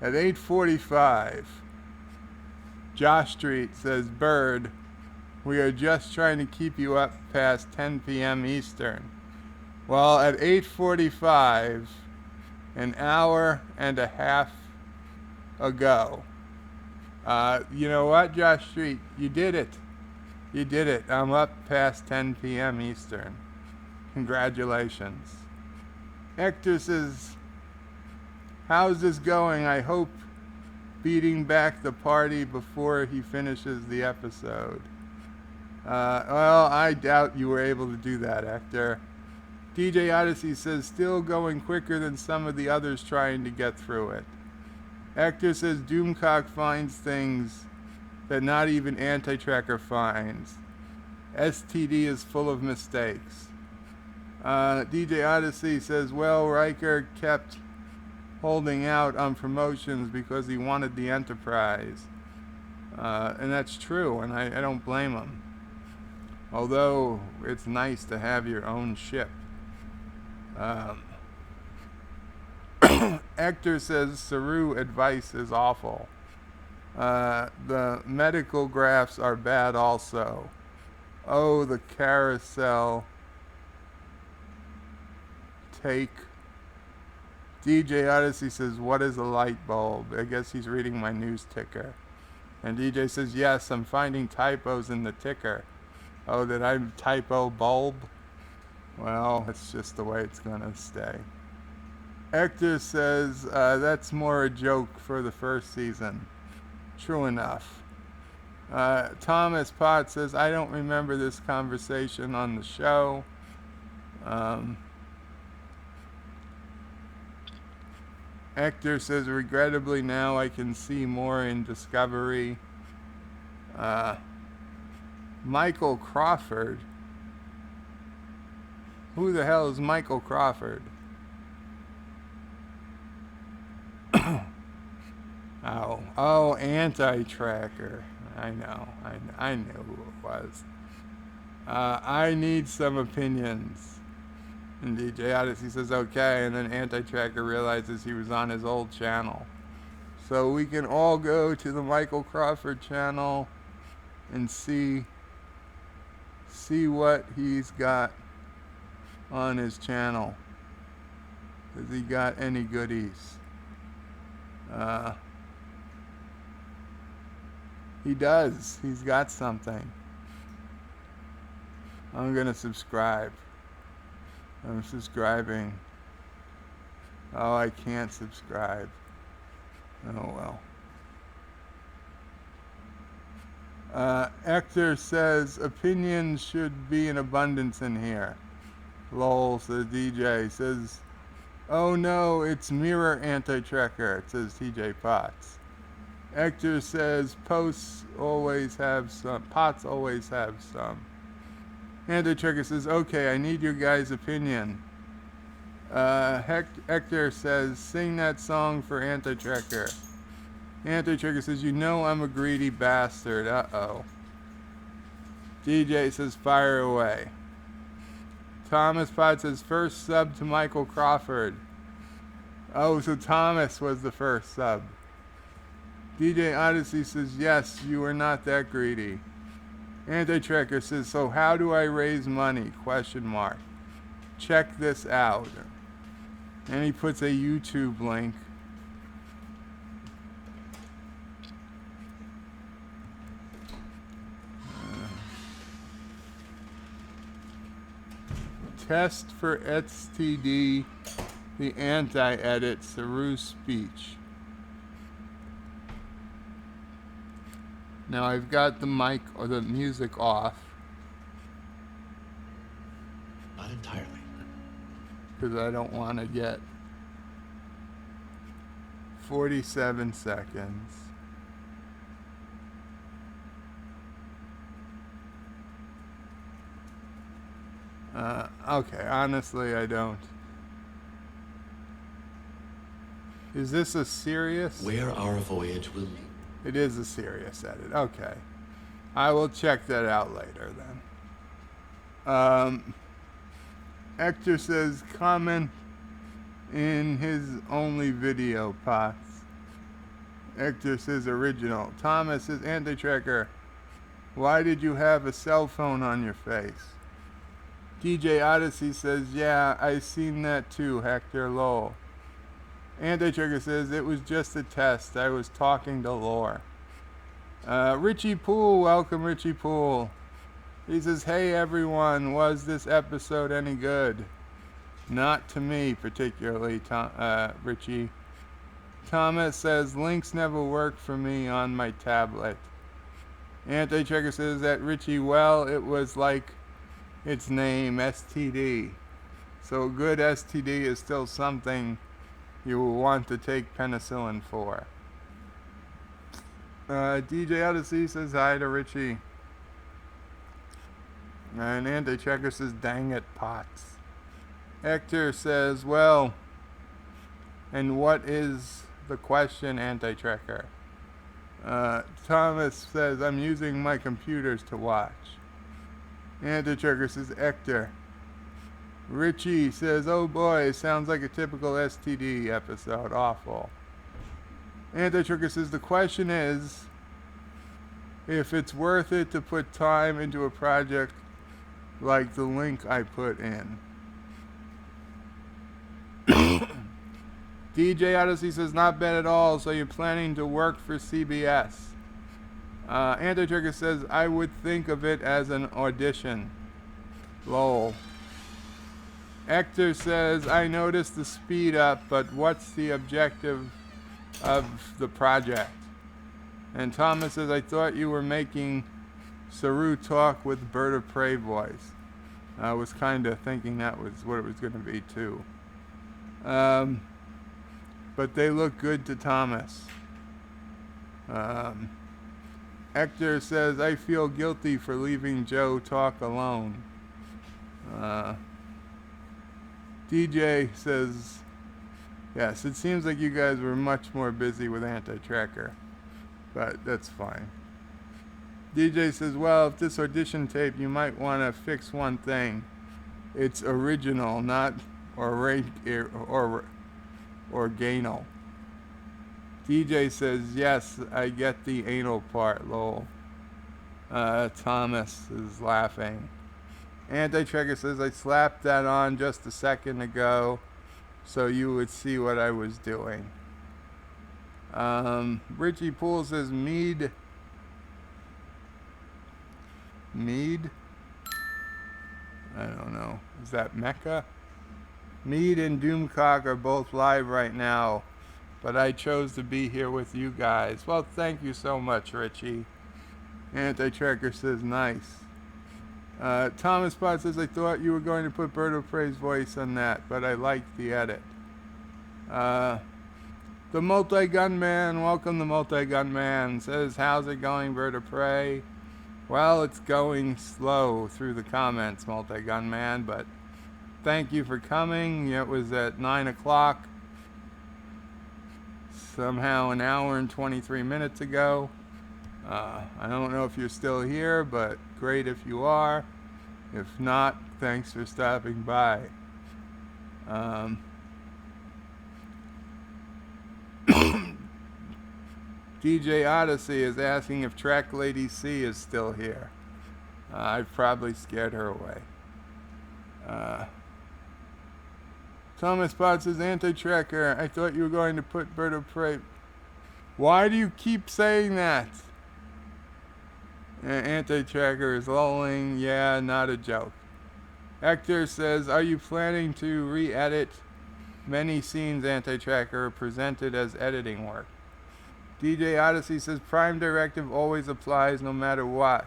[SPEAKER 1] At 8:45, Josh Street says, Bird, we are just trying to keep you up past 10 p.m. Eastern. Well, at 8:45, an hour and a half ago, you know what, Josh Street? You did it. I'm up past 10 p.m. Eastern. Congratulations. Hector says, how's this going? I hope beating back the party before he finishes the episode. Well, I doubt you were able to do that, Hector. DJ Odyssey says, still going quicker than some of the others trying to get through it. Hector says, Doomcock finds things that not even Anti-Tracker finds. STD is full of mistakes. DJ Odyssey says, well, Riker kept holding out on promotions because he wanted the Enterprise. And that's true, and I don't blame him. Although it's nice to have your own ship. Hector says Saru advice is awful. The medical graphs are bad also. Oh, the carousel take. DJ Odyssey says, what is a light bulb? I guess he's reading my news ticker. And DJ says, yes, I'm finding typos in the ticker. Oh, did I typo bulb? Well, that's just the way it's gonna stay. Hector says, that's more a joke for the first season. True enough. Thomas Potts says, I don't remember this conversation on the show. Hector says, regrettably now I can see more in Discovery. Michael Crawford. Who the hell is Michael Crawford? Oh, Anti-Tracker. I know. I knew who it was. I need some opinions. And DJ Odyssey says, okay, and then Anti-Tracker realizes he was on his old channel. So we can all go to the Michael Crawford channel and see what he's got on his channel. Has he got any goodies? He does. He's got something. I'm gonna subscribe. I'm subscribing. Oh, I can't subscribe. Oh well. Hector says opinions should be in abundance in here. Lol, says DJ. Says, oh no, it's mirror anti-tracker. It says TJ Potts. Hector says pots always have some. Anti-tracker says, okay, I need your guys' opinion. Hector says, sing that song for Anti-Tracker. Anti-Tracker says, you know I'm a greedy bastard. Uh-oh. DJ says, fire away. Thomas Pod says, first sub to Michael Crawford. Oh, so Thomas was the first sub. DJ Odyssey says, yes, you are not that greedy. Anti-Tracker says, so how do I raise money? Question mark. Check this out. And he puts a YouTube link. Test for STD, the anti-edit, Saru speech. Now I've got the mic or the music off.
[SPEAKER 3] Not entirely.
[SPEAKER 1] Because I don't want to get 47 seconds. Okay, honestly I don't. Is this a serious?
[SPEAKER 3] Where our voyage will lead.
[SPEAKER 1] It is a serious edit. Okay. I will check that out later then. Hector says, comment in his only video, Potts. Hector says, original. Thomas says, Anti-Tracker, why did you have a cell phone on your face? DJ Odyssey says, yeah, I seen that too, Hector, lol. Anti-Tracker says, it was just a test. I was talking to Lore. Richie Poole, welcome Richie Poole. He says, hey everyone, was this episode any good? Not to me particularly, Richie. Thomas says, links never work for me on my tablet. Anti-Tracker says that Richie, well, it was like its name, STD. So good STD is still something you will want to take penicillin for. DJ Odyssey says hi to Richie. And Anti-Tracker says, dang it, Potts. Hector says, well, and what is the question, Anti-Tracker? Thomas says, I'm using my computers to watch. Anti-Tracker says, Hector. Richie says, oh boy, sounds like a typical STD episode. Awful. Anti-Tracker says, the question is if it's worth it to put time into a project like the link I put in. DJ Odyssey says, not bad at all, so you're planning to work for CBS. Anti-Tracker says, I would think of it as an audition. Lol. Hector says, I noticed the speed up, but what's the objective of the project? And Thomas says, I thought you were making Saru talk with Bird of Prey voice. I was kind of thinking that was what it was going to be too. but they look good to Thomas. Hector says, I feel guilty for leaving Joe talk alone. DJ says, yes, it seems like you guys were much more busy with Anti-Tracker, but that's fine. DJ says, well, if this audition tape, you might want to fix one thing. It's original, not organal. DJ says, yes, I get the anal part, lol. Thomas is laughing. Anti-Tracker says, I slapped that on just a second ago so you would see what I was doing. Richie Poole says, Mead? I don't know. Is that Mecca? Mead and Doomcock are both live right now, but I chose to be here with you guys. Well, thank you so much, Richie. Anti-Tracker says, nice. Thomas Pot says, I thought you were going to put Bird of Prey's voice on that, but I liked the edit. The Multi-Gun Man, welcome the Multi-Gun Man, says, how's it going, Bird of Prey? Well, it's going slow through the comments, Multi-Gun Man, but thank you for coming. It was at 9 o'clock, somehow an hour and 23 minutes ago. I don't know if you're still here, but great if you are. If not, thanks for stopping by. DJ Odyssey is asking if Track Lady C is still here. I've probably scared her away. Thomas Potts says, Anti-Tracker, I thought you were going to put Bird of Prey. Why do you keep saying that? Anti-Tracker is lolling. Yeah, not a joke. Hector says, are you planning to re-edit many scenes Anti-Tracker presented as editing work? DJ Odyssey says, Prime Directive always applies no matter what.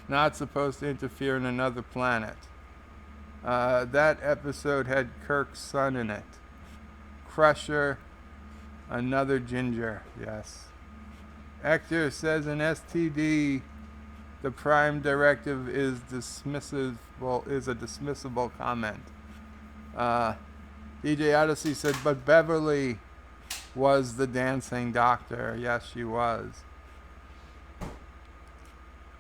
[SPEAKER 1] Not supposed to interfere in another planet. That episode had Kirk's son in it. Crusher, another ginger, yes. Hector says, in STD, the Prime Directive is a dismissible comment. DJ Odyssey said, but Beverly was the dancing doctor. Yes, she was.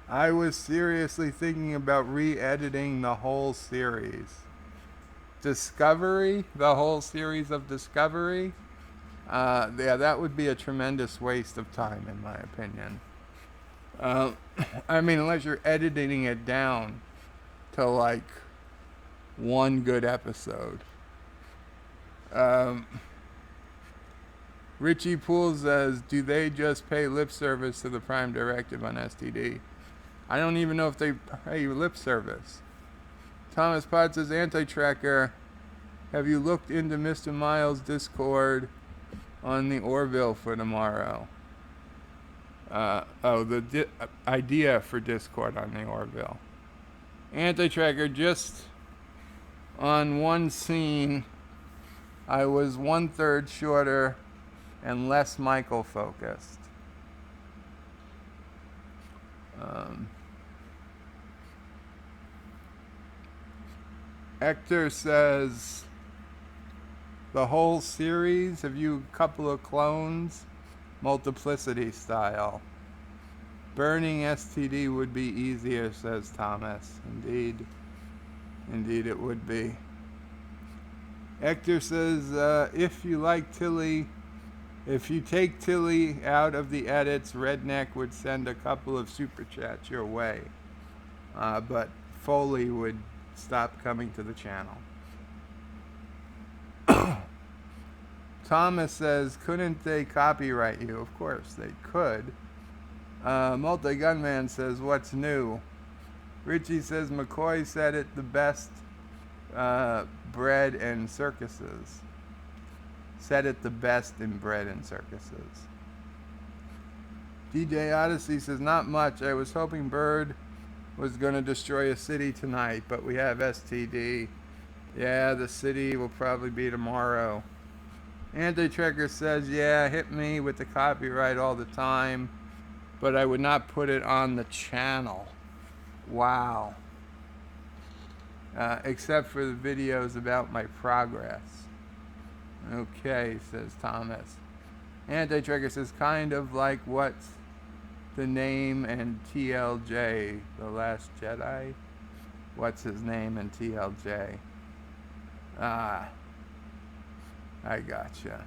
[SPEAKER 1] I was seriously thinking about re-editing the whole series. Discovery? The whole series of Discovery? Yeah, that would be a tremendous waste of time, in my opinion. I mean, unless you're editing it down to, like, one good episode. Richie Poole says, do they just pay lip service to the Prime Directive on STD? I don't even know if they pay lip service. Thomas Potts says, Anti-Tracker, have you looked into Mr. Miles' Discord on the Orville for tomorrow? The idea for Discord on the Orville. Anti-Tracker, just on one scene, I was 1/3 shorter and less Michael focused. Hector says, the whole series, have you a couple of clones? Multiplicity style. Burning STD would be easier, says Thomas. Indeed. Indeed it would be. Hector says, if you like Tilly, if you take Tilly out of the edits, Redneck would send a couple of super chats your way. But Foley would stop coming to the channel. Thomas says, couldn't they copyright you? Of course they could. Multi-Gunman says, what's new? Richie says, McCoy said it the best, bread and circuses. Said it the best in bread and circuses. DJ Odyssey says, not much. I was hoping Bird was going to destroy a city tonight, but we have STD. Yeah, the city will probably be tomorrow. Anti-Tracker says, yeah, hit me with the copyright all the time, but I would not put it on the channel. Wow. Except for the videos about my progress. Okay, says Thomas. Anti-Tracker says, kind of like what's the name and TLJ, The Last Jedi? What's his name and TLJ? Ah, I gotcha.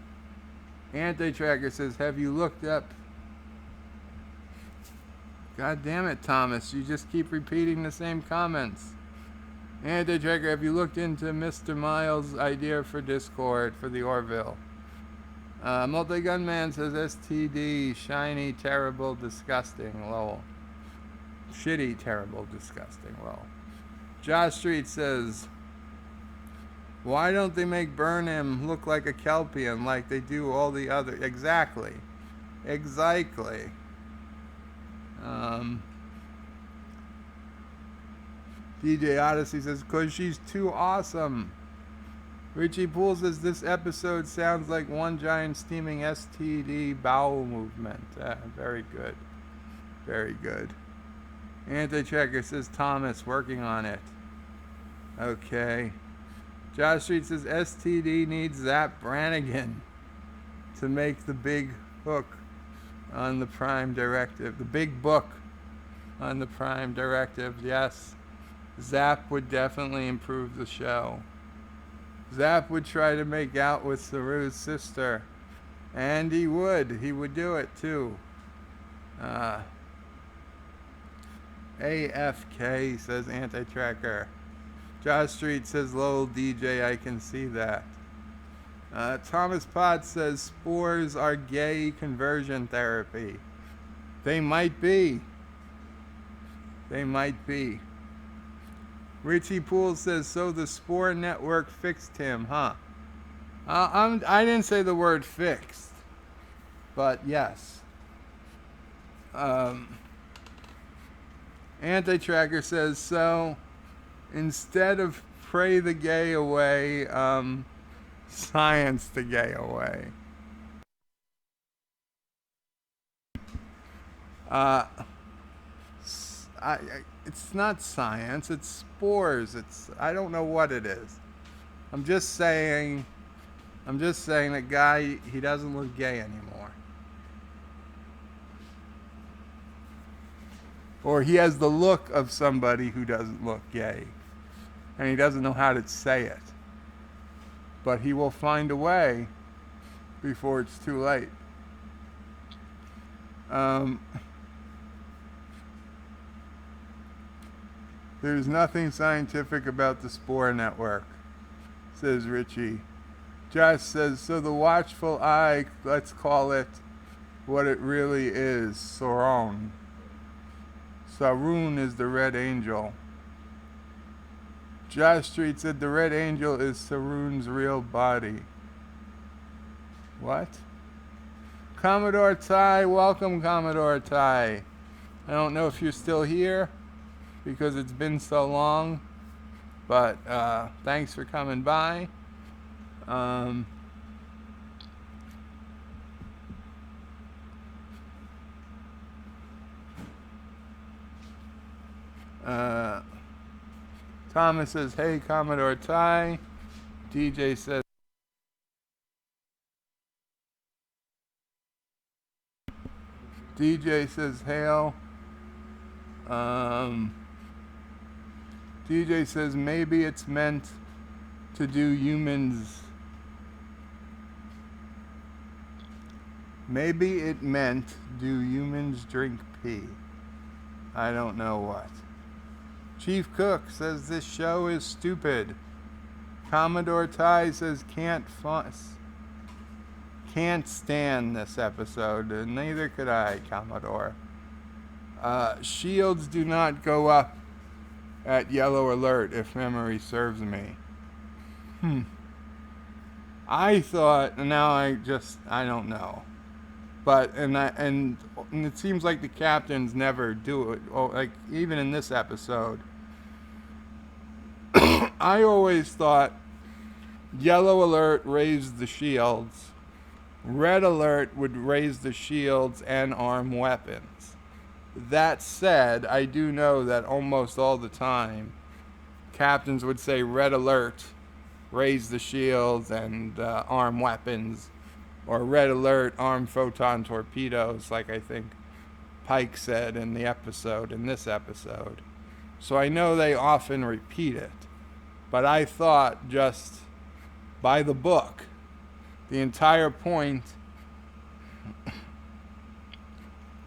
[SPEAKER 1] Anti-Tracker says, have you looked up... God damn it, Thomas. You just keep repeating the same comments. Anti-Tracker, have you looked into Mr. Miles' idea for Discord for the Orville? Multi-Gunman says STD, shiny, terrible, disgusting, lol. Shitty, terrible, disgusting, lol. Josh Street says, why don't they make Burnham look like a Kelpian like they do all the other... Exactly. DJ Odyssey says, because she's too awesome. Richie Poole says, this episode sounds like one giant steaming STD bowel movement. Very good. Very good. Anti-Checker says, Thomas, working on it. Okay. Josh Street says, STD needs Zap Brannigan to make the big hook on the Prime Directive. The big book on the Prime Directive. Yes. Zap would definitely improve the show. Zap would try to make out with Saru's sister. And he would. He would do it too. AFK says Anti-Tracker. Josh Street says, lol, DJ, I can see that. Thomas Potts says, spores are gay conversion therapy. They might be. They might be. Richie Poole says, so the Spore Network fixed him, huh? I didn't say the word fixed, but yes. Anti-Tracker says, so instead of pray the gay away, science the gay away. It's not science, it's spores. I don't know what it is. I'm just saying that guy, he doesn't look gay anymore. Or he has the look of somebody who doesn't look gay. And he doesn't know how to say it. But he will find a way before it's too late. There's nothing scientific about the Spore Network, says Richie. Josh says, so the watchful eye, let's call it what it really is, Sauron. Sauron is the Red Angel. Josh Street said the Red Angel is Sauron's real body. What? Commodore Ty, welcome Commodore Ty. I don't know if you're still here because it's been so long, but thanks for coming by. Thomas says, hey Commodore Ty. DJ says, hail. DJ says, maybe it's meant to do humans. Maybe it meant do humans drink pee. I don't know what. Chief Cook says this show is stupid. Commodore Ty says can't stand this episode, and neither could I, Commodore. Shields do not go up at yellow alert, if memory serves me. I thought, now I don't know. But, and it seems like the captains never do it. Oh, like, even in this episode. I always thought yellow alert raised the shields, Red alert would raise the shields and arm weapons. That said, I do know that almost all the time, captains would say red alert, raise the shields and arm weapons, or red alert, arm photon torpedoes, like I think Pike said in this episode. So I know they often repeat it. But I thought just by the book, the entire point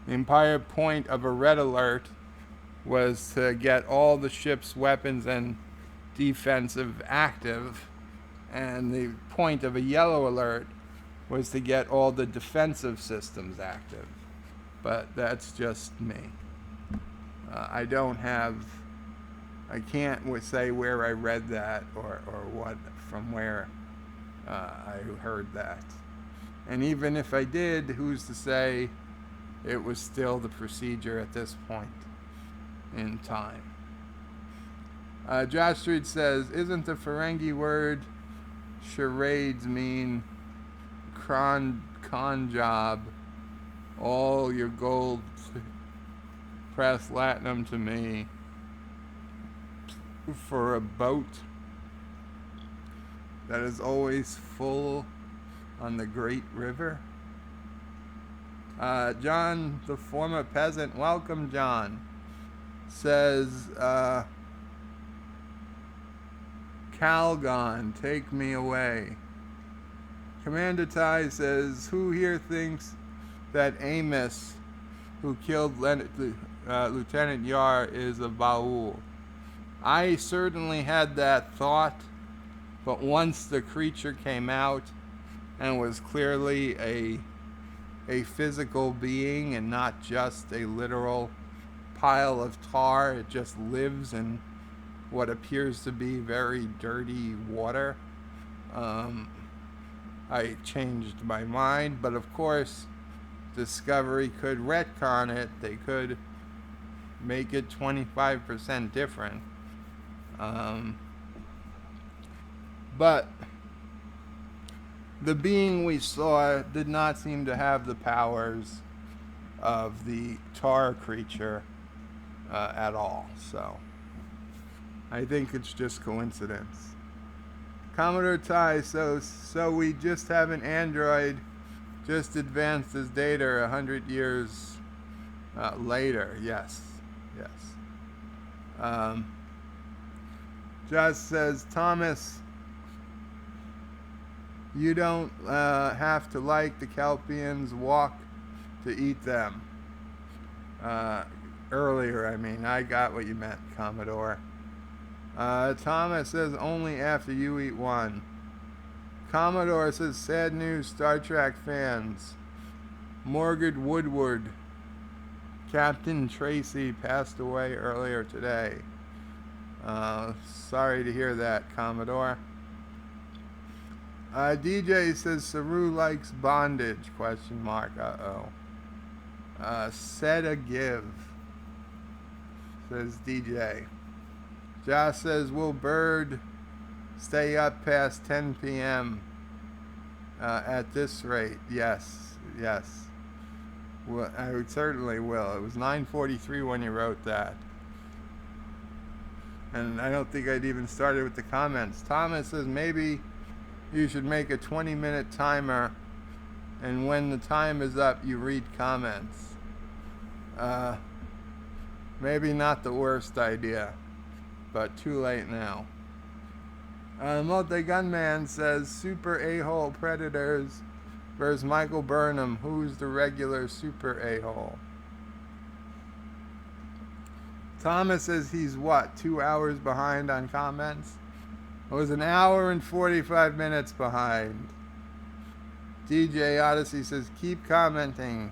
[SPEAKER 1] of a red alert was to get all the ship's weapons and defensive active, and the point of a yellow alert was to get all the defensive systems active. But that's just me. I can't say where I read that or what, from where I heard that. And even if I did, who's to say it was still the procedure at this point in time? Josh Street says, isn't the Ferengi word charades mean con job? All your gold press latinum to me for a boat that is always full on the great river? John, the former peasant, welcome John, says, Calgon, take me away. Commander Ty says, who here thinks that Amos, who killed Lieutenant Yar, is a Baul? I certainly had that thought, but once the creature came out and was clearly a physical being and not just a literal pile of tar, it just lives in what appears to be very dirty water, I changed my mind. But of course, Discovery could retcon it. They could make it 25% different. But the being we saw did not seem to have the powers of the tar creature at all. So I think it's just coincidence. Commodore Ty, so we just have an android just advanced his data 100 years later. Yes. Josh says, Thomas, you don't have to like the Kelpians walk to eat them. Earlier, I got what you meant, Commodore. Thomas says, only after you eat one. Commodore says, sad news, Star Trek fans. Morgan Woodward, Captain Tracy, passed away earlier today. Sorry to hear that, Commodore. DJ says, Saru likes bondage, ? Said a give, says DJ. Josh says, will Bird stay up past 10 p.m. At this rate? Yes. Well, I certainly will. It was 9:43 when you wrote that. And I don't think I'd even started with the comments. Thomas says, maybe you should make a 20-minute timer, and when the time is up, you read comments. Maybe not the worst idea, but too late now. Multi-Gunman says, super a-hole predators versus Michael Burnham. Who's the regular super a-hole? Thomas says he's 2 hours behind on comments? I was an hour and 45 minutes behind. DJ Odyssey says, keep commenting.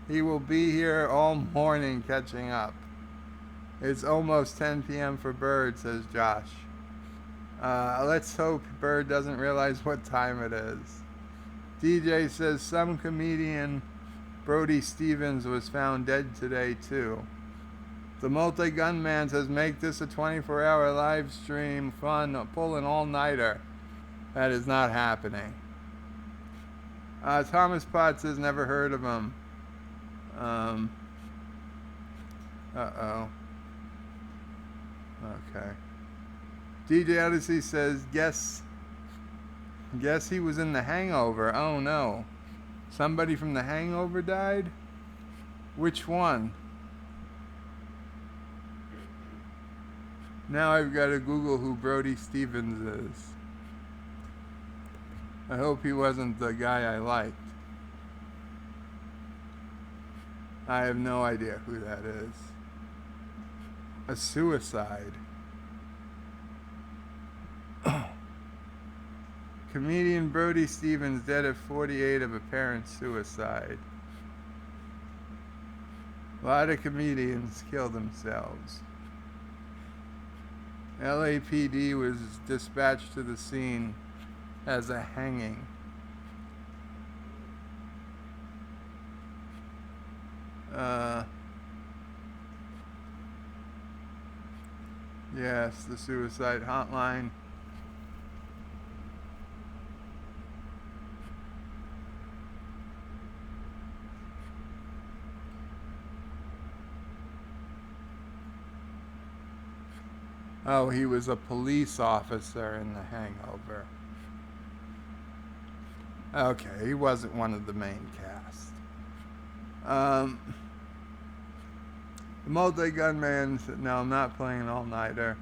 [SPEAKER 1] He will be here all morning catching up. It's almost 10 p.m. for Bird, says Josh. Let's hope Bird doesn't realize what time it is. DJ says, some comedian, Brody Stevens, was found dead today too. The Multi-Gunman says, make this a 24-hour live stream, fun, pull an all-nighter. That is not happening. Thomas Potts has never heard of him. Um, uh-oh. Okay. DJ Odyssey says, guess he was in The Hangover. Oh no. Somebody from The Hangover died? Which one? Now I've got to Google who Brody Stevens is. I hope he wasn't the guy I liked. I have no idea who that is. A suicide. Comedian Brody Stevens dead at 48 of apparent suicide. A lot of comedians kill themselves. LAPD was dispatched to the scene as a hanging. Yes, the suicide hotline. Oh, he was a police officer in The Hangover. Okay, he wasn't one of the main cast. The Multi-Gunman said, no, I'm not playing an all-nighter.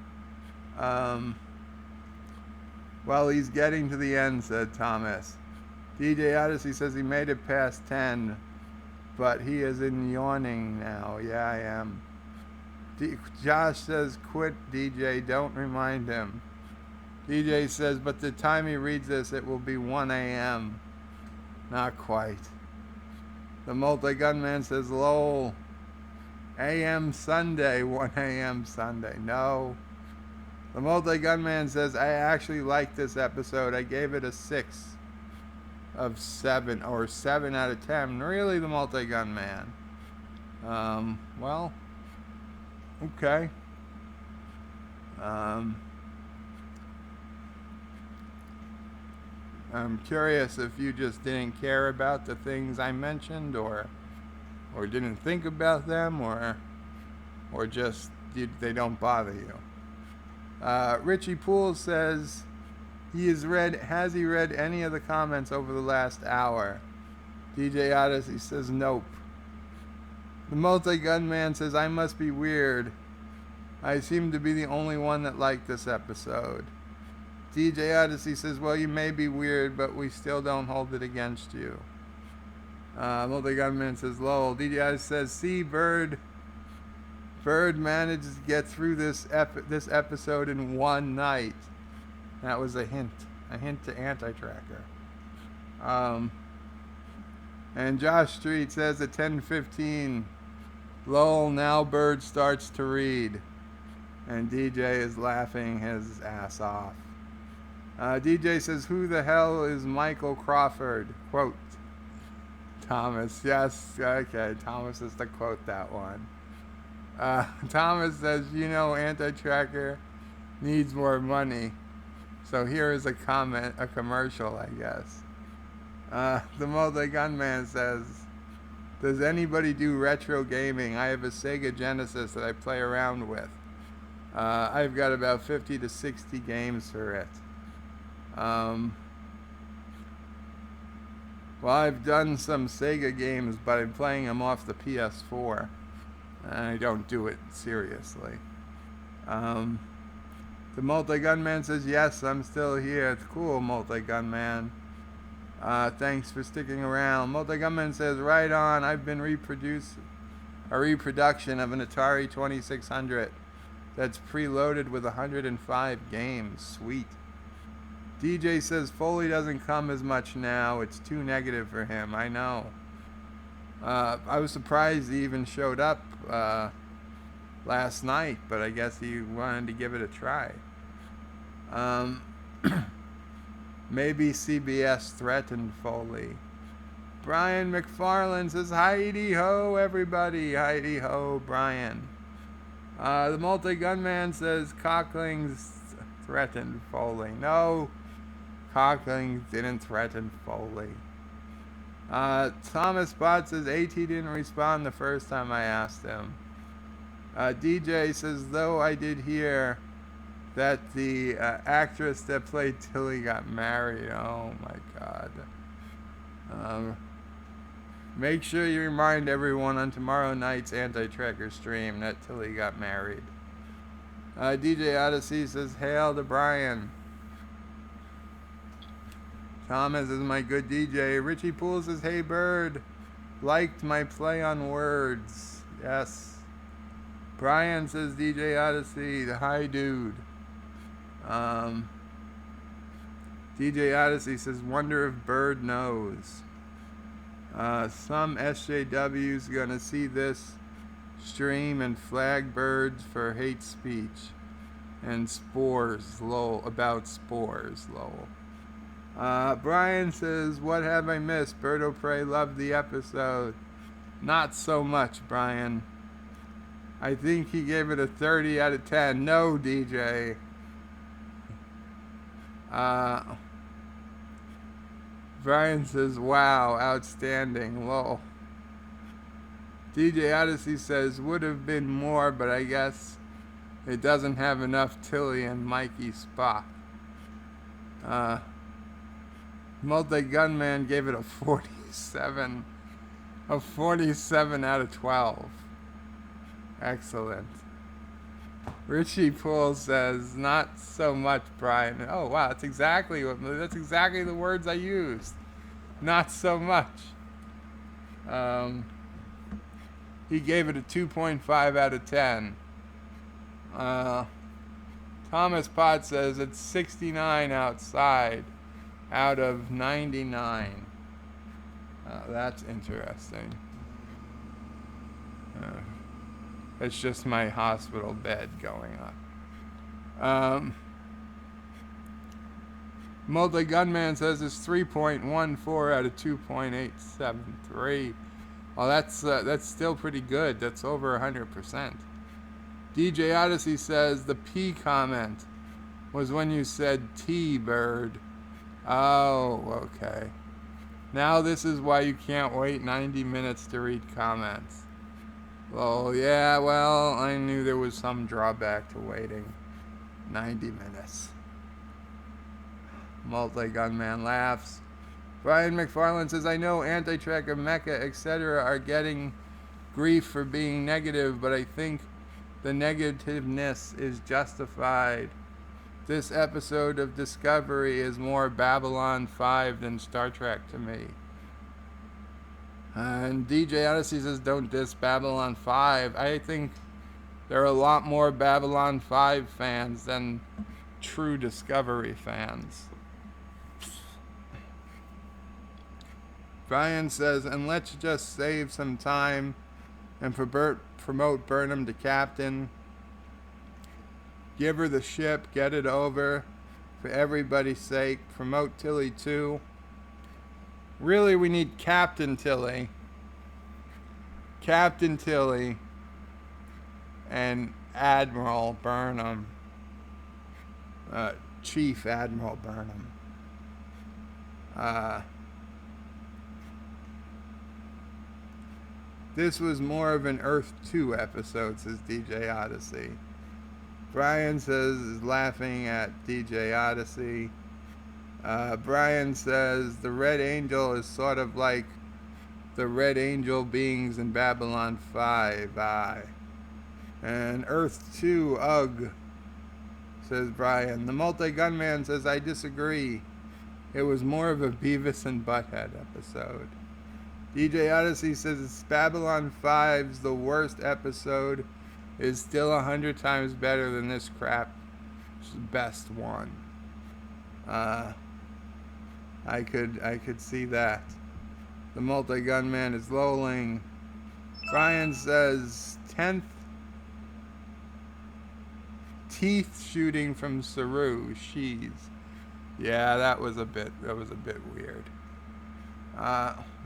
[SPEAKER 1] Well, he's getting to the end, said Thomas. DJ Odyssey says he made it past 10, but he is in yawning now. Yeah, I am. Josh says, quit, DJ, don't remind him. DJ says, but the time he reads this, it will be 1 a.m. Not quite. The Multi-Gunman says, lol, a.m. Sunday, 1 a.m. Sunday. No. The Multi-Gunman says, I actually like this episode. I gave it a 6 of 7, or 7 out of 10. Really, the Multi-Gunman? Well, okay. I'm curious if you just didn't care about the things I mentioned, or didn't think about them, or just they don't bother you. Richie Poole says has he read any of the comments over the last hour? DJ Odyssey says nope. The Multi-Gunman says, I must be weird. I seem to be the only one that liked this episode. DJ Odyssey says, well, you may be weird, but we still don't hold it against you. Multi-Gunman says, lol. DJ Odyssey says, see, Bird manages to get through this episode in one night. That was a hint to Anti-Tracker. And Josh Street says at 10:15, lol, now Bird starts to read. And DJ is laughing his ass off. DJ says, who the hell is Michael Crawford? Quote. Thomas, yes, okay, Thomas is to quote that one. Thomas says, Anti-Tracker needs more money. So here is a commercial, I guess. The Multi-Gunman says, does anybody do retro gaming? I have a Sega Genesis that I play around with. I've got about 50 to 60 games for it. Well, I've done some Sega games, but I'm playing them off the PS4. And I don't do it seriously. The Multi-Gunman says, yes, I'm still here. It's cool, Multi-Gunman. Thanks for sticking around. Multi-Gunman says, right on. I've been a reproduction of an Atari 2600 that's preloaded with 105 games. Sweet. DJ says, Foley doesn't come as much now. It's too negative for him. I know. I was surprised he even showed up last night, but I guess he wanted to give it a try. Maybe CBS threatened Foley. Brian McFarland says, Heidi ho, everybody. Heidi ho, Brian. The Multi-Gunman says, Cockling's threatened Foley. No, Cockling didn't threaten Foley. Thomas Bott says AT didn't respond the first time I asked him. DJ says, though I did hear that the actress that played Tilly got married. Oh my God. Make sure you remind everyone on tomorrow night's Anti-Tracker stream that Tilly got married. DJ Odyssey says, hail to Brian. Thomas is my good DJ. Richie Poole says, hey Bird. Liked my play on words. Yes. Brian says, DJ Odyssey, the hi dude. DJ Odyssey says, wonder if Bird knows. Some SJW's gonna see this stream and flag Birds for hate speech and spores, lol, about spores, lol. Brian says, what have I missed? Bird O'Prey loved the episode. Not so much, Brian. I think he gave it a 30 out of 10. No, DJ. Brian says, wow, outstanding, lol. DJ Odyssey says, would have been more, but I guess it doesn't have enough Tilly and Mikey Spock. Multi-Gunman gave it a 47. A 47 out of 12. Excellent. Richie Poole says, not so much, Brian. Oh, wow, that's exactly the words I used. Not so much. He gave it a 2.5 out of 10. Thomas Potts says it's 69 outside out of 99. That's interesting. It's just my hospital bed going up. Multi-Gunman says it's 3.14 out of 2.873. Well, that's still pretty good. That's over 100%. DJ Odyssey says the P comment was when you said T-Bird. Oh, okay. Now this is why you can't wait 90 minutes to read comments. Well, yeah, well, I knew there was some drawback to waiting 90 minutes. Multi-Gunman laughs. Brian McFarland says, I know Anti-Tracker, Mecca, etc. are getting grief for being negative, but I think the negativeness is justified. This episode of Discovery is more Babylon 5 than Star Trek to me. And DJ Odyssey says, don't diss Babylon 5. I think there are a lot more Babylon 5 fans than true Discovery fans. Brian says, and let's just save some time and promote Burnham to captain. Give her the ship, get it over. For everybody's sake, promote Tilly too. Really, we need Captain Tilly. Captain Tilly and Admiral Burnham. Chief Admiral Burnham. This was more of an Earth 2 episode, says DJ Odyssey. Brian says, is laughing at DJ Odyssey. Brian says, the Red Angel is sort of like the Red Angel beings in Babylon 5. And Earth 2, ugh, says Brian. The Multi-Gunman says, I disagree. It was more of a Beavis and Butthead episode. DJ Odyssey says, Babylon 5's the worst episode is still 100 times better than this crap. It's the best one. I could see that. The Multi-Gunman is lolling. Brian says 10th teeth shooting from Saru. She's. Yeah, that was a bit weird.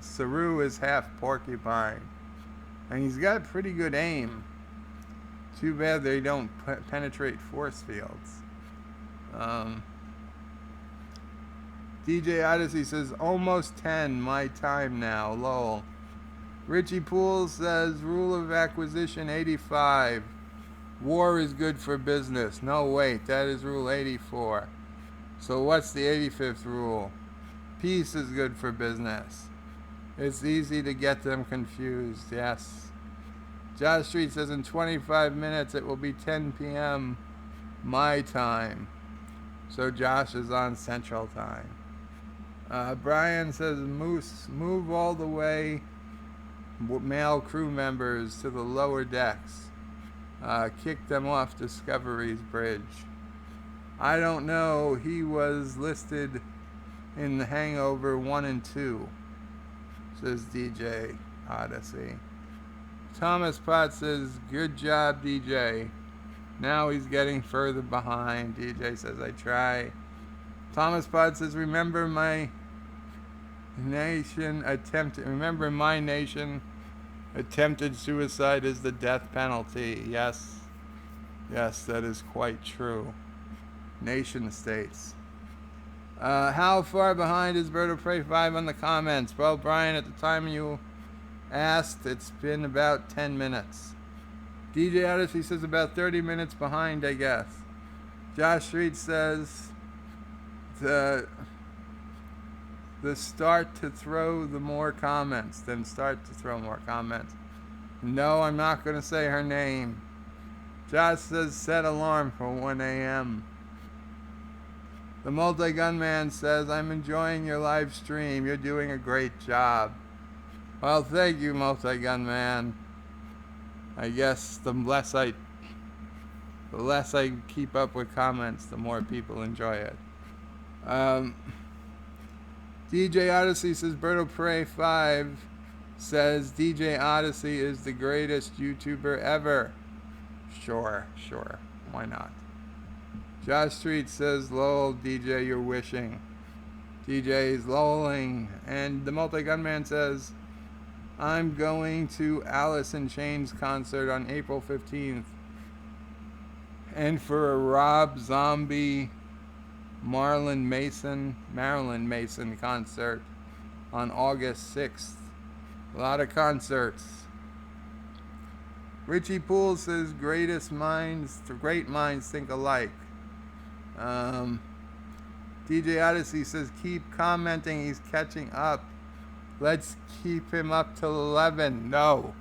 [SPEAKER 1] Saru is half porcupine, and he's got pretty good aim. Too bad they don't penetrate force fields. DJ Odyssey says, almost 10, my time now, lol. Richie Poole says, rule of acquisition 85. War is good for business. No, wait, that is rule 84. So what's the 85th rule? Peace is good for business. It's easy to get them confused, yes. Josh Street says, in 25 minutes it will be 10 p.m. my time. So Josh is on Central Time. Brian says, Moose, move all the way male crew members to the lower decks. Kick them off Discovery's bridge. I don't know. He was listed in The Hangover 1 and 2, says DJ Odyssey. Thomas Potts says, good job, DJ. Now he's getting further behind. DJ says, I try. Thomas Potts says, remember my nation attempted suicide is the death penalty. Yes. Yes, that is quite true. Nation states. How far behind is Bird of Prey 5 on the comments? Well, Brian, at the time you asked, it's been about 10 minutes. DJ Odyssey says about 30 minutes behind, I guess. Josh Street says the start to throw the more comments. Then start to throw more comments. No, I'm not going to say her name. Josh says set alarm for 1 a.m. The Multi-Gunman says, I'm enjoying your live stream. You're doing a great job. Well, thank you, Multi-Gunman. I guess the less I keep up with comments, the more people enjoy it. DJ Odyssey says, Bird of Prey 5 says, DJ Odyssey is the greatest YouTuber ever. Sure. Why not? Josh Street says, lol, DJ, you're wishing. DJ is lolling. And the Multi-Gunman says, I'm going to Alice in Chains concert on April 15th. And for a Rob Zombie Marilyn Mason concert on August 6th. A lot of concerts. Richie Poole says, great minds think alike. DJ Odyssey says, keep commenting, he's catching up. Let's keep him up till 11. No.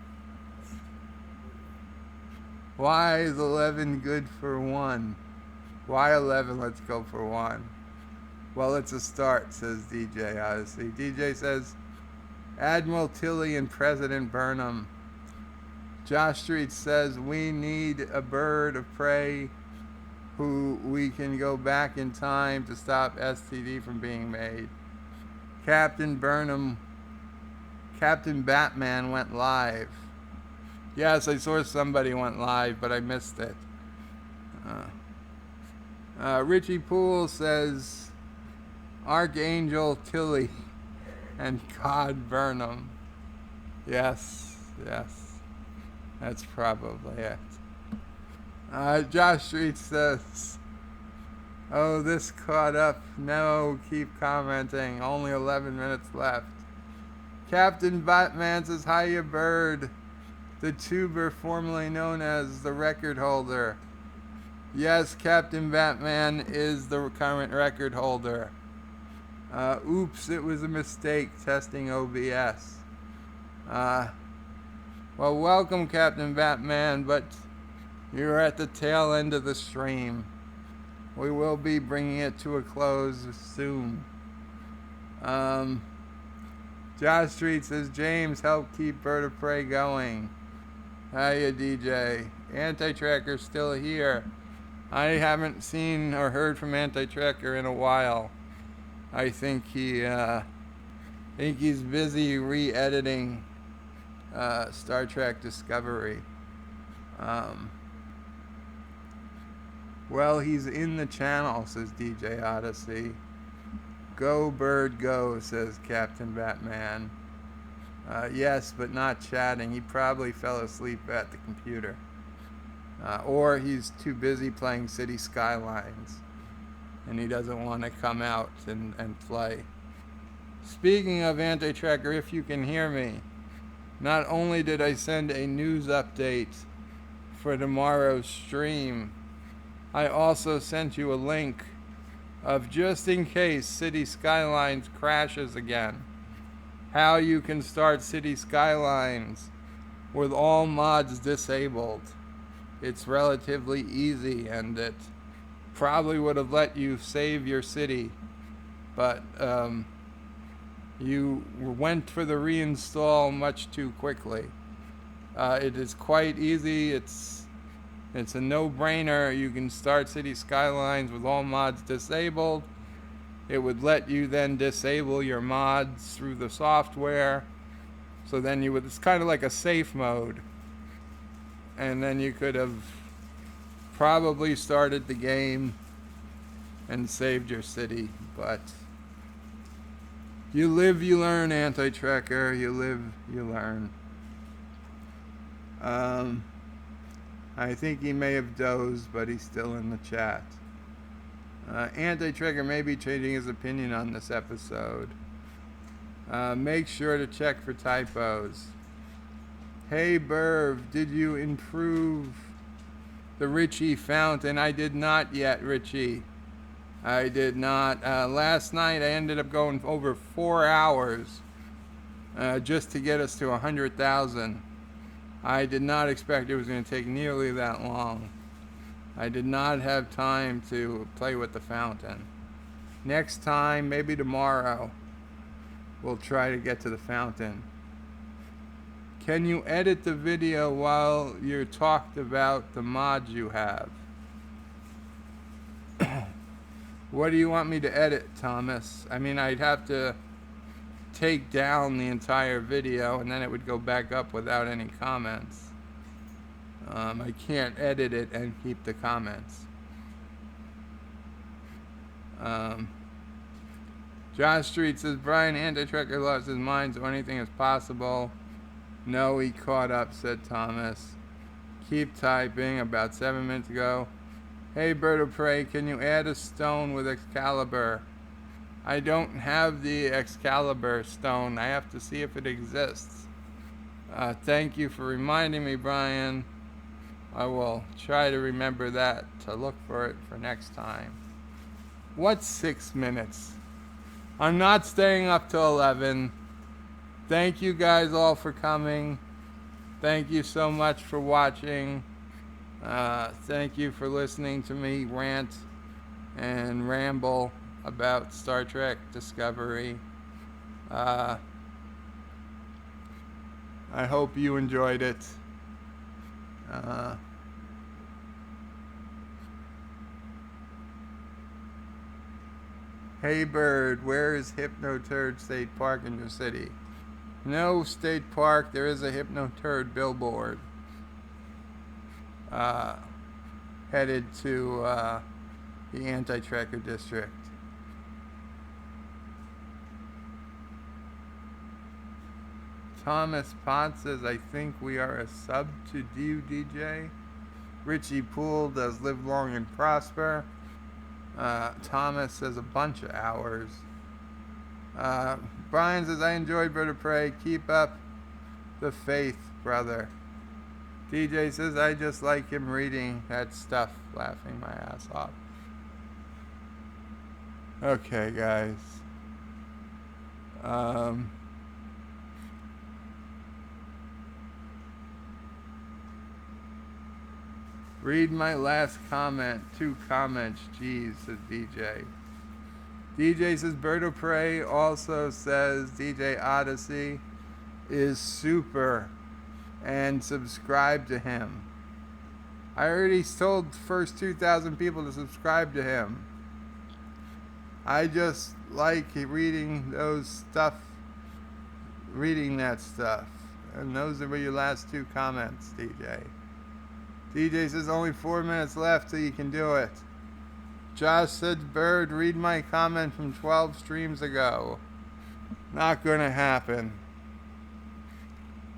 [SPEAKER 1] Why is 11 good for 1? Why 11? Let's go for 1. Well, it's a start, says DJ Odyssey. DJ says, Admiral Tilly and President Burnham. Josh Street says, we need a Bird of Prey who we can go back in time to stop STD from being made. Captain Batman went live. Yes, I saw somebody went live, but I missed it. Richie Poole says, Archangel Tilly and God Burnham. Yes. That's probably it. Josh Street says, oh, this caught up. No, keep commenting. Only 11 minutes left. Captain Batman says, hiya, Bird. The tuber formerly known as the record holder. Yes, Captain Batman is the current record holder. Oops, it was a mistake testing OBS. Well, welcome, Captain Batman, but you're at the tail end of the stream. We will be bringing it to a close soon. Josh Street says, James, help keep Bird of Prey going. Hiya, DJ. Anti-Tracker's still here. I haven't seen or heard from Anti-Tracker in a while. I think he's busy re-editing Star Trek Discovery. Well, he's in the channel, says DJ Odyssey. Go, Bird, go, says Captain Batman. Yes, but not chatting. He probably fell asleep at the computer. Or he's too busy playing City Skylines. and he doesn't want to come out and play. Speaking of Anti-Tracker, if you can hear me, not only did I send a news update for tomorrow's stream, I also sent you a link of just in case City Skylines crashes again, how you can start City Skylines with all mods disabled. It's relatively easy, and it probably would have let you save your city, but you went for the reinstall much too quickly. It is quite easy. It's a no-brainer. You can start City Skylines with all mods disabled. It would let you then disable your mods through the software. So then it's kind of like a safe mode. And then you could have probably started the game and saved your city. But you live, you learn, Anti-Tracker. You live, you learn. I think he may have dozed, but he's still in the chat. Anti-Tracker may be changing his opinion on this episode. Make sure to check for typos. Hey Burv, did you improve the Richie fountain? I did not yet, Richie. I did not. Last night I ended up going over 4 hours just to get us to 100,000. I did not expect it was going to take nearly that long. I did not have time to play with the fountain. Next time, maybe tomorrow, we'll try to get to the fountain. Can you edit the video while you're talked about the mods you have? What do you want me to edit, Thomas? I mean, I'd have to take down the entire video and then it would go back up without any comments. I can't edit it and keep the comments. Josh Street says, Brian, Anti-Tracker lost his mind, so anything is possible. No, he caught up, said Thomas. Keep typing. About 7 minutes ago. Hey, Bird of Prey, can you add a stone with Excalibur? I don't have the Excalibur stone. I have to see if it exists. Thank you for reminding me, Brian. I will try to remember that, to look for it for next time. What's 6 minutes? I'm not staying up till 11. Thank you guys all for coming. Thank you so much for watching. Thank you for listening to me rant and ramble about Star Trek Discovery. I hope you enjoyed it. Hey Bird, where is Hypnoturd State Park in your city? No state park, there is a Hypnoturd billboard headed to the Anti-Tracker district. Thomas Potts says, I think we are a sub to you, DJ. Richie Poole does live long and prosper. Thomas says a bunch of hours. Brian says, I enjoyed Bird of Prey. Keep up the faith, brother. DJ says, I just like him reading that stuff, laughing my ass off. Okay, guys. Read my last comment. 2 comments. Jeez, says DJ. DJ says Bird of Prey also says DJ Odyssey is super and subscribe to him. I already told the first 2,000 people to subscribe to him. I just like reading that stuff. And those are your last 2 comments, DJ. DJ says only 4 minutes left till you can do it. Josh said, Bird, read my comment from 12 streams ago. Not gonna happen.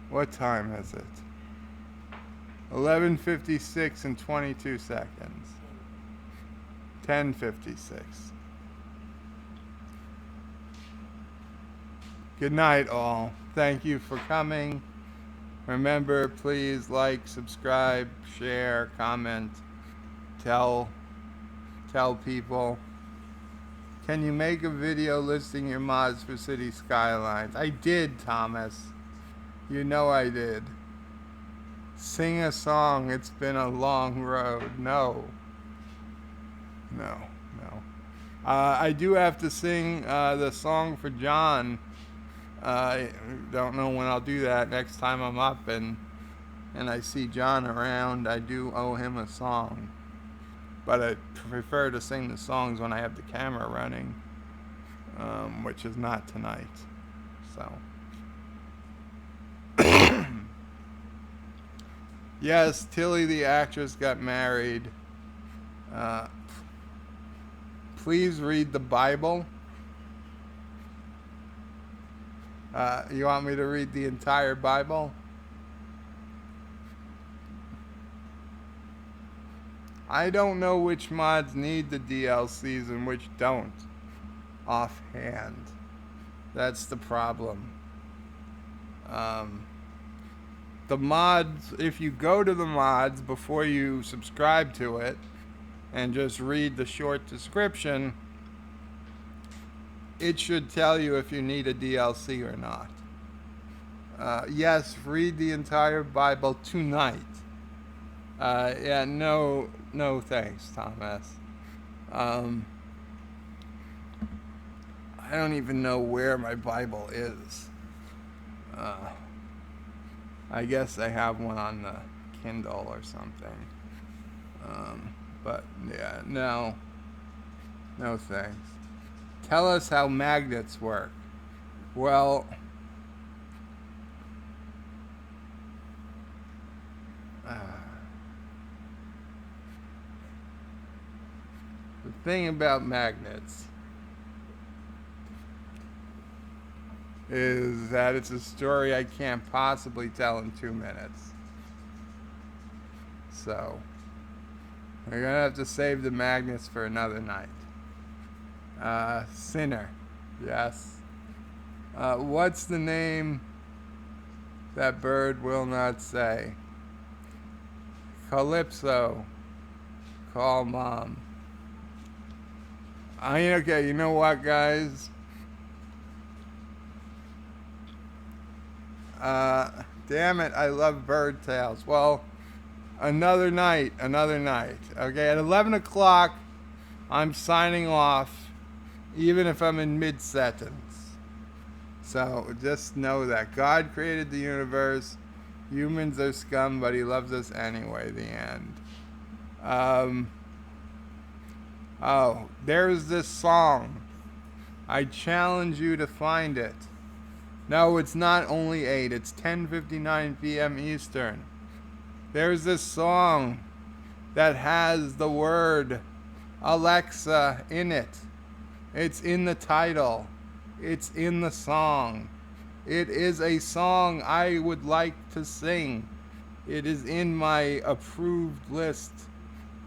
[SPEAKER 1] What time is it? 11:56 and 22 seconds. 10:56. Good night, all. Thank you for coming. Remember, please like, subscribe, share, comment, tell people. Can you make a video listing your mods for City Skylines? I did, Thomas. You know I did. Sing a song. It's been a long road. No. I do have to sing the song for John. I don't know when I'll do that. Next time I'm up and I see John around, I do owe him a song. But I prefer to sing the songs when I have the camera running, which is not tonight. So. Yes, Tilly the actress got married. Please read the Bible. You want me to read the entire Bible? I don't know which mods need the DLCs and which don't, offhand. That's the problem. The mods, if you go to the mods before you subscribe to it and just read the short description, it should tell you if you need a DLC or not. Yes, read the entire Bible tonight. Yeah, no thanks, Thomas. I don't even know where my Bible is. I guess I have one on the Kindle or something. But yeah, no thanks. Tell us how magnets work. Well, the thing about magnets is that it's a story I can't possibly tell in 2 minutes. So, we're gonna have to save the magnets for another night. Sinner. Yes. What's the name that bird will not say? Calypso. Call mom. Okay, you know what, guys? Damn it, I love bird tales. Well, another night. Okay, at 11 o'clock, I'm signing off, even if I'm in mid-sentence. So, just know that God created the universe. Humans are scum, but he loves us anyway, the end. There's this song. I challenge you to find it. No, it's not only 8. It's 10:59 p.m. Eastern. There's this song that has the word Alexa in it. It's in the title. It's in the song. It is a song I would like to sing. It is in my approved list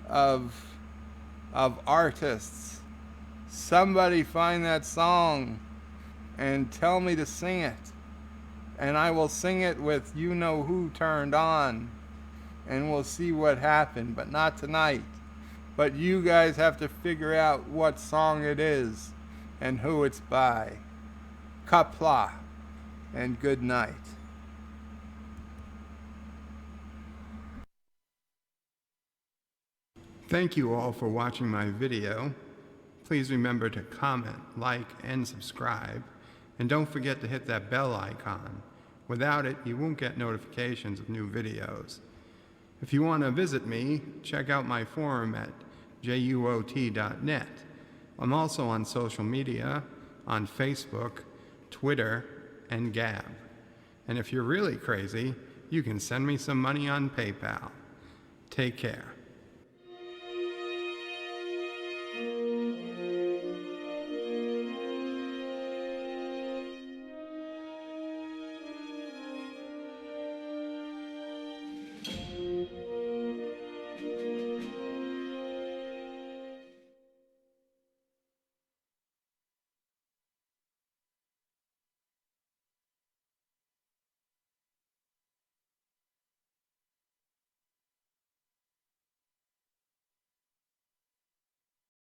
[SPEAKER 1] of artists. Somebody find that song and tell me to sing it. And I will sing it with you know who turned on. And we'll see what happened. But not tonight. But you guys have to figure out what song it is and who it's by. Qapla. And good night. Thank you all for watching my video. Please remember to comment, like, and subscribe. And don't forget to hit that bell icon. Without it, you won't get notifications of new videos. If you want to visit me, check out my forum at juot.net. I'm also on social media, on Facebook, Twitter, and Gab. And if you're really crazy, you can send me some money on PayPal. Take care.